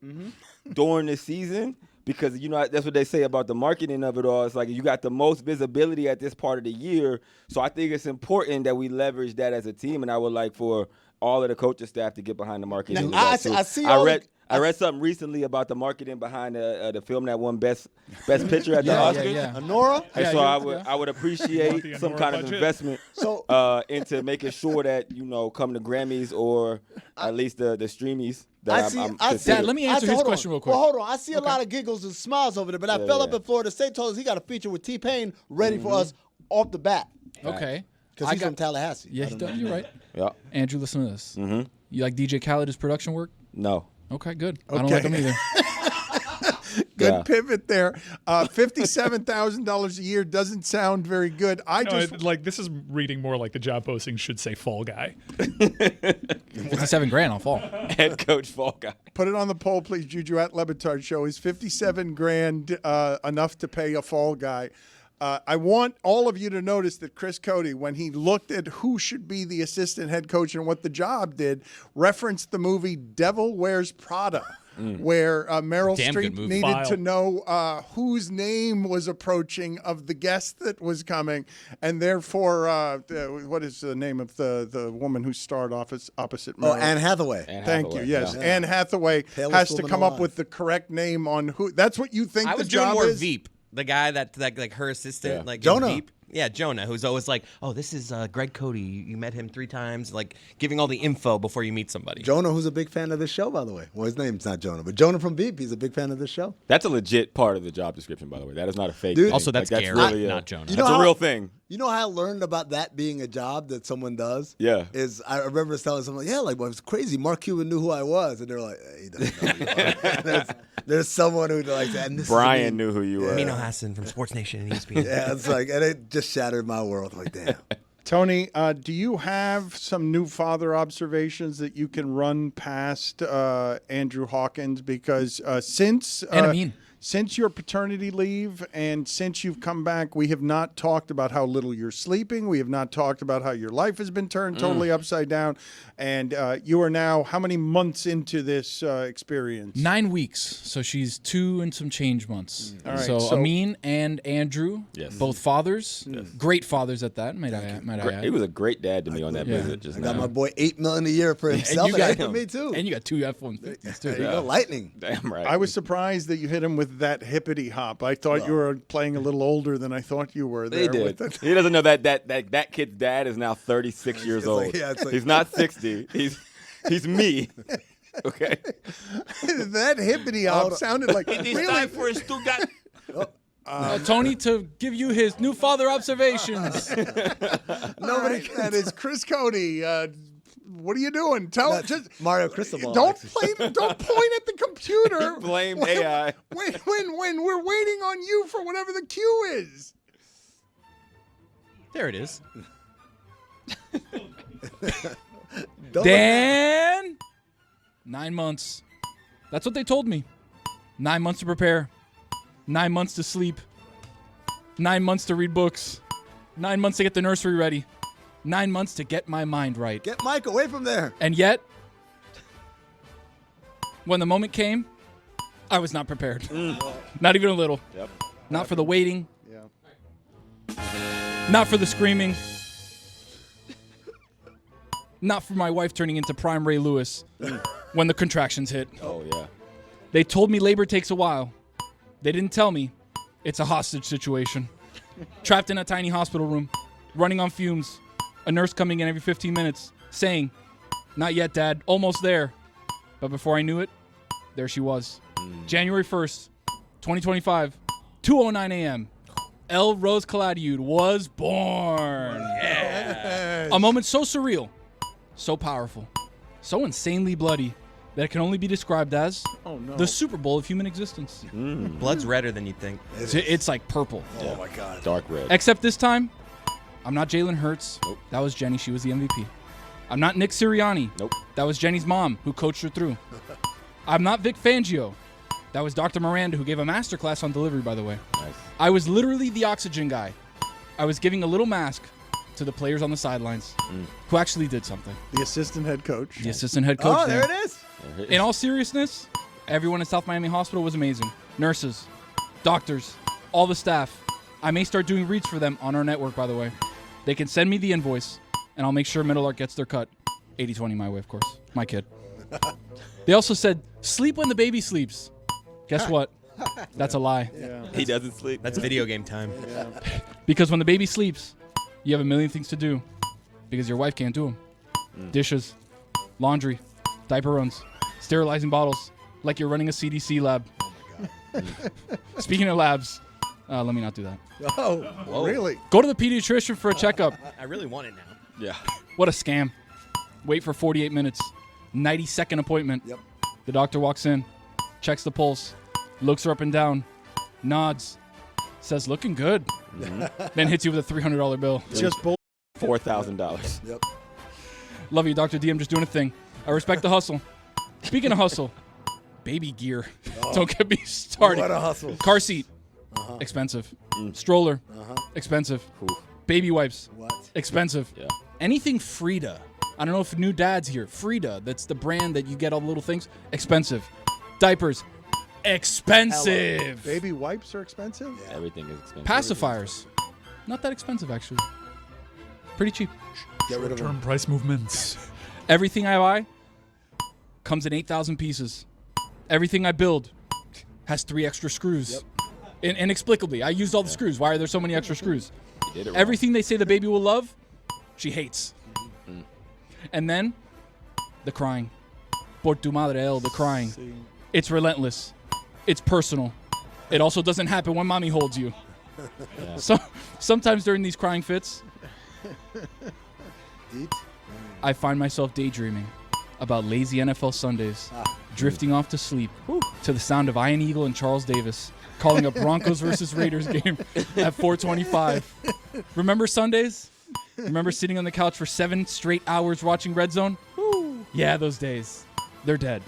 during the season because that's what they say about the marketing of it all. It's like you got the most visibility at this part of the year, so I think it's important that we leverage that as a team. And I would like for all of the coaching staff to get behind the marketing. Now, of that, I too. see I all read. the- I read something recently about the marketing behind the film that won best picture at the Yeah, Oscars. yeah. Honora? And Yeah, so yeah. I would Want appreciate the some Honora kind of budget? investment into making sure that come to Grammys or at least the streamies that I see. I'm I see. considering. Dad, let me answer his hold on. question real quick. Well, hold on. I see a lot of giggles and smiles over there, but that fella up in Florida State told us he got a feature with T-Pain ready for us off the bat Okay. because he's from Tallahassee. Yeah, I don't know. you're right. Yeah. Andrew, listen to this. Mm-hmm. You like DJ Khaled's production work? No. Okay, good. I don't like him either. Good Yeah. pivot there. $57,000 a year doesn't sound very good. This is reading more like the job posting should say fall guy. $57,000 I'll fall. Head coach fall guy. put it on the poll, please, Juju at Le Batard Show. Is $57,000 enough to pay a fall guy? I want all of you to notice that Chris Cody, when he looked at who should be the assistant head coach and what the job did, referenced the movie Devil Wears Prada. Where Meryl Damn good Streep movie. needed Vile. to know whose name was approaching of the guest that was coming, and therefore, what is the name of the woman who starred opposite Meryl? Oh, Anne Hathaway. Thank you. Yes, Anne Hathaway has to woman come up alive. with the correct name on who. That's what you think I the was doing job more is. Veep. The guy that like her assistant, like in Jonah. Veep. Yeah, Jonah, who's always like, "Oh, this is Greg Cody. You met him 3 times." Like giving all the info before you meet somebody. Jonah, who's a big fan of this show, by the way. Well, his name's not Jonah, but Jonah from Veep, he's a big fan of this show. That's a legit part of the job description, by the way. That is not a fake Dude. thing. Also, that's Like, Gary, really not Jonah. You That's know a how- real thing. You know how I learned about that being a job that someone does? Yeah. Is I remember telling someone, well, it's crazy. Mark Cuban knew who I was. And they're like, hey, he doesn't know who you are. there's someone who like that. And this is Brian me. knew who you were. Mino Hassan from Sports Nation and ESPN. Yeah, it's like, and it just shattered my world. I'm like, damn. Tony, do you have some new father observations that you can run past Andrew Hawkins? Because since your paternity leave and since you've come back, we have not talked about how little you're sleeping. We have not talked about how your life has been turned totally upside down. And you are now how many months into this experience? 9 weeks. So she's 2 and some change months. All right, so so- Amin and Andrew, Yes. both fathers, great fathers at that. Might I add? He was a great dad to me on that Yeah. visit just I now. got my boy $8 million a year for himself. you And, got for him. me too. And you got 2 F-150s too. there you go, lightning. Damn right. I was surprised that you hit him with that hippity hop. I thought you were playing a little older than I thought you were there. They did. With it. He doesn't know that kid's dad is now 36 years It's like- old. yeah, it's like- He's not 60. He's me. Okay. That hippity hop sounded like really. for a Stugotz. Tony, to give you his new father observations. All right, that is Chris Cody. What are you doing? Just Mario Cristobal. don't actually. don't point at the computer. Blame when, AI. When we're waiting on you for whatever the cue is. There it is. Don't Dan, 9 months. That's what they told me. 9 months to prepare. 9 months to sleep. 9 months to read books. 9 months to get the nursery ready. 9 months to get my mind right. Get Mike away from there. And yet, when the moment came, I was not prepared. Not even a little. Yep. Not for the waiting. Yeah. Not for the screaming. Not for my wife turning into prime Ray Lewis when the contractions hit. Oh yeah. They told me labor takes a while. They didn't tell me it's a hostage situation. Trapped in a tiny hospital room, running on fumes. A nurse coming in every 15 minutes, saying, "Not yet, Dad. Almost there." But before I knew it, there she was. January 1st, 2025, 2:09 a.m. El Rose Caladiud was born. Yeah. A moment so surreal, so powerful, so insanely bloody that it can only be described as the Super Bowl of human existence. Blood's redder than you think. It's like purple. Oh my God. Dark red. Except this time, I'm not Jalen Hurts. Nope. That was Jenny. She was the MVP. I'm not Nick Sirianni. Nope. That was Jenny's mom who coached her through. I'm not Vic Fangio. That was Dr. Miranda who gave a masterclass on delivery, by the way. Nice. I was literally the oxygen guy. I was giving a little mask to the players on the sidelines who actually did something. The assistant head coach. The assistant head coach. Oh, there it is. In all seriousness, everyone at South Miami Hospital was amazing. Nurses, doctors, all the staff. I may start doing reads for them on our network, by the way. They can send me the invoice, and I'll make sure Middle Arc gets their cut. 80-20 my way, of course. My kid. They also said, sleep when the baby sleeps. Guess what? That's a lie. He doesn't sleep. That's video game time. Because when the baby sleeps, you have a million things to do because your wife can't do them. Dishes, laundry, diaper runs, sterilizing bottles, like you're running a CDC lab. Speaking of labs, let me not do that. Oh, really? Go to the pediatrician for a checkup. I really want it now. Yeah. What a scam. Wait for 48 minutes. 90-second appointment. Yep. The doctor walks in, checks the pulse, looks her up and down, nods, says, looking good. Then hits you with a $300 bill. Just bull. $4,000. Yep. Love you, Dr. D. I'm just doing a thing. I respect the hustle. Speaking of hustle, baby gear. Don't get me started. What a hustle. Car seat. Expensive. Stroller. Expensive. Baby wipes. What? Expensive. Yeah. Anything Frida. I don't know if new dad's here. Frida. That's the brand that you get all the little things. Expensive. Diapers. Expensive. Baby wipes are expensive? Everything is expensive. Pacifiers. Not that expensive, actually. Pretty cheap. Get rid of them. Term price movements. Everything I buy comes in 8,000 pieces. Everything I build has 3 extra screws. Inexplicably, I used all the screws. Why are there so many extra screws? You did it wrong. Everything they say the baby will love, she hates. And then, the crying. Por tu madre, the crying. It's relentless. It's personal. It also doesn't happen when mommy holds you. So sometimes during these crying fits, I find myself daydreaming about lazy NFL Sundays, drifting off to sleep to the sound of Ian Eagle and Charles Davis calling a Broncos versus Raiders game at 4:25. Remember Sundays? Remember sitting on the couch for 7 straight hours watching Red Zone? Yeah, those days. They're dead.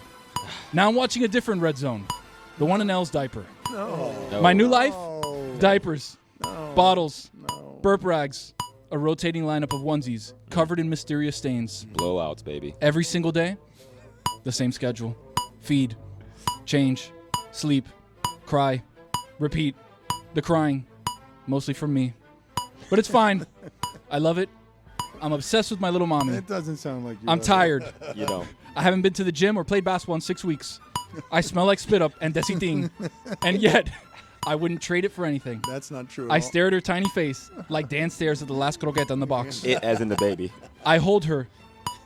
Now I'm watching a different Red Zone. The one in Elle's diaper. No. My new life? Diapers. Bottles. Burp rags. A rotating lineup of onesies covered in mysterious stains. Blowouts, baby. Every single day, the same schedule. Feed. Change. Sleep. Cry. Repeat. The crying. Mostly from me. But it's fine. I love it. I'm obsessed with my little mommy. It doesn't sound like you. I'm tired. You don't. I haven't been to the gym or played basketball in 6 weeks. I smell like spit up and desiting. And yet, I wouldn't trade it for anything. That's not true. At I all. stare at her tiny face like Dan stares at the last croquette on the box. It as in the baby. I hold her,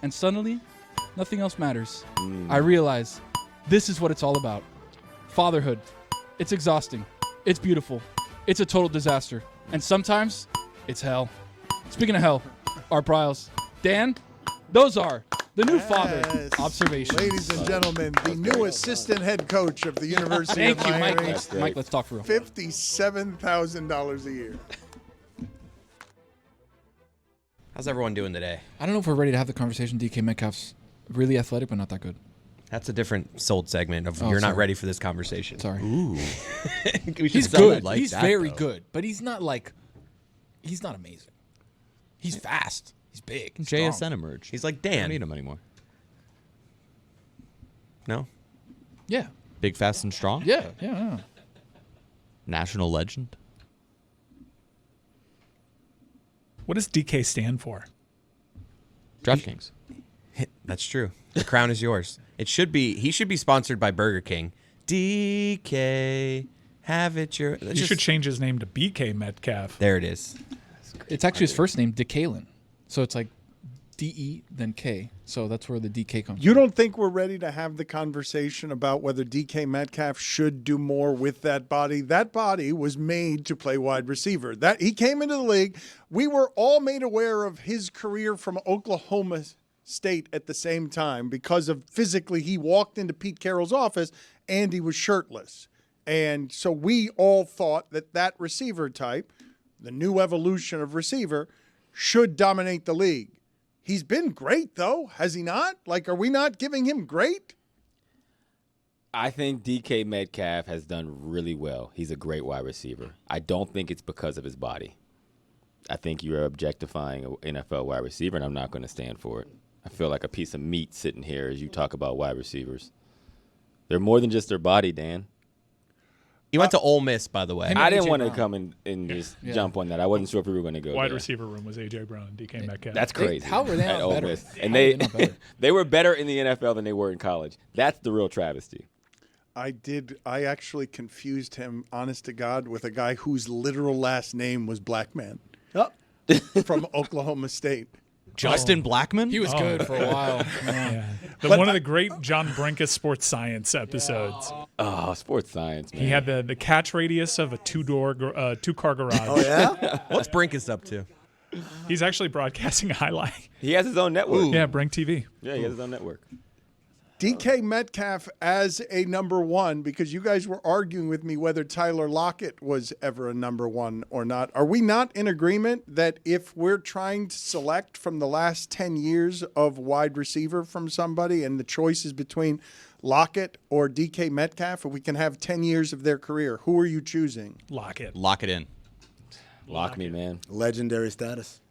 and suddenly, nothing else matters. I realize this is what it's all about. Fatherhood. It's exhausting. It's beautiful. It's a total disaster. And sometimes, it's hell. Speaking of hell, Art Briles. Dan, those are the new father Yes. observations. Ladies and gentlemen, the new assistant head coach of the University Thank of you, Mike. Miami. That's great. Mike, let's talk for real. $57,000 a year. How's everyone doing today? I don't know if we're ready to have the conversation. DK Metcalf's really athletic, but not that good. That's a different sold segment of Oh, you're not sorry. ready for this conversation. Sorry. We should He's sell good. it like He's that, very though. good, but he's not amazing. He's fast. He's big. He's JSN strong. emerged. He's like I don't Dan. need him anymore. No? Yeah. Big, fast, and strong. Yeah. National legend. What does DK stand for? DraftKings. That's true. The crown is yours. He should be sponsored by Burger King. DK, have it your... He should change his name to BK Metcalf. There it is. It's actually his first name, DeKalen. So it's like D-E, then K. So that's where the DK comes You from. don't think we're ready to have the conversation about whether DK Metcalf should do more with that body? That body was made to play wide receiver. That he came into the league. We were all made aware of his career from Oklahoma State at the same time because of physically he walked into Pete Carroll's office and he was shirtless. And so we all thought that receiver type, the new evolution of receiver, should dominate the league. He's been great, though, has he not? Like, are we not giving him great? I think DK Metcalf has done really well. He's a great wide receiver. I don't think it's because of his body. I think you're objectifying an NFL wide receiver, and I'm not going to stand for it. I feel like a piece of meat sitting here as you talk about wide receivers. They're more than just their body, Dan. He went to Ole Miss, by the way. Him I didn't AJ want to Brown. come and just jump on that. I wasn't sure if we were going to go Wide there. receiver room was A.J. Brown and DK Metcalf. That's crazy. How were they at not Ole better? Miss. How And were they not better? they were better in the NFL than they were in college. That's the real travesty. I actually confused him, honest to God, with a guy whose literal last name was Blackman from Oklahoma State. Justin Blackman? He was good for a while. Yeah. One of the great John Brinkus sports science episodes. Oh, sports science, man. He had the catch radius of a two-car garage. Oh yeah. What's Brinkus up to? He's actually broadcasting a highlight. He has his own network. Yeah, Brink TV. Yeah, he has his own network. DK Metcalf as a number one, because you guys were arguing with me whether Tyler Lockett was ever a number one or not. Are we not in agreement that if we're trying to select from the last 10 years of wide receiver from somebody and the choice is between Lockett or DK Metcalf, if we can have 10 years of their career, who are you choosing? Lockett. Lock it in. Lock me, man. Legendary status.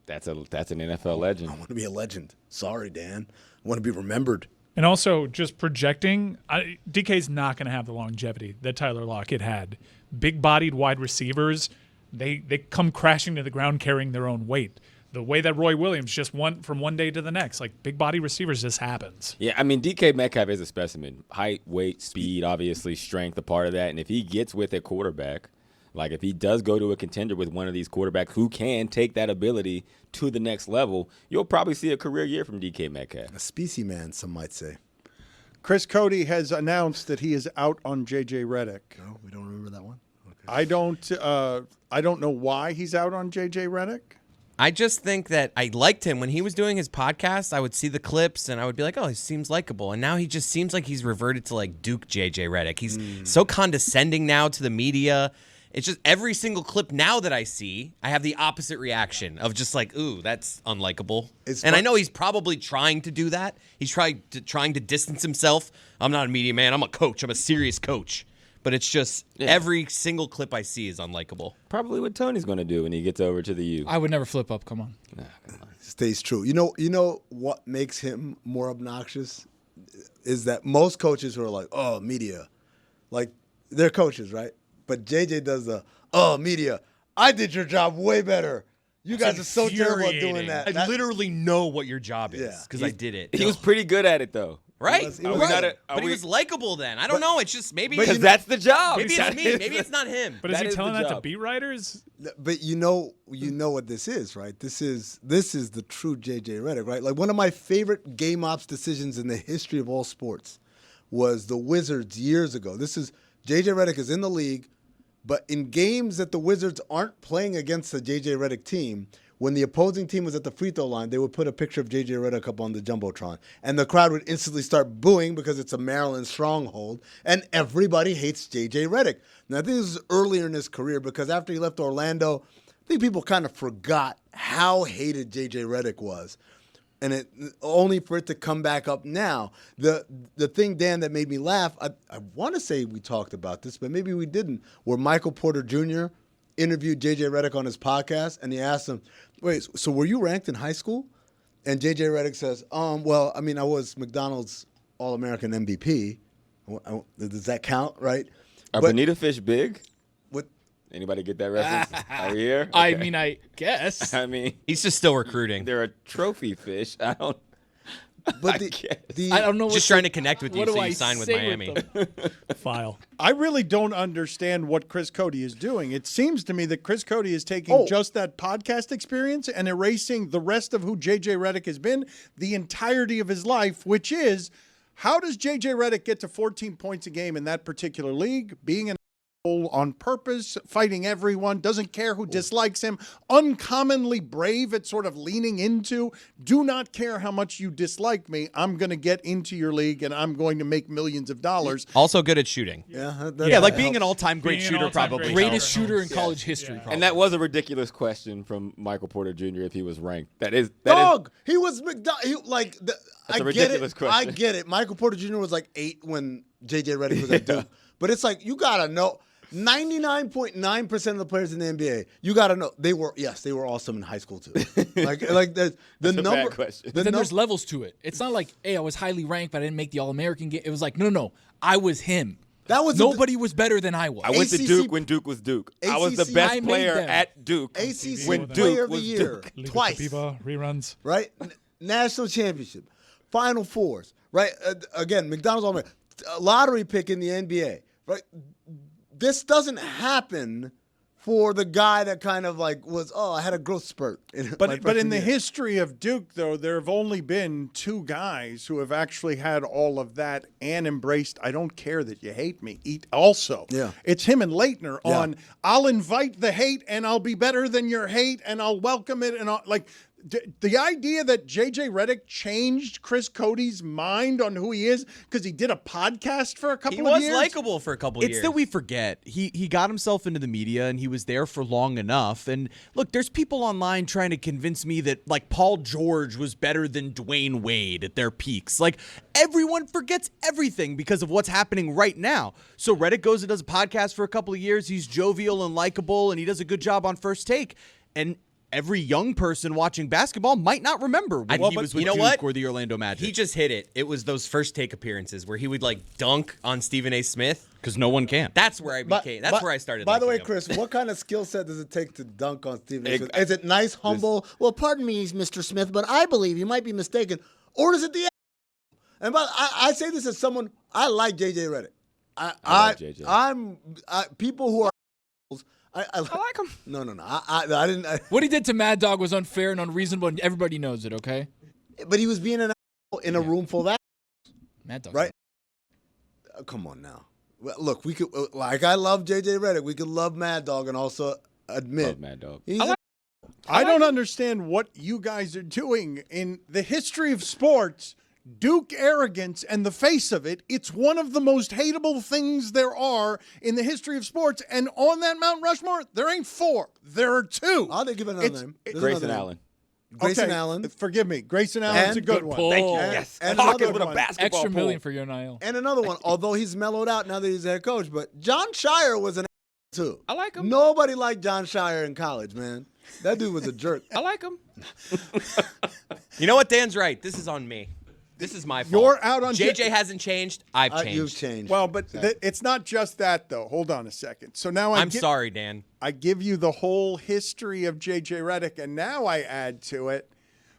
That's an NFL legend. I want to be a legend. Sorry, Dan. I want to be remembered. And also, just projecting, DK's not going to have the longevity that Tyler Lockett had. Big-bodied wide receivers, they come crashing to the ground carrying their own weight. The way that Roy Williams just went from one day to the next, like big-body receivers, this happens. Yeah, I mean, DK Metcalf is a specimen. Height, weight, speed, obviously, strength, a part of that. And if he gets with a quarterback, like if he does go to a contender with one of these quarterbacks who can take that ability to the next level, you'll probably see a career year from DK Metcalf. A species man, some might say. Chris Cody has announced that he is out on JJ Redick. Oh, we don't remember that one? Okay. I don't know why he's out on JJ Redick. I just think that I liked him when he was doing his podcast. I would see the clips and I would be like, oh, he seems likable. And now he just seems like he's reverted to like Duke JJ Redick. He's so condescending now to the media. It's just every single clip now that I see, I have the opposite reaction of just like, ooh, that's unlikable. I know he's probably trying to do that. He's trying to distance himself. I'm not a media man. I'm a coach. I'm a serious coach. But it's just every single clip I see is unlikable. Probably what Tony's going to do when he gets over to the U. I would never flip up. Come on. Stays true. You know what makes him more obnoxious is that most coaches who are like, oh, media, like they're coaches, right? But JJ does media, I did your job way better. You guys are so terrible at doing that. I literally know what your job is because I did it. He was pretty good at it, though. Right? He was Right. But he was likable then. I don't know. It's just maybe Because that's the job. maybe it's me. Maybe it's not him. But is That he is the telling that to job. beat writers? But you know what this is, right? This is the true JJ Redick, right? Like one of my favorite game ops decisions in the history of all sports was the Wizards years ago. This is JJ Redick is in the league, but in games that the Wizards aren't playing against the JJ Redick team, when the opposing team was at the free throw line, they would put a picture of JJ Redick up on the Jumbotron. And the crowd would instantly start booing because it's a Maryland stronghold. And everybody hates JJ Redick. Now, I think this is earlier in his career because after he left Orlando, I think people kind of forgot how hated JJ Redick was. And it only for it to come back up now. The thing, Dan, that made me laugh, I want to say we talked about this, but maybe we didn't, where Michael Porter Jr. interviewed JJ Redick on his podcast, and he asked him, wait, so were you ranked in high school? And JJ Redick says, well, I mean, I was McDonald's All-American MVP. Does that count, right? Are But- bonita fish big? What? Anybody get that reference? Are we here? I Okay. mean, I guess. I mean, He's just still recruiting. they're a trophy fish. I don't. But I the, guess. the, I don't know. Just trying to connect with you what so do you I sign with say Miami. them? File. I really don't understand what Chris Cody is doing. It seems to me that Chris Cody is taking just that podcast experience and erasing the rest of who JJ Redick has been the entirety of his life, which is how does JJ Redick get to 14 points a game in that particular league, being an on purpose, fighting everyone, doesn't care who dislikes him, uncommonly brave at sort of leaning into, do not care how much you dislike me, I'm going to get into your league and I'm going to make millions of dollars. Also good at shooting. yeah, Yeah, like being an all-time great Being an shooter all-time probably. great Greatest shooter in college history. Probably. And that was a ridiculous question from Michael Porter Jr. if he was ranked. That is Dog, he was McDonald. I a get ridiculous it. question. I get it. Michael Porter Jr. was like 8 when JJ Redick was at Duke. But it's like, you got to know, 99.9% of the players in the NBA, you got to know, they were awesome in high school too. like the That's a number. bad question. The then there's levels to it. It's not like, hey, I was highly ranked, but I didn't make the All-American game. It was like, no, I was him. Nobody was better than I was. I went to ACC Duke when Duke was Duke. I was the ACC best I made player them. at Duke ACC when Player Duke of the was Year Duke. twice. Viva reruns. Right? National championship, Final Fours, right? Again, McDonald's All-American, lottery pick in the NBA, right? This doesn't happen for the guy that kind of like I had a growth spurt. But in the history of Duke, though, there have only been 2 guys who have actually had all of that and embraced, I don't care that you hate me, eat also. Yeah. It's him and Leitner Yeah. on, I'll invite the hate and I'll be better than your hate and I'll welcome it. And the idea that JJ Redick changed Chris Cody's mind on who he is because he did a podcast for a couple He of was years. likable for a couple years. It's that we forget. He got himself into the media and he was there for long enough. And look, there's people online trying to convince me that like Paul George was better than Dwayne Wade at their peaks. Like everyone forgets everything because of what's happening right now. So Redick goes and does a podcast for a couple of years. He's jovial and likable and he does a good job on First Take. And every young person watching basketball might not remember when he was with Duke or the Orlando Magic. He just hit it. It was those First Take appearances where he would like dunk on Stephen A. Smith. Because no one can. That's where I became. That's where I started. By the way, liking him. Chris, what kind of skill set does it take to dunk on Stephen A. Smith? Is it nice, humble? Well, pardon me, Mr. Smith, but I believe you might be mistaken. Or is it the? And I say this as someone I like JJ Redick. I love JJ. People who are. I like him. No. I didn't. What he did to Mad Dog was unfair and unreasonable, and everybody knows it, okay? But he was being an asshole in a room full of Mad Dog. right? Come on now. Well, look, we could I love JJ Redick. We could love Mad Dog and also admit Love Mad Dog. he's I don't understand what you guys are doing in the history of sports. Duke arrogance and the face of it, it's one of the most hateable things there are in the history of sports. And on that Mount Rushmore, there ain't 4. There are 2. I'll give it another name. There's Grayson another name. Allen. Grayson Okay, Allen. Forgive me. Grayson Allen's a And- good Good one. pull. Thank you. Yes. And Hawkins another with a one. basketball Extra pull. million for your NIL. And another one, although he's mellowed out now that he's a head coach, but John Shire was an too. I like him. Nobody liked John Shire in college, man. That dude was a jerk. I like him. You know what? Dan's right. This is on me. This is my fault. You're out on JJ hasn't changed. I've changed. You've changed. Well, but it's not just that, though. Hold on a second. So now I'm sorry, Dan. I give you the whole history of JJ Redick, and now I add to it,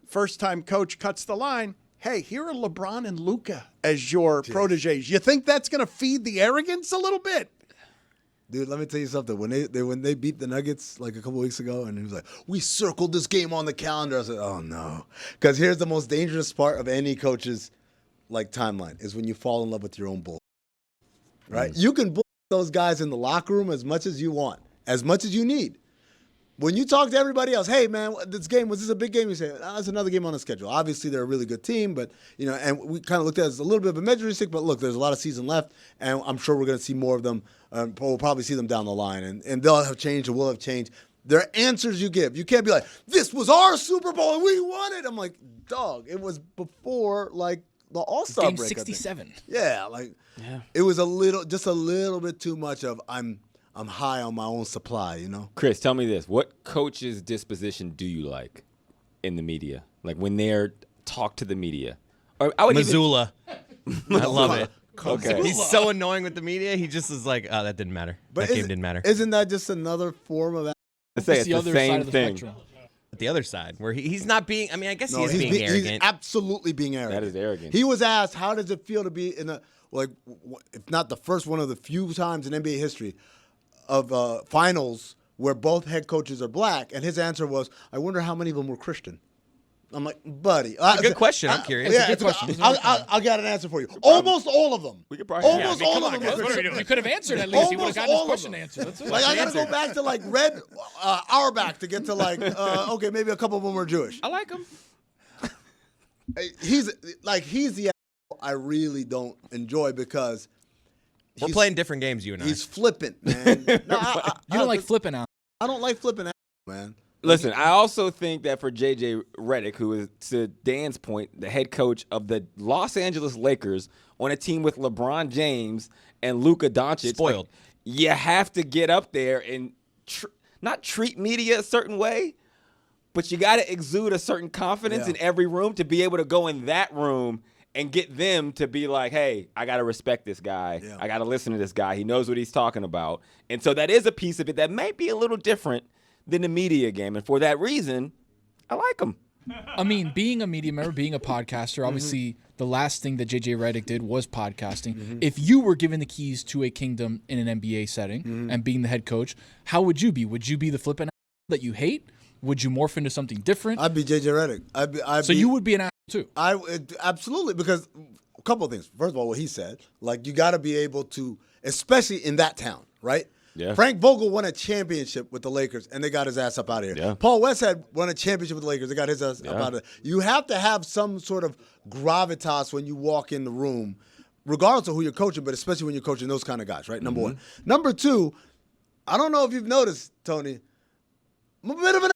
first-time coach cuts the line. Hey, here are LeBron and Luka as your proteges. You think that's going to feed the arrogance a little bit? Dude, let me tell you something. When they beat the Nuggets like a couple weeks ago, and he was like, "We circled this game on the calendar," I said, "Oh no," because here's the most dangerous part of any coach's like timeline is when you fall in love with your own bull. Right? You can bull those guys in the locker room as much as you want, as much as you need. When you talk to everybody else, hey man, was this a big game? You say, it's another game on the schedule. Obviously, they're a really good team, but and we kind of looked at it as a little bit of a measuring stick. But look, there's a lot of season left, and I'm sure we're going to see more of them. We'll probably see them down the line, and they'll have changed, or will have changed. There are answers you give. You can't be like, this was our Super Bowl and we won it. I'm like, dog, it was before like the All-Star Game break. I think. 67. Yeah, it was just a little bit too much of I'm high on my own supply, Chris, tell me this. What coach's disposition do you like in the media? Like when they're talk to the media? Or I would Missoula. I love it. Okay. He's so annoying with the media. He just is like, oh, that didn't matter. That game didn't matter. Isn't that just another form of Let's say it's the other same side of the thing. spectrum. But the other side, where he's not being, I mean, I guess he is he's being arrogant. He's absolutely being arrogant. That is arrogant. He was asked, how does it feel to be in if not the first, one of the few times in NBA history of finals where both head coaches are black? And his answer was, I wonder how many of them were Christian. I'm like, buddy. It's a good question. I'm curious. Yeah, It's a good question. I'll get an answer for you. Almost all of them. We could probably- Almost Yeah, I mean, all come of on, them guys. were What are we Christian. You could have answered at least. He would have Almost gotten his all of question them. answered. That's Like I gotta go back to like Red Auerbach to get to like okay, maybe a couple of them were Jewish. I like him. He's the I really don't enjoy because We're playing different games, you and I. he's flippant, man. No, You don't like flipping out. I don't like flipping, man. Listen, I also think that for JJ Redick, who is, to Dan's point, the head coach of the Los Angeles Lakers on a team with LeBron James and Luka Doncic, Spoiled. you have to get up there and not treat media a certain way, but you got to exude a certain confidence in every room to be able to go in that room and get them to be like, hey, I got to respect this guy. Yeah. I got to listen to this guy. He knows what he's talking about. And so that is a piece of it that may be a little different than the media game. And for that reason, I like him. I mean, being a media member, being a podcaster, obviously the last thing that JJ Redick did was podcasting. If you were given the keys to a kingdom in an NBA setting and being the head coach, how would you be? Would you be the flipping that you hate? Would you morph into something different? I'd be JJ Redick. You would be an asshole too. I would, absolutely, because a couple of things. First of all, what he said, like, you got to be able to, especially in that town, right? Yeah. Frank Vogel won a championship with the Lakers, and they got his ass up out of here. Yeah. Paul Westhead won a championship with the Lakers. They got his ass up out of there. You have to have some sort of gravitas when you walk in the room, regardless of who you're coaching, but especially when you're coaching those kind of guys, right? Number one. Number two, I don't know if you've noticed, Tony, I'm a bit of an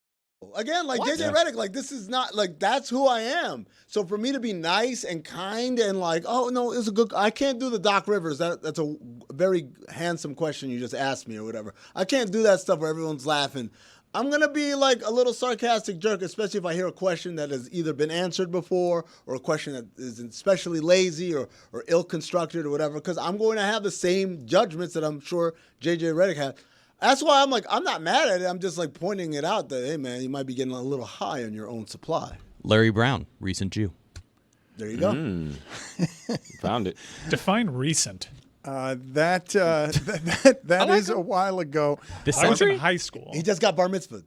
again, like JJ Redick, like, this is not, like, that's who I am. So for me to be nice and kind and like, oh, no, it's a good, I can't do the Doc Rivers. That's a very handsome question you just asked me or whatever. I can't do that stuff where everyone's laughing. I'm going to be like a little sarcastic jerk, especially if I hear a question that has either been answered before or a question that is especially lazy or ill-constructed or whatever, because I'm going to have the same judgments that I'm sure JJ Redick had. That's why I'm like, I'm not mad at it. I'm just like pointing it out that, hey, man, you might be getting a little high on your own supply. Larry Brown, recent Jew. There you go. Found it. Define recent. That is a while ago. I was in high school. He just got bar mitzvah.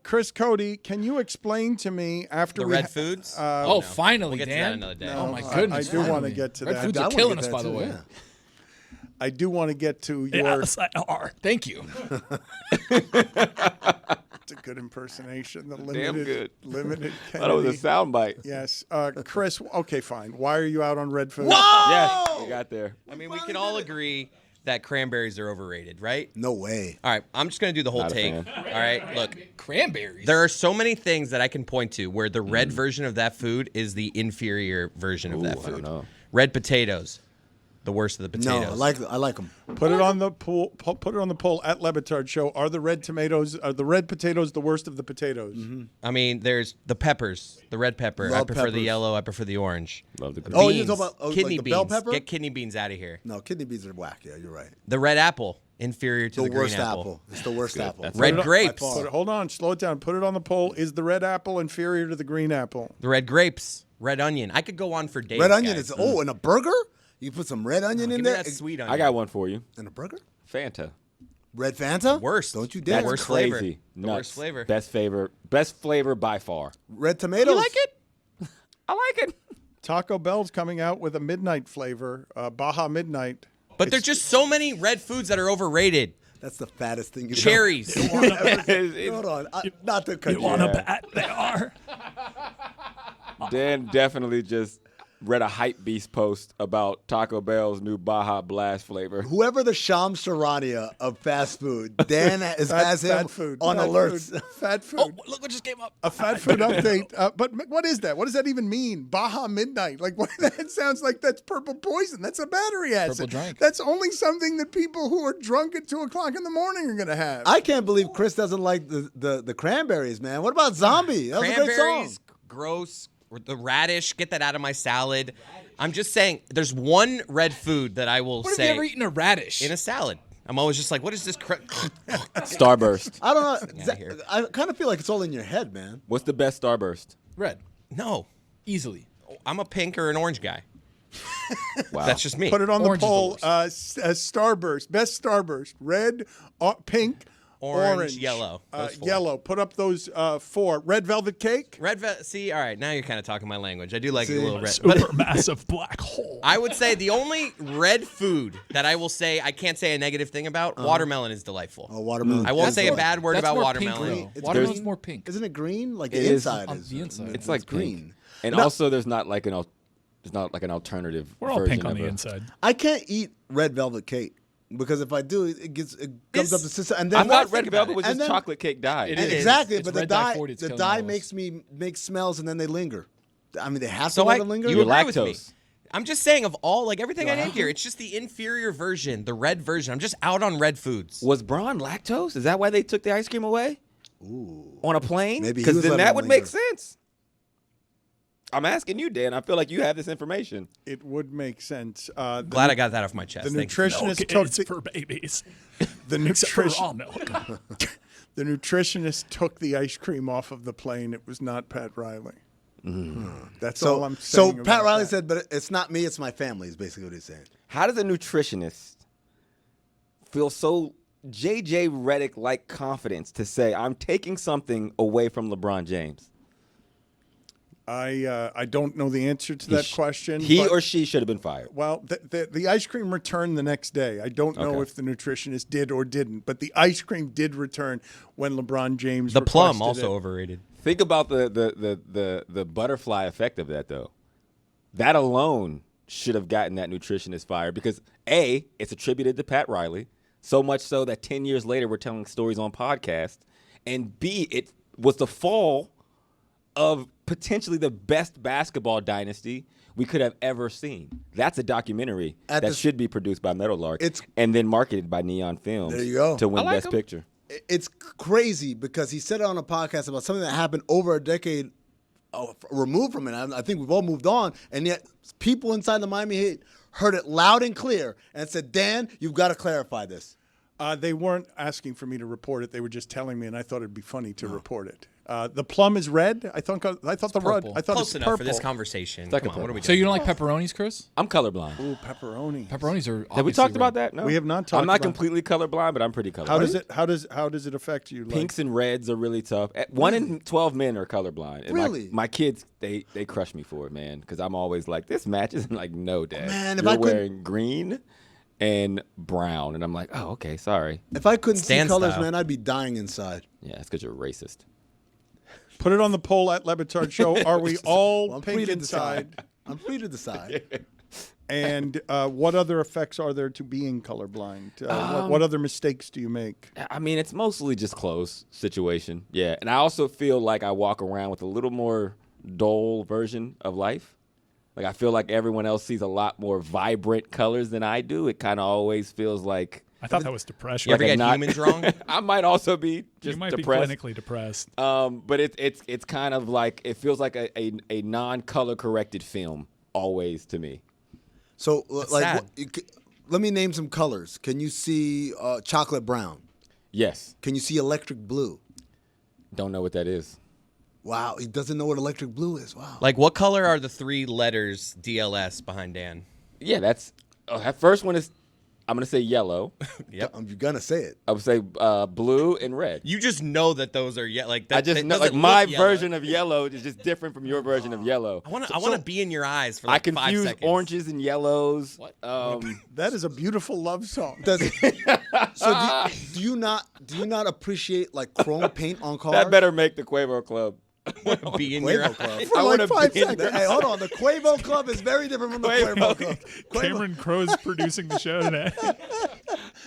Chris Cody, can you explain to me after The we red foods? Finally, We'll get to that Dan. another day. Oh, my I goodness. do want to finally. get to Red that. foods I are wanna killing get us, that by the too, way. yeah. I do want to get to your. Yes, I are. Thank you. It's a good impersonation. The Damn good. Limited. I thought it was a soundbite. Yes, Chris. Okay, fine. Why are you out on red food? Yes, you got there. I mean, we can all agree that cranberries are overrated, right? No way. All right, I'm just going to do the whole Not a take. fan. All right, look. Cranberries. There are so many things that I can point to where the red version of that food is the inferior version of that Ooh, I don't food. know. Red potatoes, the worst of the potatoes. No, I like them. Put it on the poll. Put it on the poll at Le Batard Show. Are the red potatoes the worst of the potatoes? I mean, there's the peppers, the red pepper. I Love prefer the peppers. yellow. I prefer the orange. Love the Oh, Beans, you're talking about kidney like the beans. bell pepper? Get kidney beans out of here. No, kidney beans are whack. Yeah, you're right. The red apple, inferior to The the green worst apple. apple. It's the worst apple. That's Red Put it on- grapes. by far. Hold on, slow it down. Put it on the poll. Is the red apple inferior to the green apple? The red grapes. Red onion. I could go on for days. Red onion guys. is in a burger. You put some red onion in Give me there that sweet onion. I got one for you. in a burger. Fanta. Red Fanta. Worst. Don't you dare. That's That's worst flavor. crazy. The Nuts. worst flavor. Best flavor by far. Red tomatoes. You like it? I like it. Taco Bell's coming out with a midnight flavor, Baja Midnight. But there's just so many red foods that are overrated. That's the fattest thing you Cherries. Hold on. Not to cut you. Want to off. bet they are. Dan definitely just read a hype beast post about Taco Bell's new Baja Blast flavor. Whoever the Shams Charania of fast food, Dan has him Fat food. on Fat alerts. food. Fat food. Oh, look what just came up. A fat food update. But what is that? What does that even mean? Baja Midnight. Like, what? That sounds like that's purple poison. That's a battery acid. Purple drink. That's only something that people who are drunk at 2 o'clock in the morning are going to have. I can't believe Chris doesn't like the cranberries, man. What about Zombie? That was a great song. Cranberries, gross. The radish, get that out of my salad. I'm just saying, there's one red food that I will What have say you ever eaten a radish? in a salad. I'm always just like, what is this? Starburst. I don't know. outta here. I kind of feel like it's all in your head, man. What's the best Starburst? Red. No, Easily. I'm a pink or an orange guy. Wow. That's just me. Put it on Orange the is poll. the Starburst. Best Starburst. Red, pink, Orange, yellow. Those 4. Yellow. Put up those 4. Red velvet cake. See, all right, now you're kind of talking my language. I do like a little red. Supermassive black hole. I would say the only red food that I will say I can't say a negative thing about, watermelon is delightful. Oh, watermelon. I won't That's say a what- bad word That's about more watermelon. Pink, though. It's Watermelon's green. more pink. Isn't it green? Like It the is. inside On is. the inside. It's like green. pink. And No. also, there's not like an alternative. We're all version pink on of the a- inside. I can't eat red velvet cake because if I do, it comes up the system. And then I thought think red about velvet it. was And just then- chocolate cake dye. It is. exactly, It's but the red dye dye 40, it's the killing dye all of us. makes smells and then they linger. I mean, they have to So let them linger. you You're agree with me. lactose. I'm just saying of all, like everything Do I I named have here, to? it's just the inferior version, the red version. I'm just out on red foods. Was Braun lactose? Is that why they took the ice cream away? Ooh. On a plane? Maybe he Because was then letting that it would make linger. sense. I'm asking you, Dan. I feel like you have this information. It would make sense. Glad I got that off my chest. The Thanks for that. nutritionist Milk took is for babies. the Except for nutrition. raw milk. The nutritionist took the ice cream off of the plane. It was not Pat Riley. That's all I'm So saying. Pat about Riley that. said, but it's not me, it's my family, is basically what he's saying. How does a nutritionist feel so JJ Redick-like confidence to say, I'm taking something away from LeBron James? I don't know the answer to that question. He but- or she should have been fired. Well, the ice cream returned the next day. I don't know Okay. if the nutritionist did or didn't, but the ice cream did return when LeBron James The plum requested also it. overrated. Think about the butterfly effect of that, though. That alone should have gotten that nutritionist fired because, A, it's attributed to Pat Riley, so much so that 10 years later we're telling stories on podcast, and B, it was the fall of potentially the best basketball dynasty we could have ever seen. That's a documentary that should be produced by Meadowlark and then marketed by Neon Films There you go. to win I like Best 'em. Picture. It's crazy because he said it on a podcast about something that happened over a decade removed from it. I think we've all moved on, and yet people inside the Miami Heat heard it loud and clear and said, Dan, you've got to clarify this. They weren't asking for me to report it. They were just telling me, and I thought it'd be funny to report it. The plum is red. I thought the red. purple. I thought Close it's enough purple. for this conversation. like Come a on, what are we So doing? you don't like pepperonis, Chris? I'm colorblind. Ooh, pepperoni. Pepperonis are. Have we obviously talked red. about that? No, We have not talked I'm not about- completely colorblind, but I'm pretty colorblind. How does it affect you? Like, Pinks and reds are really tough. 1 in 12 men are colorblind. And Really? My kids, they crush me for it, man, because I'm always like, this matches. And like, no, Dad. Man, if You're I couldn't- wearing green and brown. And I'm like, oh, okay, sorry. If I couldn't Stan see colors, style. man, I'd be dying inside. Yeah, it's because you're racist. put it on the poll at Le Batard Show. Are we all I'm free pink to inside? decide. I'm free to decide. And what other effects are there to being colorblind? What other mistakes do you make? I mean, it's mostly just clothes situation. Yeah. And I also feel like I walk around with a little more dull version of life. Like, I feel like everyone else sees a lot more vibrant colors than I do. It kind of always feels like I thought that was depression. You ever get not- humans wrong? I might also be just You might depressed. be clinically depressed. But it's kind of like it feels like a non-color corrected film always to me. So, like, sad. let me name some colors. Can you see chocolate brown? Yes. Can you see electric blue? Don't know what that is. Wow, he doesn't know what electric blue is. Wow. Like, what color are the 3 letters DLS behind Dan? Yeah, that first one is I'm gonna say yellow. Yep. You're gonna say it. I would say blue and red. You just know that those are like that. I just that know like doesn't my look yellow. version of yellow is just different from your version of yellow. I want to be in your eyes for I like 5 confuse seconds. oranges and yellows. What? That is a beautiful love song. So do you not appreciate like chrome paint on cars? That better make the Quavo Club. Be in your Quavo eyes. Club. For I like wanna 5 be in seconds. Hey, hold on. The Quavo Club is very different from the Quavo Club. Cameron Crowe's producing the show today.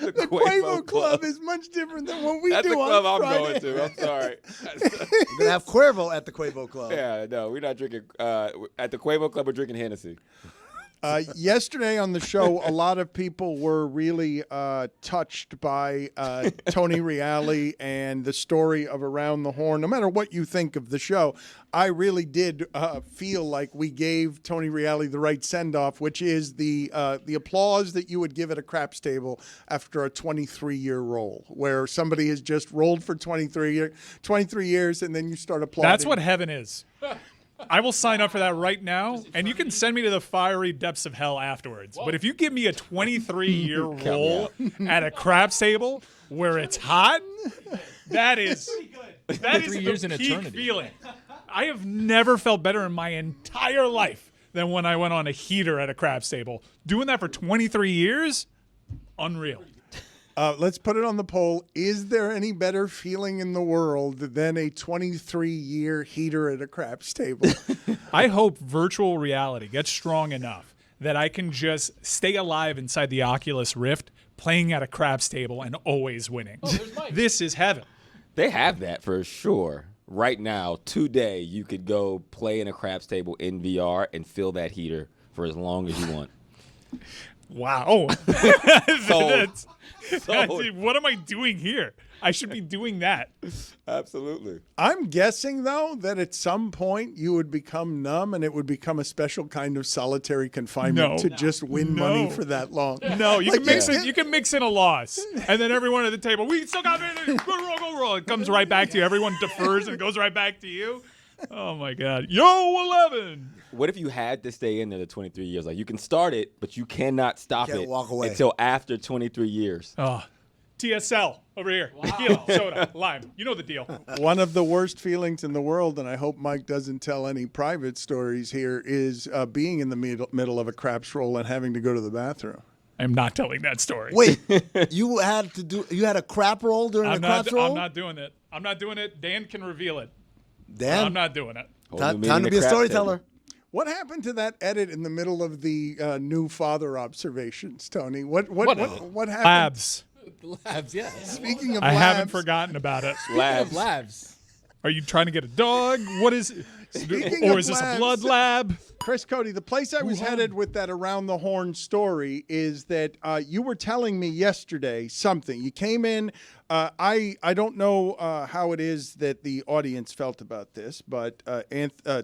The The Quavo Club is much different than what we That's do the club on I'm Friday. going to. I'm sorry. We're gonna have Cuervo at the Quavo Club. Yeah, no, we're not drinking. At the Quavo Club, we're drinking Hennessy. Yesterday on the show, a lot of people were really touched by Tony Reale and the story of Around the Horn. No matter what you think of the show, I really did feel like we gave Tony Reale the right send-off, which is the applause that you would give at a craps table after a 23-year roll, where somebody has just rolled for 23 years, and then you start applauding. That's what heaven is. I will sign up for that right now, and you can send me to the fiery depths of hell afterwards. But if you give me a 23-year roll at a craps table where it's hot, that is 3 years the in peak eternity. feeling. I have never felt better in my entire life than when I went on a heater at a craps table. Doing that for 23 years, unreal. Let's put it on the poll. Is there any better feeling in the world than a 23-year heater at a craps table? I hope virtual reality gets strong enough that I can just stay alive inside the Oculus Rift, playing at a craps table and always winning. This is heaven. They have that for sure. Right now, today, you could go play in a craps table in VR and feel that heater for as long as you want. Wow. Sold. What am I doing here? I should be doing that. Absolutely. I'm guessing, though, that at some point you would become numb and it would become a special kind of solitary confinement to just win money for that long. No, you Like, can mix it. You can mix in a loss, and then everyone at the table, we still got it. Go roll. It comes right back to you. Everyone defers and it goes right back to you. Oh my God. Yo, 11. What if you had to stay in there the 23 years? Like, you can start it, but you cannot stop Can't it walk away. until after 23 years. Oh, TSL over here. Tequila, soda, lime. You know the deal. One of the worst feelings in the world, and I hope Mike doesn't tell any private stories here, is being in the middle of a craps roll and having to go to the bathroom. I'm not telling that story. Wait, you had a crap roll during the craps roll? I'm not doing it. I'm not doing it. Dan can reveal it. Dan, I'm not doing it. time to be a storyteller. What happened to that edit in the middle of the new father observations, Tony? What happened? Labs. Labs, yes. Speaking of I labs, haven't forgotten about it. Labs. Labs. Are you trying to get a dog? What is it? Speaking Or of is this a labs- blood lab? Chris Cody, the place I was headed with that around the horn story is that you were telling me yesterday something. You came in. I don't know how it is that the audience felt about this, but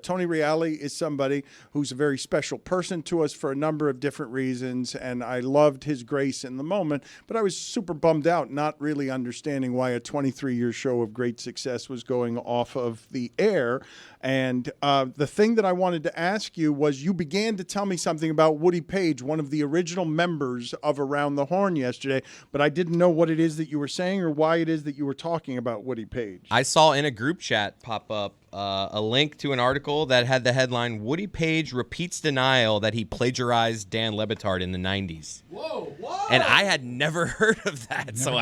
Tony Reale is somebody who's a very special person to us for a number of different reasons, and I loved his grace in the moment, but I was super bummed out not really understanding why a 23-year show of great success was going off of the air. And the thing that I wanted to ask you was, you began to tell me something about Woody Plaige, one of the original members of Around the Horn yesterday, but I didn't know what it is that you were saying or why it is that you were talking about Woody Plaige. I saw in a group chat pop up a link to an article that had the headline, Woody Plaige repeats denial that he plagiarized Dan Le Batard in the 90s. Whoa. And I had never heard of that. So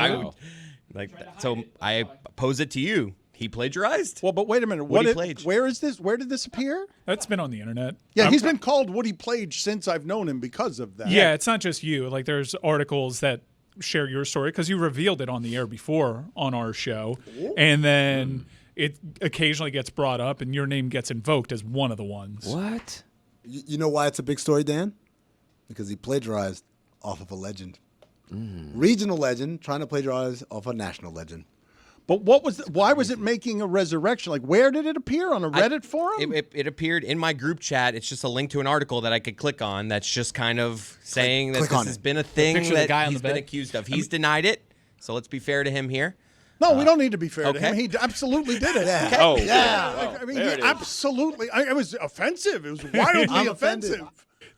I pose it to you. He plagiarized? Well, but wait a minute. Woody Plaige. Where is this? Where did this appear? That's been on the internet. Yeah, he's been called Woody Plaige since I've known him because of that. Yeah, it's not just you. Like, there's articles that share your story because you revealed it on the air before on our show, and then it occasionally gets brought up, and your name gets invoked as one of the ones. What? You know why it's a big story, Dan? Because he plagiarized off of a legend. Regional legend trying to plagiarize off a national legend. But why was it making a resurrection? Like, where did it appear? On a Reddit forum? It appeared in my group chat. It's just a link to an article that I could click on that's just kind of saying that click this on has it. been a thing picture of the that guy on he's the been bed. accused of. He's denied it, so let's be fair to him here. No, we don't need to be fair to okay. him. He absolutely did it. Yeah. Okay? Oh, Yeah. wow. Like, I mean, There he it is. absolutely. It was offensive. It was wildly I'm offensive. offended.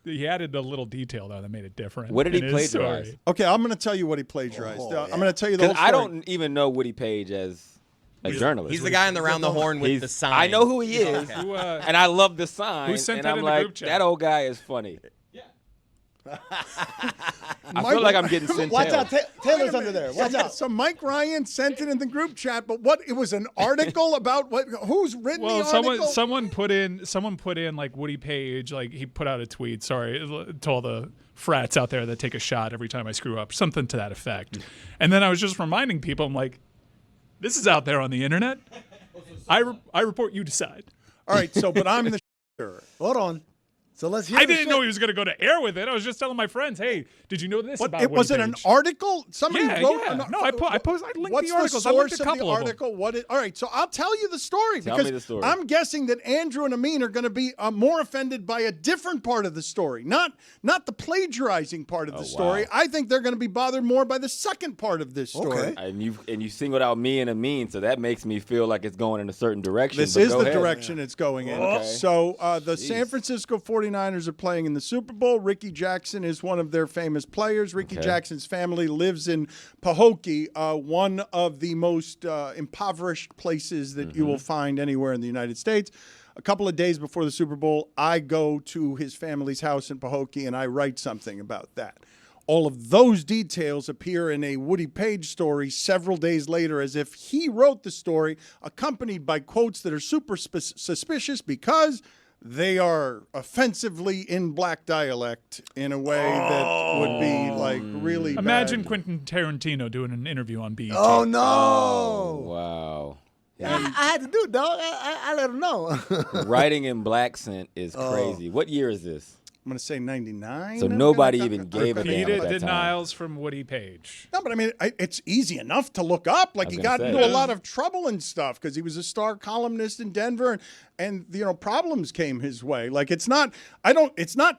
He added a little detail, though, that made it different. What did he in his plagiarize? story. Okay, I'm going to tell you what he plagiarized. Oh, I'm going to tell you the whole Because story. I don't even know Woody Plaige as a journalist. He's the guy on the round the horn with the sign. I know who he is, Who, and I love the sign. Who sent and that I'm in the like, group chat? that old guy is funny. I feel like I'm getting sent Watch tail. out, Taylor's under there. Watch out. So Mike Ryan sent it in the group chat, but it was an article about what? Who's written Well, the article? someone put in like Woody Plaige, like he put out a tweet. Sorry, to all the frats out there that take a shot every time I screw up, something to that effect. And then I was just reminding people, I'm like, this is out there on the internet. I report, you decide. All right, but I'm the Hold on. So let's hear I the didn't shit. know he was going to go to air with it. I was just telling my friends, hey, did you know this But about it Woody was it an Plaige? article? Somebody Yeah, wrote. yeah. No, I linked What's the articles. the I linked source a of the couple of them. article? All right, so I'll tell you the story Tell because me the story. I'm guessing that Andrew and Amin are going to be more offended by a different part of the story, not the plagiarizing part of the story. wow. I think they're going to be bothered more by the second part of this story. Okay. And you singled out me and Amin, so that makes me feel like it's going in a certain direction. This but is go the ahead. direction it's going in. Okay. So the San Francisco 49ers are playing in the Super Bowl. Ricky Jackson is one of their famous players. Ricky Jackson's family lives in Pahokee, one of the most impoverished places that you will find anywhere in the United States. A couple of days before the Super Bowl, I go to his family's house in Pahokee and I write something about that. All of those details appear in a Woody Plaige story several days later as if he wrote the story, accompanied by quotes that are super suspicious because they are offensively in black dialect in a way that would be like really Imagine bad. Quentin Tarantino doing an interview on BET. Oh, no. Oh, wow. I had to do it, dog. I let him know. Writing in black scent is crazy. What year is this? I'm going to say 99. So nobody even gave a damn at Repeated that time. denials from Woody Plaige. No, but I mean, it's easy enough to look up. Like, he got gonna into say. a lot of trouble and stuff because he was a star columnist in Denver, and problems came his way. Like, it's not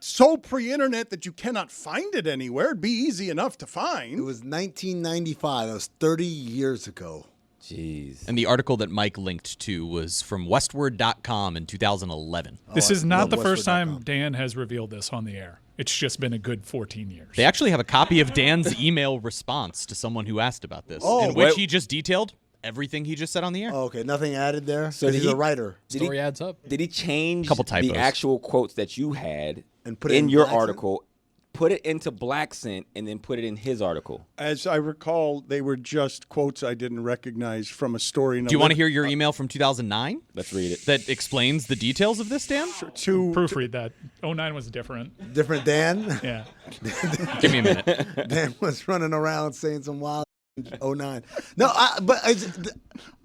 so pre-internet that you cannot find it anywhere. It'd be easy enough to find. It was 1995. That was 30 years ago. Jeez. And the article that Mike linked to was from westward.com in 2011. This is not the first Westward.com. time Dan has revealed this on the air. It's just been a good 14 years. They actually have a copy of Dan's email response to someone who asked about this, in which he just detailed everything he just said on the air. Oh, okay, nothing added there. So So did he's he- a writer. Story adds up. Did he change Couple typos. the actual quotes that you had And put it in in your black article, put it into black scent, and then put it in his article? As I recall, they were just quotes I didn't recognize from a story. Do you want to hear your email from 2009? Let's read it. That explains the details of this, Dan? to Proofread that. 09 was different. Different Dan. Yeah. Give me a minute. Dan was running around saying some wild 09. No,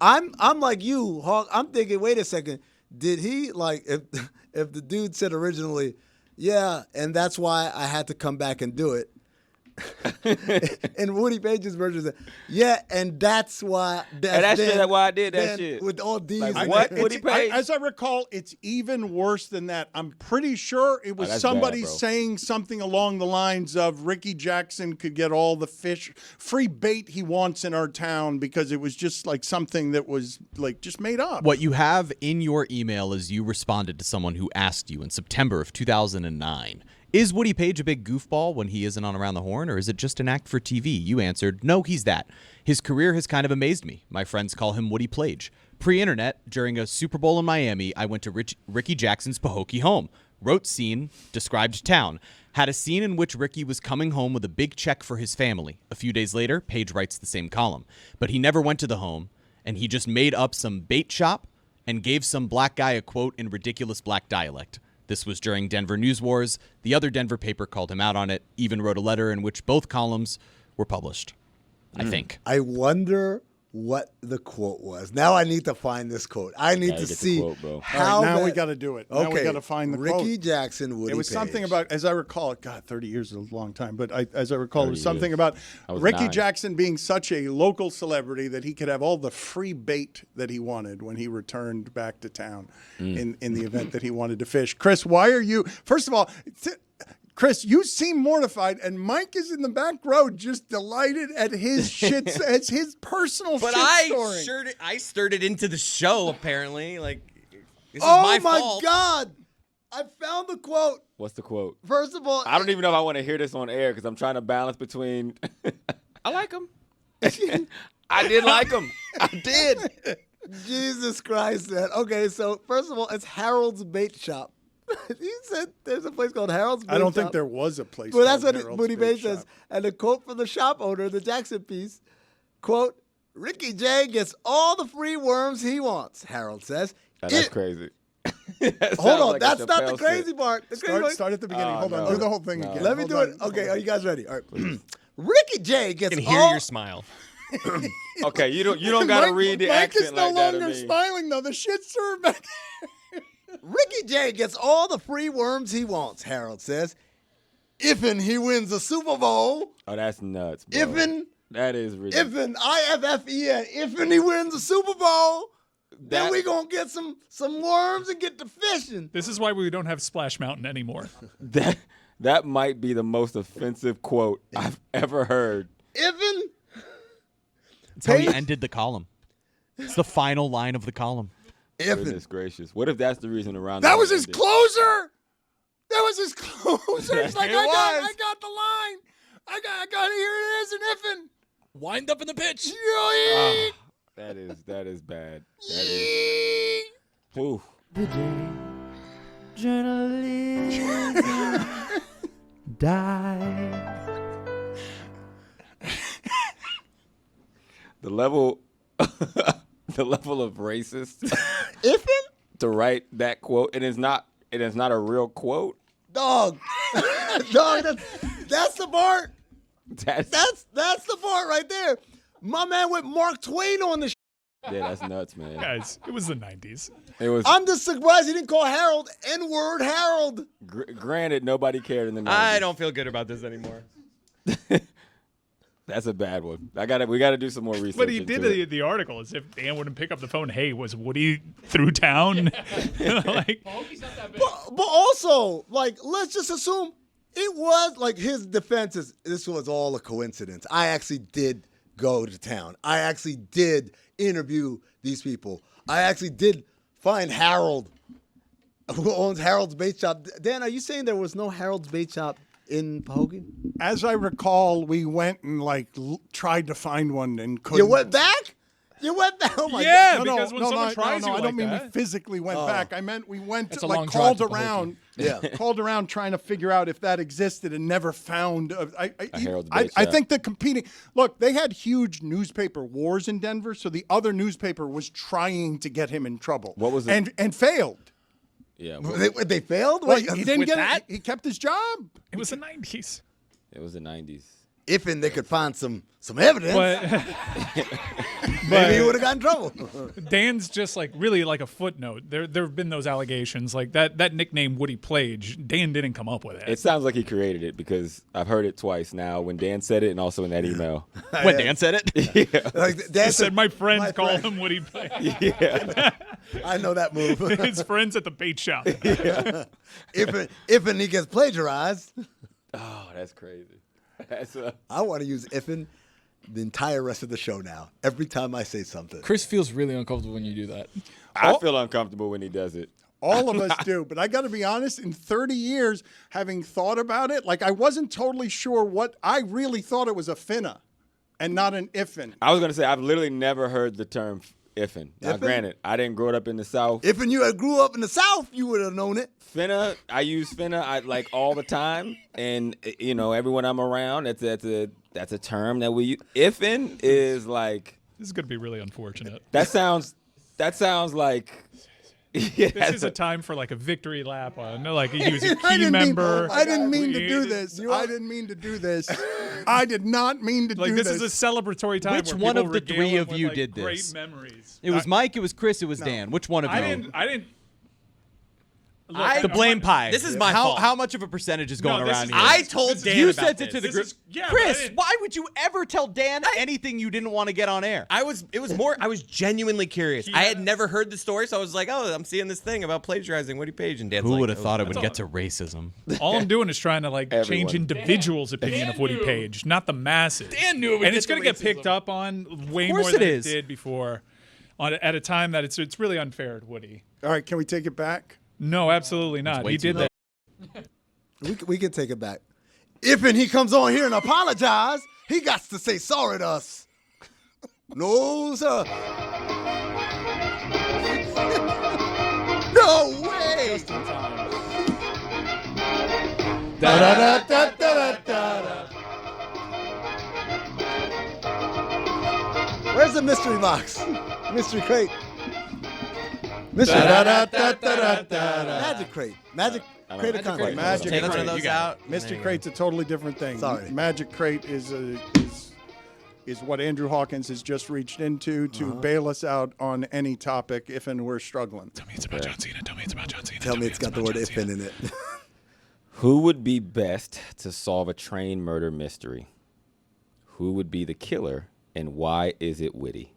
I'm like you, Hawk. I'm thinking, wait a second. Did he, like, if the dude said originally, yeah, and that's why I had to come back and do it. And Woody Paige's version said, yeah, and that's why. That's why I did that then shit. With all these. Like, in what? there. Woody Plaige? As I recall, it's even worse than that. I'm pretty sure it was that's somebody bad, bro. saying something along the lines of Ricky Jackson could get all the free bait he wants in our town because it was just like something that was like just made up. What you have in your email is you responded to someone who asked you in September of 2009, is Woody Paige a big goofball when he isn't on Around the Horn, or is it just an act for TV? You answered, no, he's that. His career has kind of amazed me. My friends call him Woody Plaige. Pre-internet, during a Super Bowl in Miami, I went to Ricky Jackson's Pahokee home. Wrote scene, described town. Had a scene in which Ricky was coming home with a big check for his family. A few days later, Paige writes the same column. But he never went to the home, and he just made up some bait shop and gave some black guy a quote in ridiculous black dialect. This was during Denver News Wars. The other Denver paper called him out on it, even wrote a letter in which both columns were published, I think. I wonder what the quote was. Now I need to find this quote. I need Gotta to get the see quote, bro. All how right, now that- we got to do it. Now we Okay, got to find the Ricky quote. Jackson, Woody It was something Paige. about, as I recall, God, 30 years is a long time, but as I recall, it 30 was something years. about I was Ricky 9. Jackson being such a local celebrity that he could have all the free bait that he wanted when he returned back to town in the event that he wanted to fish. Chris, why are you, first of all, Chris, you seem mortified, and Mike is in the back row just delighted at his shit, as his personal But shit story. I stirred it into the show, apparently. Like, this is Oh my my fault. God! I found the quote. What's the quote? First of all, I don't even know if I want to hear this on air because I'm trying to balance between. I like him. I did like him. I did. Jesus Christ, man. Okay, so first of all, it's Harold's Bait Shop. He said there's a place called Harold's Bait I don't Shop. think there was a place. Well, that's called what Harold's Woody Bait Paige says. Shop. And the quote from the shop owner, the Jackson piece, quote, Ricky J gets all the free worms he wants, Harold says. That's It- crazy. Hold on, that's not the crazy part. The crazy part. Start at the beginning. Oh, Hold on. no. Do the whole thing No. again. Let me Hold do on. it. Okay, are you guys ready? All right. Ricky J gets I can hear all... your smile. Okay, you don't gotta Mike, read the Mike accent is no like that to longer me. smiling though. The shit's turned back. Ricky J gets all the free worms he wants, Harold says. If'n he wins the Super Bowl. Oh, that's nuts, bro. If'n, That is ridiculous. if'n, I-F-F-E-N, if'n he wins the Super Bowl, then That- we gonna get some worms and get to fishing. This is why we don't have Splash Mountain anymore. That might be the most offensive quote I've ever heard. If'n, That's how he Paige- ended the column. It's the final line of the column. if'n. Goodness gracious. What if that's the reason around That the was horn his ended? closer. That was his closer. It's like It I was. got the line. I got it. Here it is. An Wind up in the pitch. effing. That is bad. That is. Oof. The level of racist If'n? to write that quote. It is not a real quote. Dog. Dog, that's the part. That's That's the part right there. My man with Mark Twain on the Yeah, that's nuts, man. Guys, it was the 90s. It was. I'm just surprised he didn't call Harold N-word Harold. Granted, nobody cared in the 90s. I don't feel good about this anymore. That's a bad one. We gotta do some more research. But he into did it. the article as if Dan wouldn't pick up the phone. Hey, was Woody through town? Like, But also, like, let's just assume it was like his defense is this was all a coincidence. I actually did go to town. I actually did interview these people. I actually did find Harold, who owns Harold's Bait Shop. Dan, are you saying there was no Harold's Bait Shop in Pahokee? As I recall, we went and tried to find one and couldn't. You went back? You went back? Oh my yeah, God. because when someone tries you I like don't mean that. we physically went back. I meant we went That's to, a long called drive to around. Yeah. Called around trying to figure out if that existed and never found. Harold's Bait I Shop. think the competing. Look, they had huge newspaper wars in Denver, so the other newspaper was trying to get him in trouble. What was it? And failed. Yeah, They failed? Well, Wait, he didn't with get that? it. He kept his job. It was the 90s. it was the 90s. if and they could find some evidence, But maybe he would have gotten in trouble. Dan's just like really like a footnote. There have been those allegations like that nickname Woody Plaige. Dan didn't come up with it. It sounds like he created it because I've heard it twice now when Dan said it and also in that email. When Dan said it? Like, Dan He said my friends my call friend. him Woody Plaige. I know that move. His friends at the bait shop. If and he gets plagiarized, Oh, that's crazy. I want to use ifin the entire rest of the show now. Every time I say something. Chris feels really uncomfortable when you do that. I feel uncomfortable when he does it. All of us do. But I got to be honest, in 30 years, having thought about it, like I wasn't totally sure what I really thought it was a finna and not an ifin. I was going to say, I've literally never heard the term Iffin. Now, Iffin? granted, I didn't grow up in the South. If and you had grew up in the South, you would have known it. Finna, I use finna like all the time, and you know, everyone I'm around, that's a term that we use. Iffin is like This is going to be really unfortunate. that sounds like This is a time for like a victory lap on like he was a I key didn't member. I didn't mean to do this. I didn't mean to do this. I did not mean to Like do this this. is a celebratory time. Which where one people of the regale three him of with, you like, did great this? memories. It was Mike, it was Chris, it was Dan. Which one of you? I didn't. The blame pie. This is my how, fault. How much of a percentage is going No, this around is- here? I told Dan you about sent it this. to the This group. is- yeah, but I Chris, didn't- why would you ever tell Dan anything you didn't want to get on air? I was genuinely curious. I had never heard the story, so I was like, oh, I'm seeing this thing about plagiarizing Woody Paige, and Dan's Who like, would have "Oh, thought it would all. get to racism? All I'm doing is trying to like change Everyone. individuals' opinion of Woody Paige, not the masses. Dan knew it would and get it's to going to get racism. picked up on way Of course more than it it is. did before, at a time that it's really unfair to Woody. All right, can we take it back? No, absolutely not. way He too did late. that. We can take it back. If and he comes on here and apologize, he got to say sorry to us. No, sir. No way. Where's the mystery box? Mystery crate. Mystery Magic crate. Magic crate of concrete. Magic Take one crate. of those out. Mystery Crate's a totally different thing. Sorry. Magic Crate is what Andrew Hawkins has just reached into to bail us out on any topic if and we're struggling. Tell me it's about John Cena. Tell me it's about John Cena. Tell me it's got the word if in it. who would be best to solve a train murder mystery? Who would be the killer, and why is it Woody?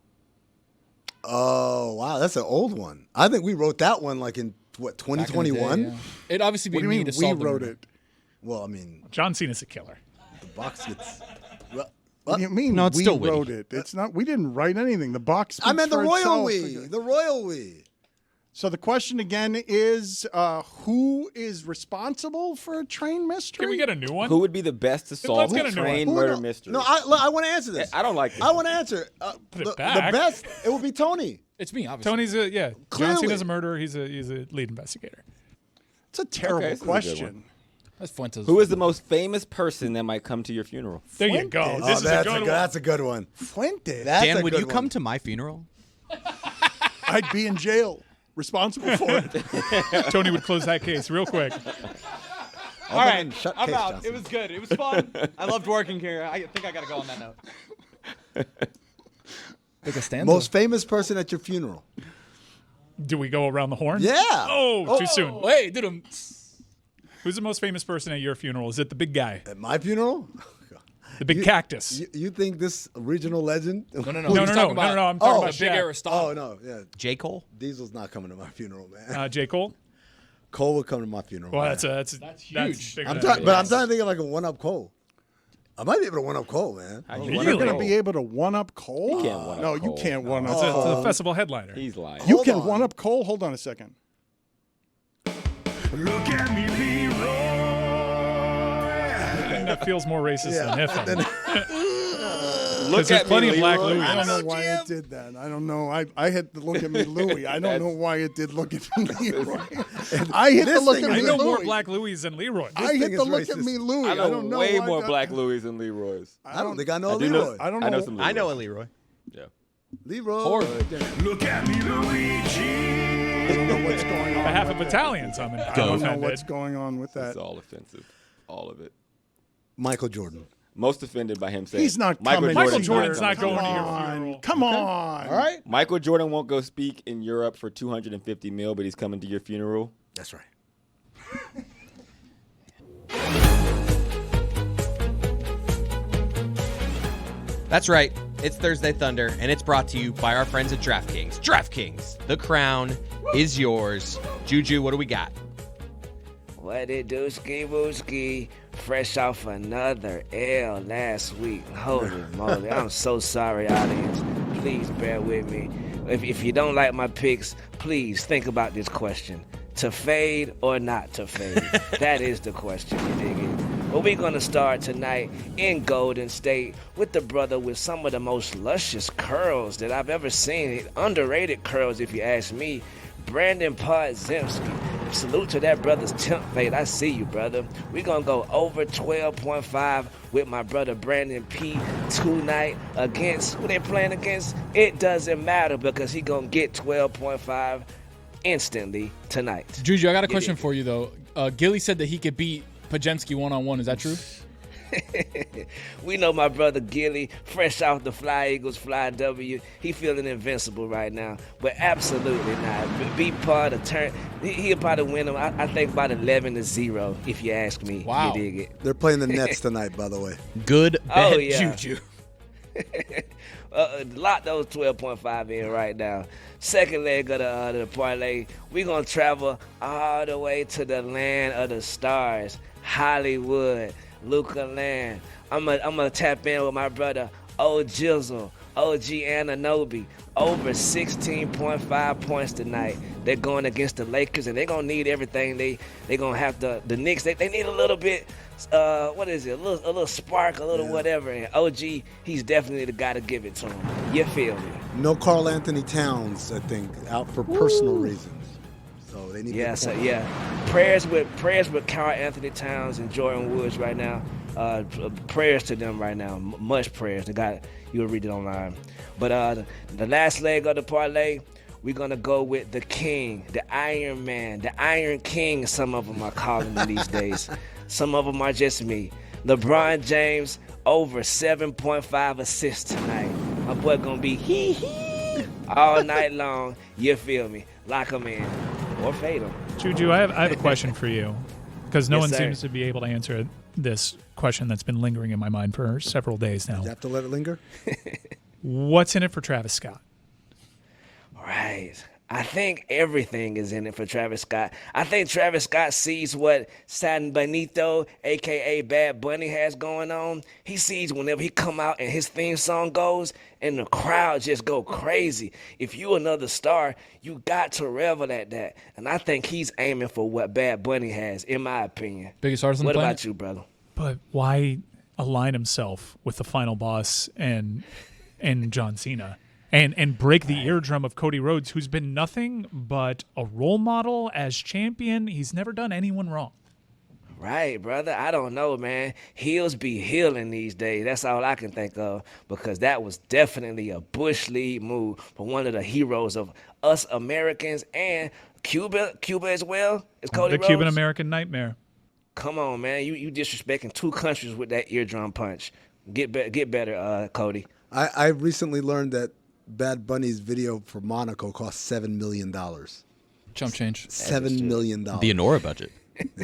Oh, wow. That's an old one. I think we wrote that one like in, what, Back in the day, 2021? yeah. It'd obviously be What do you me mean to we solve the wrote murder. it? Well, I mean, John Cena's a killer. the box gets... What do you mean No, it's we still Woody. wrote it? It's not. We didn't write anything. The box. I meant the speaks for royal itself. we. The royal we. So the question again is, who is responsible for a train mystery? Can we get a new one? Who would be the best to solve let's a get a new one. train Who murder knows? mystery? No, I want to answer this. I don't like this I one. want to answer. Put it The back. best, it would be Tony. It's me, obviously. Tony's John Clearly. Cena's a murderer. He's a lead investigator. It's a terrible this is a good question. one. That's Fuentes. Who is the most famous person that might come to your funeral? There you go. Fuentes. This is a good one. That's a good one. Fuentes. That's Dan, a would good you one. come to my funeral? I'd be in jail, responsible for it. Tony would close that case real quick. All right, Shut I'm case, out. Johnson. It was good. It was fun. I loved working here. I think I got to go on that note. Like a stanza. Most famous person at your funeral. Do we go around the horn? Yeah. Oh, too soon. Wait, dude. Who's the most famous person at your funeral? Is it the big guy? At my funeral? The big cactus? You think this regional legend? No. No, He's no, talking no, about I'm talking about the big Shaq. Aristotle. Oh, no. Yeah. J. Cole? Diesel's not coming to my funeral, man. J. Cole? Cole would come to my funeral. Well, man. that's huge. bigger I'm than but I'm trying to think of like a one-up Cole. I might be able to one-up Cole, man. You're going to be able to one-up Cole? You can't one-up No, you Cole. can't one-up It's Cole. a festival headliner. He's lying. You Hold can on. one-up Cole? Hold on a second. Look at me, Leroy. And that feels more racist than if. Look there's at plenty me, of black Leroy. Louis. I don't know why it did that. I don't know. I had to look at me, Louis. I don't know why it did look at me, Leroy. I hit the look at I me, know more Louis. black Louis than Leroy. I hit thing the is look at racist. me, Louis. I know, don't know way why more that- black Louis than Leroy's. I don't think I know I do know- Leroy. I don't I know. know some Leroy. I know a Leroy. Yeah. Leroy. Look at me, Luigi. I don't know what's going on. A half a with that. battalion, so I'm I don't know offended. what's going on with that. It's all offensive. All of it. Michael Jordan. Most offended by him saying He's not Michael coming. Michael Jordan's Jordan's not Come going to your on. funeral. Come on. All right. Michael Jordan won't go speak in Europe for $250 million, but he's coming to your funeral. That's right. That's right. It's Thursday Thunder, and it's brought to you by our friends at DraftKings. DraftKings, the crown is yours. Juju, what do we got? What it do, ski booski? Fresh off another L last week. Holy moly. I'm so sorry, audience. Please bear with me. If you don't like my picks, please think about this question. To fade or not to fade? That is the question, you dig it? Well, we're going to start tonight in Golden State with the brother with some of the most luscious curls that I've ever seen. Underrated curls, if you ask me. Brandon Podziemski. Salute to that brother's template. I see you, brother. We're going to go over 12.5 with my brother Brandon P tonight against, who they playing against? It doesn't matter because he going to get 12.5 instantly tonight. Juju, I got a question for you, though. Gilly said that he could beat Podziemski one-on-one. Is that true? We know my brother Gilly, fresh off the Fly Eagles Fly W. He feeling invincible right now, but absolutely not. Beat part of turn. He'll probably win him. I think about 11-0, if you ask me. Wow. You dig it? They're playing the Nets tonight, by the way. Good bet, Oh, yeah. Juju. Lock those 12.5 in right now. Second leg of the parlay, we're going to travel all the way to the land of the stars, Hollywood, Luca Land. I'm gonna tap in with my brother, O Jizzle, OG Ananobi, over 16.5 points tonight. They're going against the Lakers, and they're going to need everything. They're going to have the Knicks. They need a little bit, what is it, a little spark, a little whatever. And OG, he's definitely the guy to give it to him. You feel me? No Karl Anthony Towns, I think, out for personal reasons. So they need to get points. Prayers with Karl Anthony Towns and Jordan Woods right now. Prayers to them right now. Much prayers. You'll read it online. But the last leg of the parlay, we're going to go with the King, the Iron Man, the Iron King, some of them are calling him these days. Some of them are just me. LeBron James, over 7.5 assists tonight. My boy going to be hee-hee all night long. You feel me? Lock him in. Or fade him. Juju, I have a question for you, because no Yes, one sir. seems to be able to answer this question that's been lingering in my mind for several days now. You have to let it linger? What's in it for Travis Scott? Right. I think everything is in it for Travis Scott. I think Travis Scott sees what San Benito, a.k.a. Bad Bunny, has going on. He sees whenever he come out and his theme song goes and the crowd just go crazy. If you another star, you got to revel at that. And I think he's aiming for what Bad Bunny has, in my opinion. Biggest artist on the What planet? about you, brother? But why align himself with the final boss and John Cena? And break the eardrum of Cody Rhodes, who's been nothing but a role model as champion. He's never done anyone wrong. Right, brother. I don't know, man. Heels be healing these days. That's all I can think of, because that was definitely a Bush League move for one of the heroes of us Americans and Cuba as well. Is Cody The Rhodes? Cuban-American nightmare. Come on, man. You disrespecting two countries with that eardrum punch. Get better, Cody. I recently learned that Bad Bunny's video for Monaco cost $7 million. Chump change. $7 million. The Honora budget.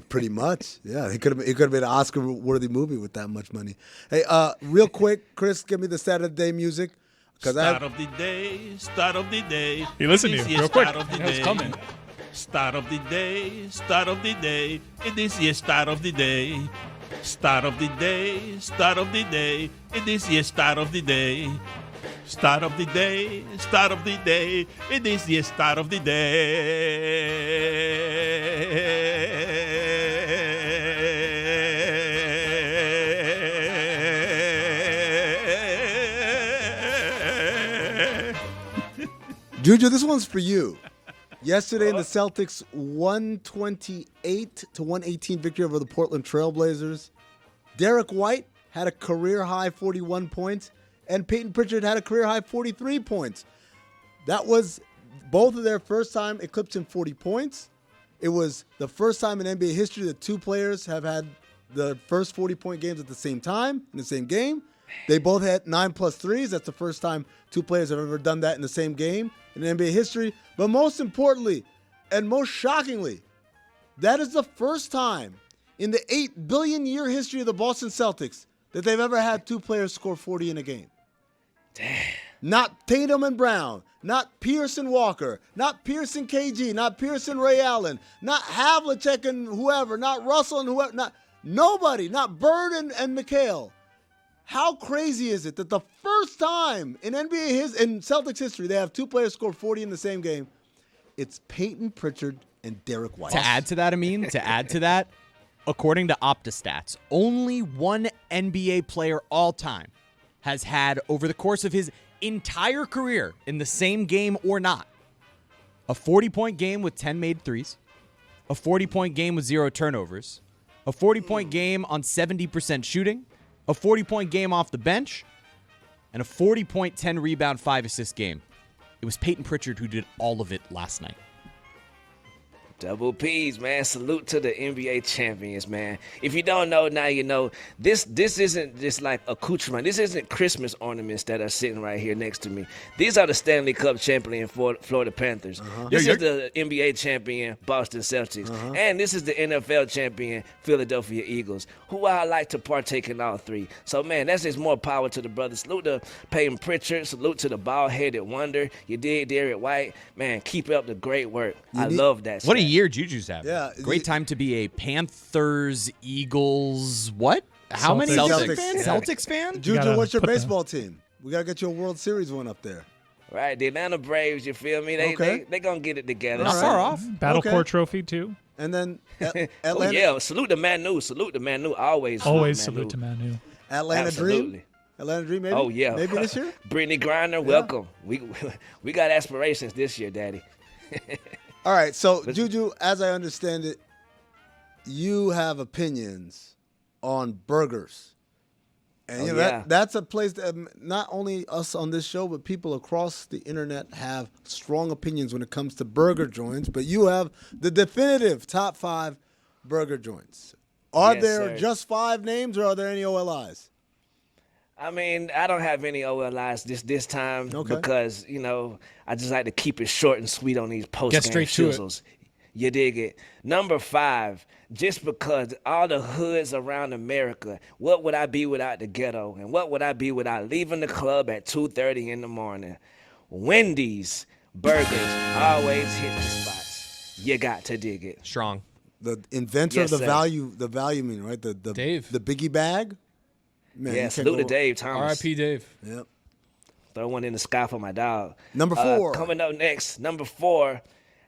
Pretty much, yeah. It could have been an Oscar-worthy movie with that much money. Hey, real quick, Chris, give me the start of the day music. Start of the day. He listened to you real quick. Start of the It was day. coming. Start of the day. It is your start of the day. Start of the day. It is your start of the day. Start of the day. It is your start of the day. Juju, this one's for you. Yesterday in the Celtics 128-118 victory over the Portland Trailblazers, Derek White had a career-high 41 points, and Peyton Pritchard had a career-high 43 points. That was both of their first time eclipsing 40 points. It was the first time in NBA history that two players have had the first 40-point games at the same time in the same game. They both had 9+ threes. That's the first time two players have ever done that in the same game in NBA history. But most importantly, and most shockingly, that is the first time in the 8 billion year history of the Boston Celtics that they've ever had two players score 40 in a game. Damn. Not Tatum and Brown, not Pierce and Walker, not Pierce and KG, not Pierce and Ray Allen, not Havlicek and whoever, not Russell and whoever, not nobody, not Bird and McHale. How crazy is it that the first time in in Celtics history they have two players score 40 in the same game? It's Peyton Pritchard and Derek White. To add to that, according to OptaStats, only one NBA player all time has had, over the course of his entire career in the same game or not, a 40-point game with 10 made threes, a 40-point game with 0 turnovers, a 40-point game on 70% shooting, a 40-point game off the bench, and a 40-point, 10-rebound, 5-assist game. It was Peyton Pritchard who did all of it last night. Double P's, man. Salute to the NBA champions, man. If you don't know, now you know. This isn't just like accoutrement. This isn't Christmas ornaments that are sitting right here next to me. These are the Stanley Cup champion Florida Panthers. This is the NBA champion Boston Celtics. And this is the NFL champion Philadelphia Eagles, who I like to partake in all three. So, man, that's just more power to the brothers. Salute to Peyton Pritchard. Salute to the bald-headed wonder. You did, Derek White. Man, keep up the great work. I love that. What a year Juju's having. Yeah, Great time to be a Panthers, Eagles, what? How many Celtics. fans? Yeah. Celtics fan? Juju, what's your baseball team? We got to get you a World Series one up there. Right, the Atlanta Braves, you feel me? They going to get it together. Not far off. Battle Core trophy, too. And then Oh, Atlanta, yeah, salute to Manu. Salute to Manu. Always Salute to Manu. Atlanta Dream. Absolutely. Atlanta Dream, maybe? Oh, yeah. Maybe this year? Brittany Griner, welcome. We got aspirations this year, Daddy. All right, so Juju, as I understand it, you have opinions on burgers. And you know, that's a place that not only us on this show, but people across the internet have strong opinions when it comes to burger joints. But you have the definitive top 5 burger joints. Are there just 5 names, or are there any OLIs? I mean, I don't have any OLIs this time because, you know, I just like to keep it short and sweet on these post-game straight to it. shizzles. You dig it? Number 5, just because all the hoods around America, what would I be without the ghetto? And what would I be without leaving the club at 2:30 in the morning? Wendy's burgers always hit the spots. You got to dig it. Strong. The inventor of the value mean, right? The Dave. The biggie bag. Man, Yeah, salute to Dave Thomas. R.I.P. Dave. Yep. Throw one in the sky for my dog. Number 4. Coming up next, number 4.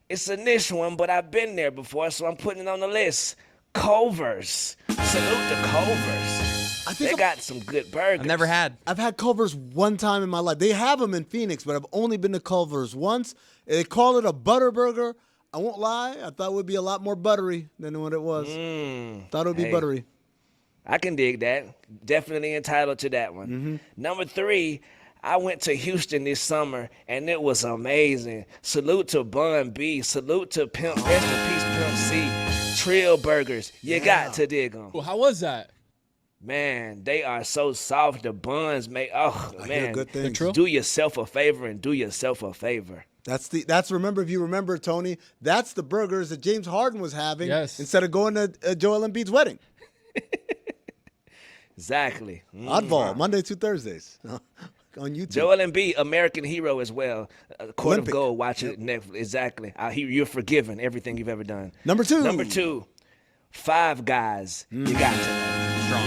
It's a niche one, but I've been there before, so I'm putting it on the list. Culver's. Salute to Culver's. I think They got some good burgers. I've never had. I've had Culver's one time in my life. They have them in Phoenix, but I've only been to Culver's once. They call it a butter burger. I won't lie. I thought it would be a lot more buttery than what it was. Thought it would be buttery. I can dig that. Definitely entitled to that one. Number 3, I went to Houston this summer, and it was amazing. Salute to Bun B. Salute to Pimp, rest in peace, Pimp C. Trill Burgers. You got to dig them. Well, how was that? Man, they are so soft. The buns make man. good things. Do yourself a favor and do yourself a favor. That's remember, if you remember, Tony, that's the burgers that James Harden was having instead of going to Joel Embiid's wedding. Exactly. Oddball, Monday to Thursdays on YouTube. Joel Embiid, American hero as well. Court of Gold, watch it Netflix. Exactly. You're forgiven everything you've ever done. Number two, Five Guys. You got to.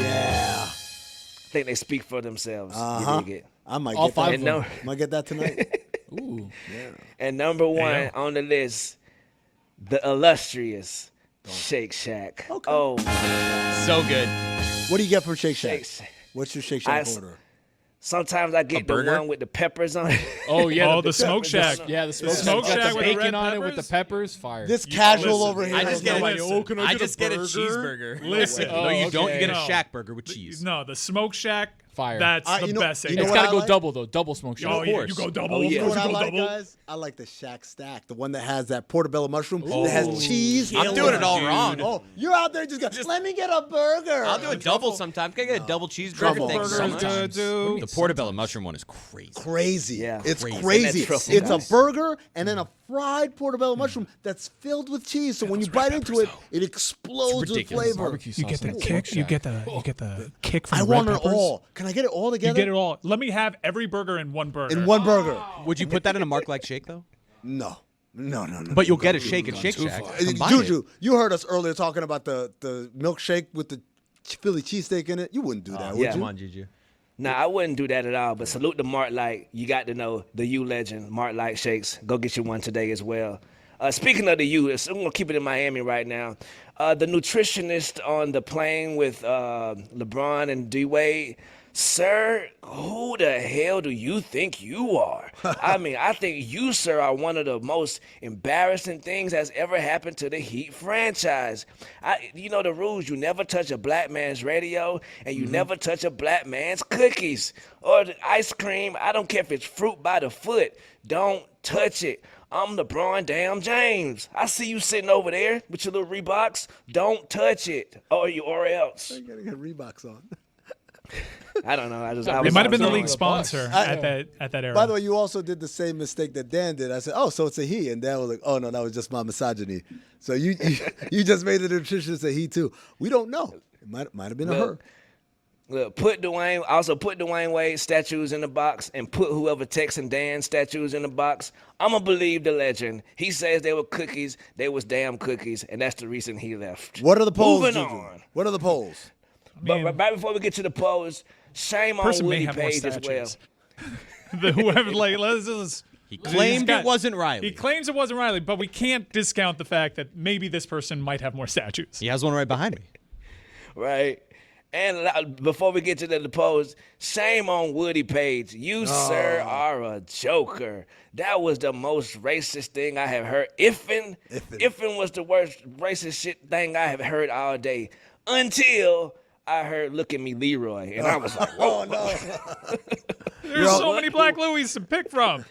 Yeah. I think they speak for themselves. Uh-huh. You dig it? I might All get five that. of them. Might get that tonight. Ooh. And number one on the list, the illustrious Shake Shack. Okay. Oh, my God. So good. What do you get for Shake Shack? Shake Shack. What's your Shake Shack order? Sometimes I get the burger? one with the peppers on it. Oh, yeah. Oh, the Smoke Shack. Yeah, the smoke Smoke shack. Shack Got with the the bacon red on it with the peppers? peppers. Fire. This casual listen, over here. I just get Listen. I just get a cheeseburger. Listen. No, you don't. You get a No. Shack burger with cheese. No, the Smoke Shack. Fire. That's the you know- best. you know It's what got to I go like? double, though. Double smoke shack. Oh, yeah, course. you go double. Oh, Of yeah. You know course what I you go like, double. guys? I like the Shack Stack, the one that has that portobello mushroom that has cheese. I'm doing it all Dude. wrong. Oh, you're out there just going, let me get a burger. I'll do a double sometimes. Can I get a double cheeseburger? Truffle. Thanks so Burger is much. good, dude. The portobello mushroom one is crazy. Crazy. Yeah. It's Crazy. crazy. And that truffle, It's guys. a burger and then a fried portobello mushroom that's filled with cheese. So when you bite into it, it explodes with ridiculous. flavor. Barbecue You get sauce the on the kick. Smoke You Shack. get the kick from I the red want it peppers. all. Can I get it all You together? get it all. Let me have every burger in one burger. In one burger. Would you put that in a Mark like shake though? No. No. But you'll get a shake at Shake Shack. Combine Juju, it. you heard us earlier talking about the milkshake with the Philly cheesesteak in it. You wouldn't do that, would yeah. you? Come on, Juju. Nah, I wouldn't do that at all. But salute to Mark Light. You got to know the U legend, Mark Light Shakes. Go get you one today as well. Speaking of the U, I'm going to keep it in Miami right now. The nutritionist on the plane with LeBron and D-Wade, sir, who the hell do you think you are? I mean, I think you, sir, are one of the most embarrassing things that's ever happened to the Heat franchise. You know the rules. You never touch a black man's radio, and you never touch a black man's cookies or the ice cream. I don't care if it's fruit by the foot. Don't touch it. I'm LeBron damn James. I see you sitting over there with your little Reeboks. Don't touch it, or else. You gotta get Reeboks on. I don't know. It might have been the I was- league sponsor at that era. By the way, you also did the same mistake that Dan did. I said, "Oh, so it's a he," and Dan was like, "Oh no, that was just my misogyny." So you just made the nutritionist a he too. We don't know. It might have been a her. Look, put Dwayne Wade statues in the box and put whoever texting Dan statues in the box. I'ma believe the legend. He says they were cookies. They was damn cookies, and that's the reason he left. What are the polls? Moving Juju? on. What are the polls? But right before we get to the polls, shame on person may Woody have more Plaige as well. statues. Whoever He claimed it wasn't Riley. He claims it wasn't Riley, but we can't discount the fact that maybe this person might have more statues. He has one right behind me. Right. And before we get to the polls, shame on Woody Plaige. You, sir, are a joker. That was the most racist thing I have heard. Ifin was the worst racist shit thing I have heard all day. Until I heard "Look at Me, Leroy," and I was like, "Whoa, no!" There's so many Black Louis to pick from.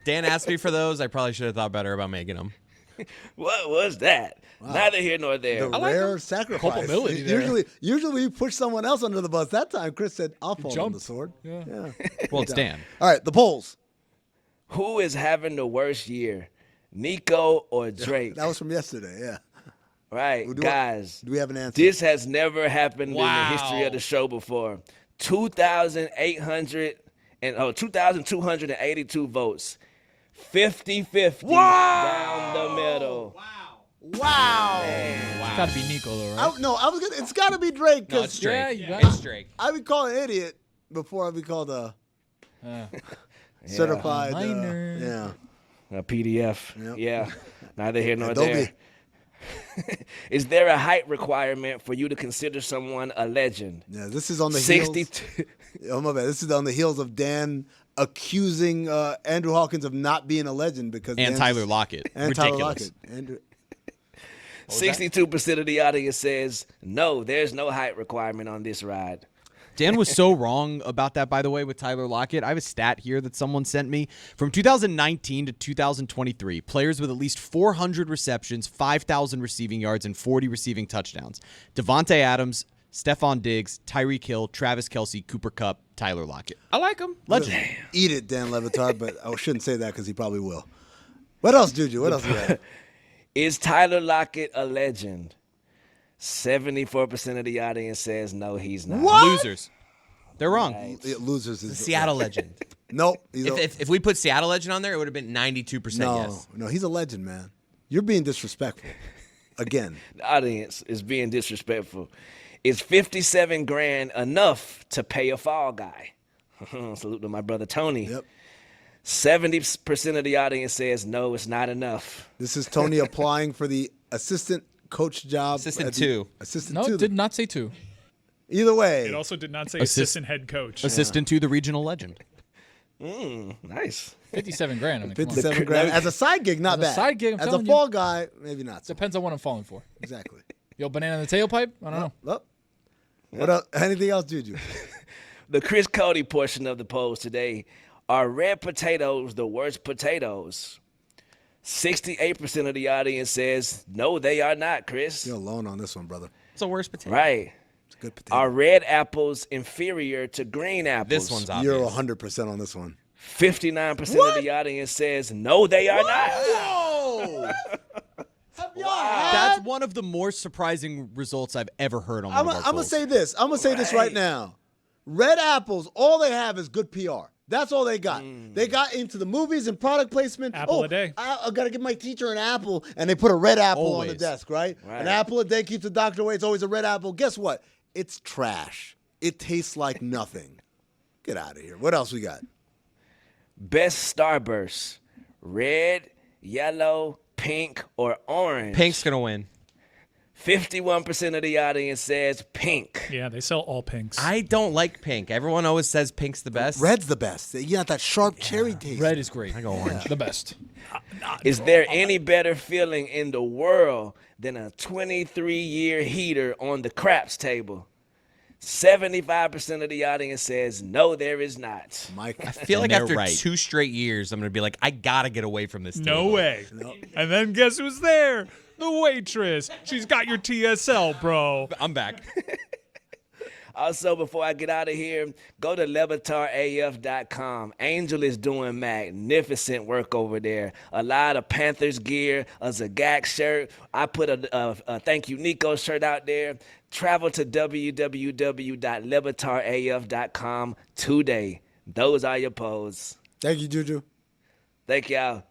Dan asked me for those. I probably should have thought better about making them. What was that?" Neither here nor there. The rare sacrifice. Culpability there. Usually you push someone else under the bus. That time, Chris said, "I'll fall on the jumped. sword." Yeah. Well, it's Dan. All right, the polls. Who is having the worst year, Nico or Drake? That was from yesterday. Yeah. Right, guys. Do we have an answer? This has never happened in the history of the show before. 2,282 votes. 50-50 down the middle. Wow. It's got to be Nico, though, right? It's got to be Drake. No, it's Drake. Yeah, you got It's Drake. I would call an idiot before I would call the certified. Minor. A PDF. Yep. Yeah. Neither here nor Adobe. there. Is there a height requirement for you to consider someone a legend? Yeah, this is on the 62. heels. Oh my bad. This is on the heels of Dan accusing Andrew Hawkins of not being a legend because And Tyler Lockett. and Tyler Ridiculous. Lockett. Andrew, 62% of the audience says no. There's no height requirement on this ride. Dan was so wrong about that, by the way, with Tyler Lockett. I have a stat here that someone sent me. From 2019 to 2023, players with at least 400 receptions, 5,000 receiving yards, and 40 receiving touchdowns. Devontae Adams, Stephon Diggs, Tyreek Hill, Travis Kelce, Cooper Kupp, Tyler Lockett. I like him. Legend. Eat it, Dan Le Batard, but I shouldn't say that because he probably will. What else, Juju? What else we got? Is Tyler Lockett a legend? 74% of the audience says no, he's not. Losers. They're wrong. Yeah, losers is Seattle legend. Nope. If we put Seattle legend on there, it would have been 92% yes. No, he's a legend, man. You're being disrespectful. Again. The audience is being disrespectful. Is 57 grand enough to pay a fall guy? Salute to my brother Tony. Yep. 70% of the audience says no, it's not enough. This is Tony applying for the assistant coach job. Assistant two. Assistant No, two. it did not say 2. Either way. It also did not say assistant head coach. Assistant to the regional legend. Nice. 57 grand. I mean, come on. 57 grand. As a side gig, not As a bad. side gig, I'm As a telling fall guy, maybe not. So. Depends on what I'm falling for. Exactly. Yo, banana in the tailpipe? I don't know. Well, what else? Anything else, Juju? The Chris Cody portion of the polls today. Are red potatoes the worst potatoes? 68% of the audience says no, they are not, Chris. You're alone on this one, brother. It's the worst potato. Right. It's a good potato. Are red apples inferior to green apples? This one's obvious. You're 100% on this one. 59% of the audience says no, they are not. Whoa! That's one of the more surprising results I've ever heard on one of our I'm going to polls. say this. I'm going to say this right now. Red apples, all they have is good PR. That's all they got. They got into the movies and product placement. Apple a day. I got to give my teacher an apple, and they put a red apple on the Always. desk, right? An apple a day keeps the doctor away. It's always a red apple. Guess what? It's trash. It tastes like nothing. Get out of here. What else we got? Best Starburst. Red, yellow, pink, or orange? Pink's going to win. 51% of the audience says pink. Yeah, they sell all pinks. I don't like pink. Everyone always says pink's the best. Red's the best. You got that sharp cherry taste. Red is great. I go orange. The best. Is there any better feeling in the world than a 23-year heater on the craps table? 75% of the audience says no, there is not. Mike. I feel like they're after right. 2 straight years, I'm going to be like, I got to get away from this No table. way. And then guess who's there? The waitress. She's got your TSL, bro. I'm back. Also, before I get out of here, go to LeBatardAF.com. Angel is doing magnificent work over there. A lot of Panthers gear, a Zagak shirt. I put a Thank You Nico shirt out there. Travel to www.LeBatardAF.com today. Those are your polls. Thank you, Juju. Thank y'all.